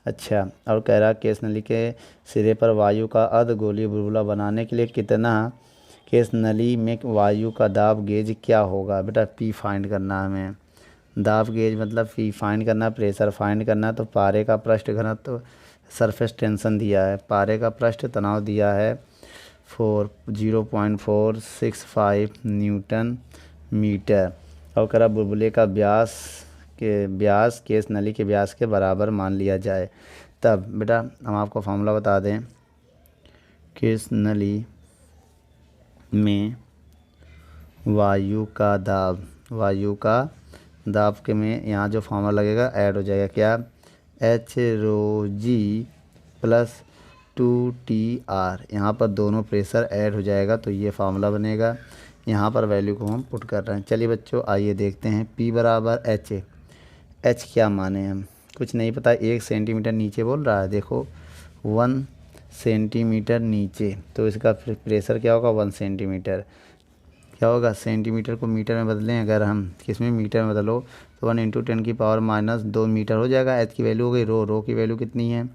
अच्छा, और कह रहा है कि इस नली के सिरे पर वायु का अर्धगोलीय बुलबुला बनाने के लिए कितना, कि इस नली में वायु का दाब गेज क्या होगा। बेटा पी फाइंड करना है हमें, दाब गेज मतलब पी फाइंड करना, प्रेशर फाइंड करना। तो पारे का पृष्ठ घनत्व, सरफेस टेंशन दिया है, पारे का पृष्ठ तनाव दिया है 0.465 न्यूटन मीटर। और करा बुलबुले का व्यास के इस नली के व्यास के बराबर मान लिया जाए। तब बेटा हम आपको फॉर्मूला बता दें कि इस नली में वायु का दाब के में यहाँ जो फॉर्मूला लगेगा ऐड हो जाएगा, क्या, H ρg प्लस 2Tr। यहाँ पर दोनों प्रेशर ऐड हो जाएगा तो ये फार्मूला बनेगा। यहाँ पर वैल्यू को हम पुट कर रहे हैं। चलिए बच्चों आइए देखते हैं, P बराबर H क्या माने, हम कुछ नहीं पता, 1 सेंटीमीटर नीचे बोल रहा है, देखो 1 सेंटीमीटर नीचे, तो इसका प्रेशर क्या होगा, 1 सेंटीमीटर। क्या होगा, सेंटीमीटर को मीटर में बदलें अगर हम, किस में, मीटर में बदलो तो 1 इंटू 10 की पावर -2 मीटर हो जाएगा। एच की वैल्यू हो गई रो की वैल्यू कितनी है,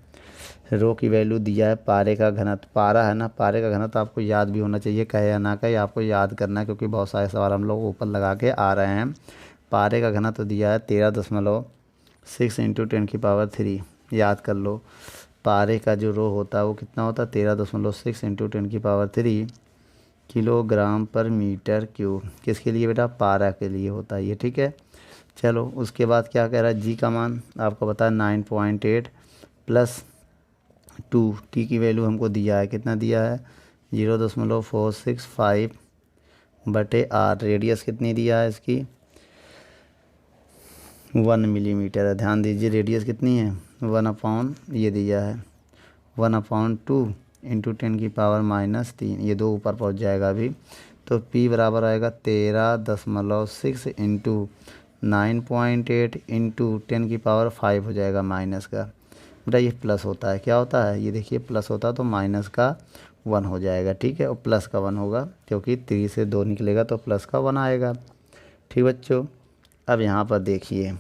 रो की वैल्यू दिया है पारे का घनत्व, पारा है ना, पारे का घनत्व आपको याद भी होना चाहिए, कहे या ना कहे आपको याद करना है, क्योंकि बहुत सारे सवाल हम लोग ऊपर लगा के आ रहे हैं। पारे का घनत्व दिया है 13.6 इंटू 10 की पावर 3, याद कर लो। पारे का जो रो होता है वो कितना होता है, 13.6 इंटू 10 की पावर 3 किलोग्राम पर मीटर क्यूब। किसके लिए बेटा, पारा के लिए होता है ये। ठीक है, चलो उसके बाद क्या कह रहा है, जी का मान आपको पता है 9.8 प्लस 2, टी की वैल्यू हमको दिया है, कितना दिया है 0.465 बटे आर। रेडियस कितनी दिया है इसकी, 1 मिलीमीटर है। ध्यान दीजिए रेडियस कितनी है, 1/, ये दिया है 1/2 इंटू 10 की पावर -3, ये 2 ऊपर पहुंच जाएगा अभी। तो P बराबर आएगा 13.6 इंटू 9.8 इंटू 10 की पावर 5 हो जाएगा माइनस का। बेटा ये प्लस होता है, क्या होता है ये देखिए, प्लस होता है तो माइनस का 1 हो जाएगा। ठीक है, और प्लस का 1 होगा क्योंकि 3 से 2 निकलेगा तो प्लस का 1 आएगा। ठीक बच्चों, अब यहाँ पर देखिए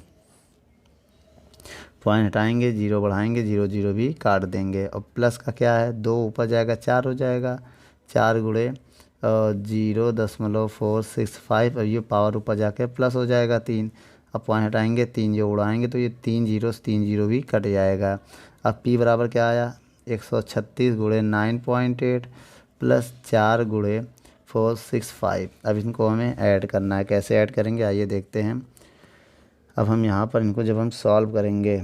पॉइंट हटाएंगे, 0 बढ़ाएंगे, 0 0 भी काट देंगे, और प्लस का क्या है, 2 ऊपर जाएगा 4 हो जाएगा, 4 गुणे 0.465, और ये पावर ऊपर जाके प्लस हो जाएगा 3। अब पॉइंट हटाएंगे, 3 जो उड़ाएंगे तो ये 3 0 से 3 0 भी कट जाएगा। अब P बराबर क्या आया, 136 गुणे 9.8 प्लस 4 गुणे 465। अब इनको हमें ऐड करना है, कैसे ऐड करेंगे आइए देखते हैं। अब हम यहाँ पर इनको जब हम सॉल्व करेंगे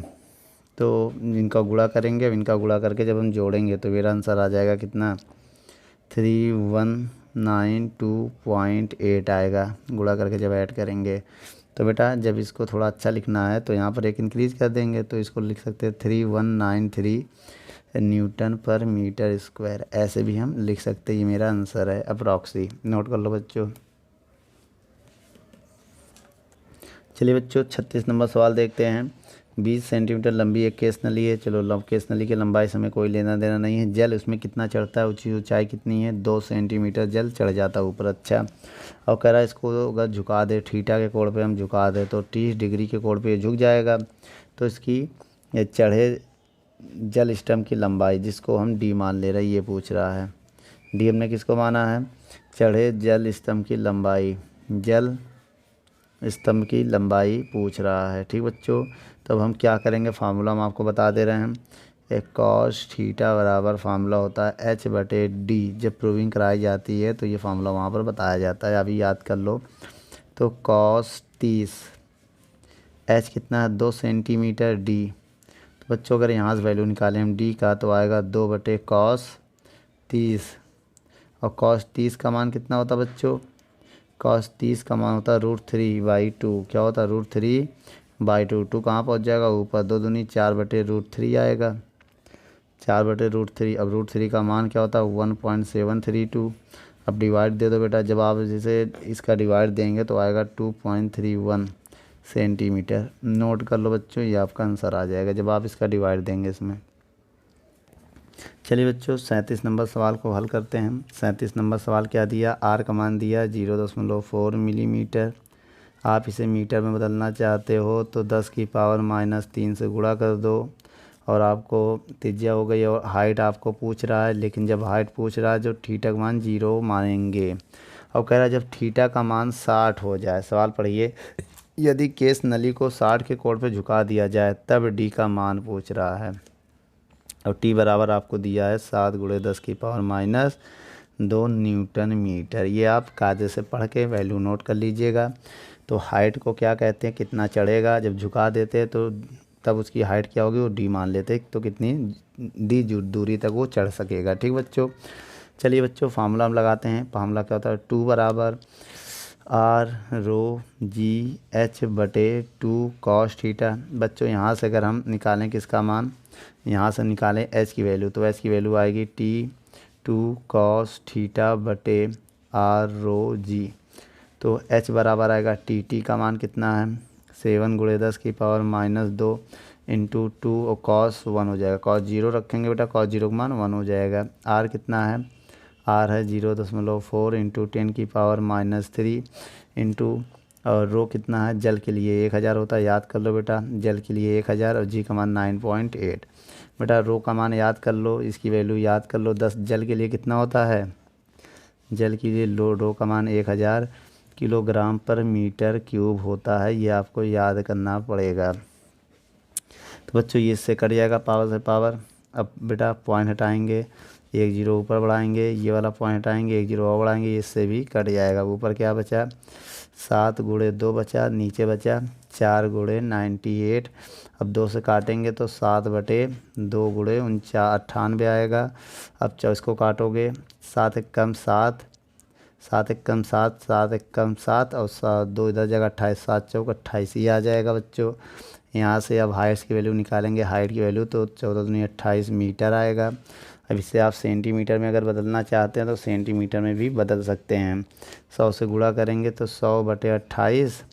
तो इनका गुणा करेंगे, अब इनका गुणा करके जब हम जोड़ेंगे तो मेरा आंसर आ जाएगा कितना, 3192.8 आएगा। गुणा करके जब ऐड करेंगे तो बेटा जब इसको थोड़ा अच्छा लिखना है तो यहाँ पर एक इंक्रीज़ कर देंगे, तो इसको लिख सकते हैं 3193 न्यूटन पर मीटर स्क्वायर, ऐसे भी हम लिख सकते हैं। ये मेरा आंसर है अप्रॉक्सी, नोट कर लो बच्चों। चलिए बच्चों 36 नंबर सवाल देखते हैं। 20 सेंटीमीटर लंबी एक केस नली है। चलो केस नली की लंबाई से हमें कोई लेना देना नहीं है। जल उसमें कितना चढ़ता है, उसकी ऊंचाई कितनी है, 2 सेंटीमीटर जल चढ़ जाता है ऊपर। अच्छा, और कह रहा है इसको अगर झुका दे, थीटा के कोण पे हम झुका दे तो 30 डिग्री के कोण पे ये झुक जाएगा। तो इसकी ये चढ़े जल स्तंभ की लंबाई, जिसको हम डी मान ले रहे हैं, ये पूछ रहा है। डी हमने किसको माना है, चढ़े जल स्तंभ की लंबाई, जल स्तंभ की लंबाई पूछ रहा है। ठीक बच्चों, तब हम क्या करेंगे, फार्मूला हम आपको बता दे रहे हैं। एक कॉस थीटा बराबर फार्मूला होता है एच बटे डी। जब प्रूविंग कराई जाती है तो ये फार्मूला वहाँ पर बताया जाता है, अभी याद कर लो। तो कॉस 30, एच कितना है 2 सेंटीमीटर, डी। तो बच्चों अगर यहाँ से वैल्यू निकालें हम डी का तो आएगा 2 बटे कॉस 30। और कॉस 30 का मान कितना होता है बच्चों, कॉस 30 का मान होता है √3/2। क्या होता है √3/2। 2 कहाँ पहुँच जाएगा ऊपर, 2 दूनी 4 बटे √3 आएगा, 4 बटे √3। अब √3 का मान क्या होता है 1.732। अब डिवाइड दे दो बेटा, जब आप जैसे इसका डिवाइड देंगे तो आएगा 2.31 सेंटीमीटर। नोट कर लो बच्चों, ये आपका आंसर आ जाएगा जब आप इसका डिवाइड देंगे इसमें। चलिए बच्चों 37 नंबर सवाल को हल करते हैं। 37 नंबर सवाल क्या दिया, आर का मान दिया 0.4 मिलीमीटर। आप इसे मीटर में बदलना चाहते हो तो 10⁻³ से गुणा कर दो। और आपको त्रिज्या हो गई और हाइट आपको पूछ रहा है, लेकिन जब हाइट पूछ रहा है जो थीटा का मान 0 मानेंगे। और कह रहा है जब थीटा का मान 60 हो जाए, सवाल पढ़िए, यदि केस नली को 60 के कोण पे झुका दिया जाए तब डी का मान पूछ रहा है। और टी बराबर आपको दिया है 7 × 10⁻² न्यूटन मीटर। ये आप कायदे से पढ़ के वैल्यू नोट कर लीजिएगा। तो हाइट को क्या कहते हैं, कितना चढ़ेगा, जब झुका देते हैं तो तब उसकी हाइट क्या होगी वो डी मान लेते हैं, तो कितनी डी दूरी तक वो चढ़ सकेगा। ठीक बच्चों, चलिए बच्चों फार्मूला हम लगाते हैं। फार्मूला क्या होता है, 2 बराबर r/g/h/2 cos थीटा। बच्चों यहाँ से अगर हम निकालें किसका मान, यहाँ से निकालें एच की वैल्यू, तो एच की वैल्यू आएगी T2 cos θ/r/g। तो एच बराबर आएगा टी का मान कितना है 7 × 10⁻² इंटू 2 और cos 1 हो जाएगा। cos 0 रखेंगे बेटा, cos 0 का मान 1 हो जाएगा। r कितना है, r है 0.4 इंटू 10⁻³ इंटू और रो कितना है, जल के लिए 1000 होता है, याद कर लो बेटा, जल के लिए 1000 और जी का मान 9.8। बेटा रो का मान याद कर लो, इसकी वैल्यू याद कर लो 10। जल के लिए कितना होता है, जल के लिए रो का मान 1000 किलोग्राम पर मीटर क्यूब होता है, ये आपको याद करना पड़ेगा। तो बच्चों ये इससे कट जाएगा पावर से पावर। अब बेटा पॉइंट हटाएंगे, 1 0 ऊपर बढ़ाएंगे, ये वाला पॉइंट हटाएंगे, 1 0 और बढ़ाएंगे, इससे भी कट जाएगा। ऊपर क्या बचा 7 × 2 बचा, नीचे बचा 4 × 98। अब 2 से काटेंगे तो 7/2 × 98 आएगा। अब इसको काटोगे 7 × 7, 7 × 7, 7 × 7 और 2 इधर जगह 28, 7 × 4 = 28 ही आ जाएगा बच्चों। यहाँ से अब हाइट की वैल्यू निकालेंगे, हाइट की वैल्यू तो 14 दूनी 28 मीटर आएगा। अब इससे आप सेंटीमीटर में अगर बदलना चाहते हैं तो सेंटीमीटर में भी बदल सकते हैं। 100 से गुणा करेंगे तो 100/28।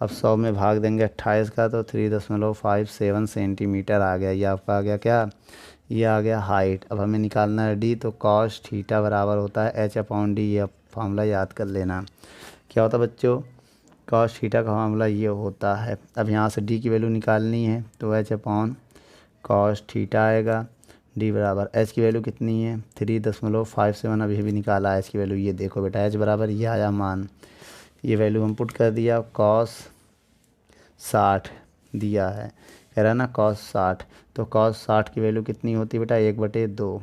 अब 100 में भाग देंगे 28 का तो 3.57 सेंटीमीटर आ गया। ये आपका आ गया क्या, ये आ गया हाइट। अब हमें निकालना है डी, तो cos थीटा बराबर होता है h/d। ये फार्मूला याद कर लेना। क्या होता है बच्चों, cos थीटा का फार्मूला ये होता है। अब यहाँ से डी की वैल्यू निकालनी है तो h/cos थीटा आएगा। डी बराबर एच की वैल्यू कितनी है 3.57, अभी भी निकाला एच की वैल्यू। ये देखो बेटा एच बराबर ये आया मान, ये वैल्यू हम पुट कर दिया। cos 60 दिया है, कह रहा है ना cos 60, तो cos 60 की वैल्यू कितनी होती है बेटा 1/2,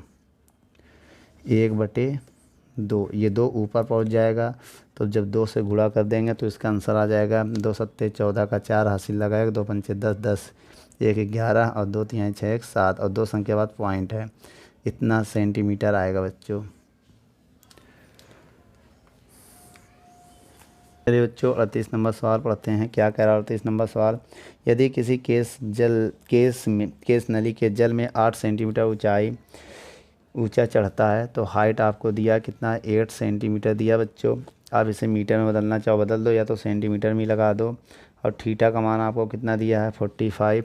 1/2। ये 2 ऊपर पहुंच जाएगा, तो जब 2 से गुणा कर देंगे तो इसका आंसर आ जाएगा 2 7 14 का 4 हासिल लगाएगा, 2 5 10 10, 1 11 और 2 3 6 1 7 और 2 संख्या बाद पॉइंट है, इतना सेंटीमीटर आएगा बच्चों। चलिए बच्चों 38 नंबर सवाल पढ़ते हैं। क्या कह रहा है 38 नंबर सवाल, यदि किसी केस नली के जल में 8 सेंटीमीटर ऊंचा चढ़ता है तो हाइट आपको दिया कितना 8 सेंटीमीटर दिया बच्चों। आप इसे मीटर में बदलना चाहो बदल दो, या तो सेंटीमीटर में लगा दो। और थीटा का मान आपको कितना दिया है 45,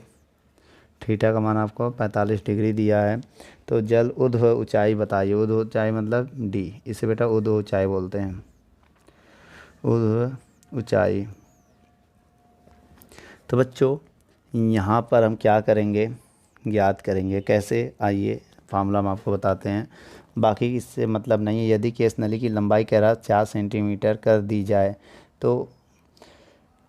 थीटा का मान आपको 45 डिग्री दिया है। तो जल ऊर्ध्व ऊंचाई बताइए। ऊर्ध्व ऊंचाई मतलब डी, इसे बेटा ऊर्ध्व ऊंचाई बोलते हैं, ऊर्ध्व ऊंचाई। तो बच्चों यहाँ पर हम क्या करेंगे, ज्ञात करेंगे कैसे, आइए फार्मूला हम आपको बताते हैं। बाकी इससे मतलब नहीं है। यदि केस नली की लंबाई कह रहा 4 सेंटीमीटर कर दी जाए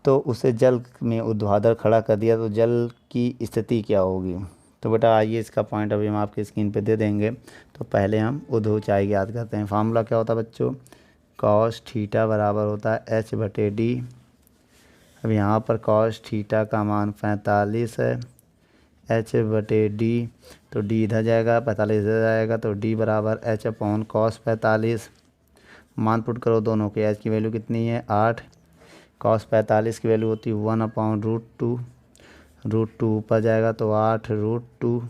तो उसे जल में ऊर्ध्वाधर खड़ा कर दिया तो जल की स्थिति क्या होगी। तो बेटा आइए इसका पॉइंट अभी हम आपकी स्क्रीन पे दे देंगे। तो पहले हम ऊर्ध्व ऊंचाई ज्ञात करते हैं। फार्मूला क्या होता है बच्चों, कॉस थीटा बराबर होता है h/d। अब यहाँ पर कॉस थीटा का मान 45 है, h/d, तो d इधर जाएगा, 45 इधर जाएगा, तो d बराबर h/cos45। मान पुट करो दोनों के। h की वैल्यू कितनी है 8, cos45 की वैल्यू होती है 1/√2, √2 ऊपर जाएगा तो 8√2।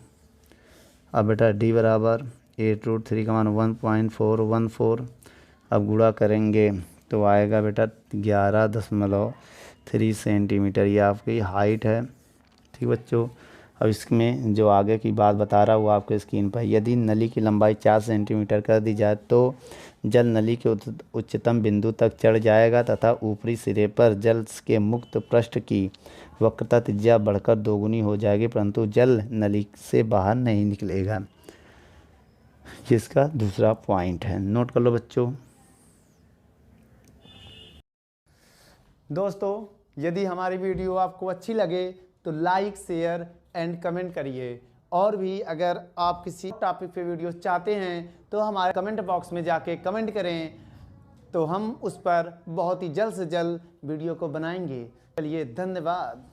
अब बेटा d बराबर 8√3 का मान 1.414। अब गुणा करेंगे तो आएगा बेटा 11.3 सेंटीमीटर, ये आपकी हाइट है। ठीक बच्चों, अब इसमें जो आगे की बात बता रहा हूँ वो आपके स्क्रीन पर। यदि नली की लंबाई 4 सेंटीमीटर कर दी जाए तो जल नली के उच्चतम बिंदु तक चढ़ जाएगा तथा ऊपरी सिरे पर जल के मुक्त पृष्ठ की वक्रता त्रिज्या बढ़कर दोगुनी हो जाएगी, परंतु जल नली से बाहर नहीं निकलेगा। जिसका दूसरा पॉइंट है, नोट कर लो बच्चों। दोस्तों यदि हमारी वीडियो आपको अच्छी लगे तो लाइक, शेयर एंड कमेंट करिए। और भी अगर आप किसी टॉपिक पे वीडियो चाहते हैं तो हमारे कमेंट बॉक्स में जाके कमेंट करें, तो हम उस पर बहुत ही जल्द से जल्द वीडियो को बनाएंगे। चलिए धन्यवाद।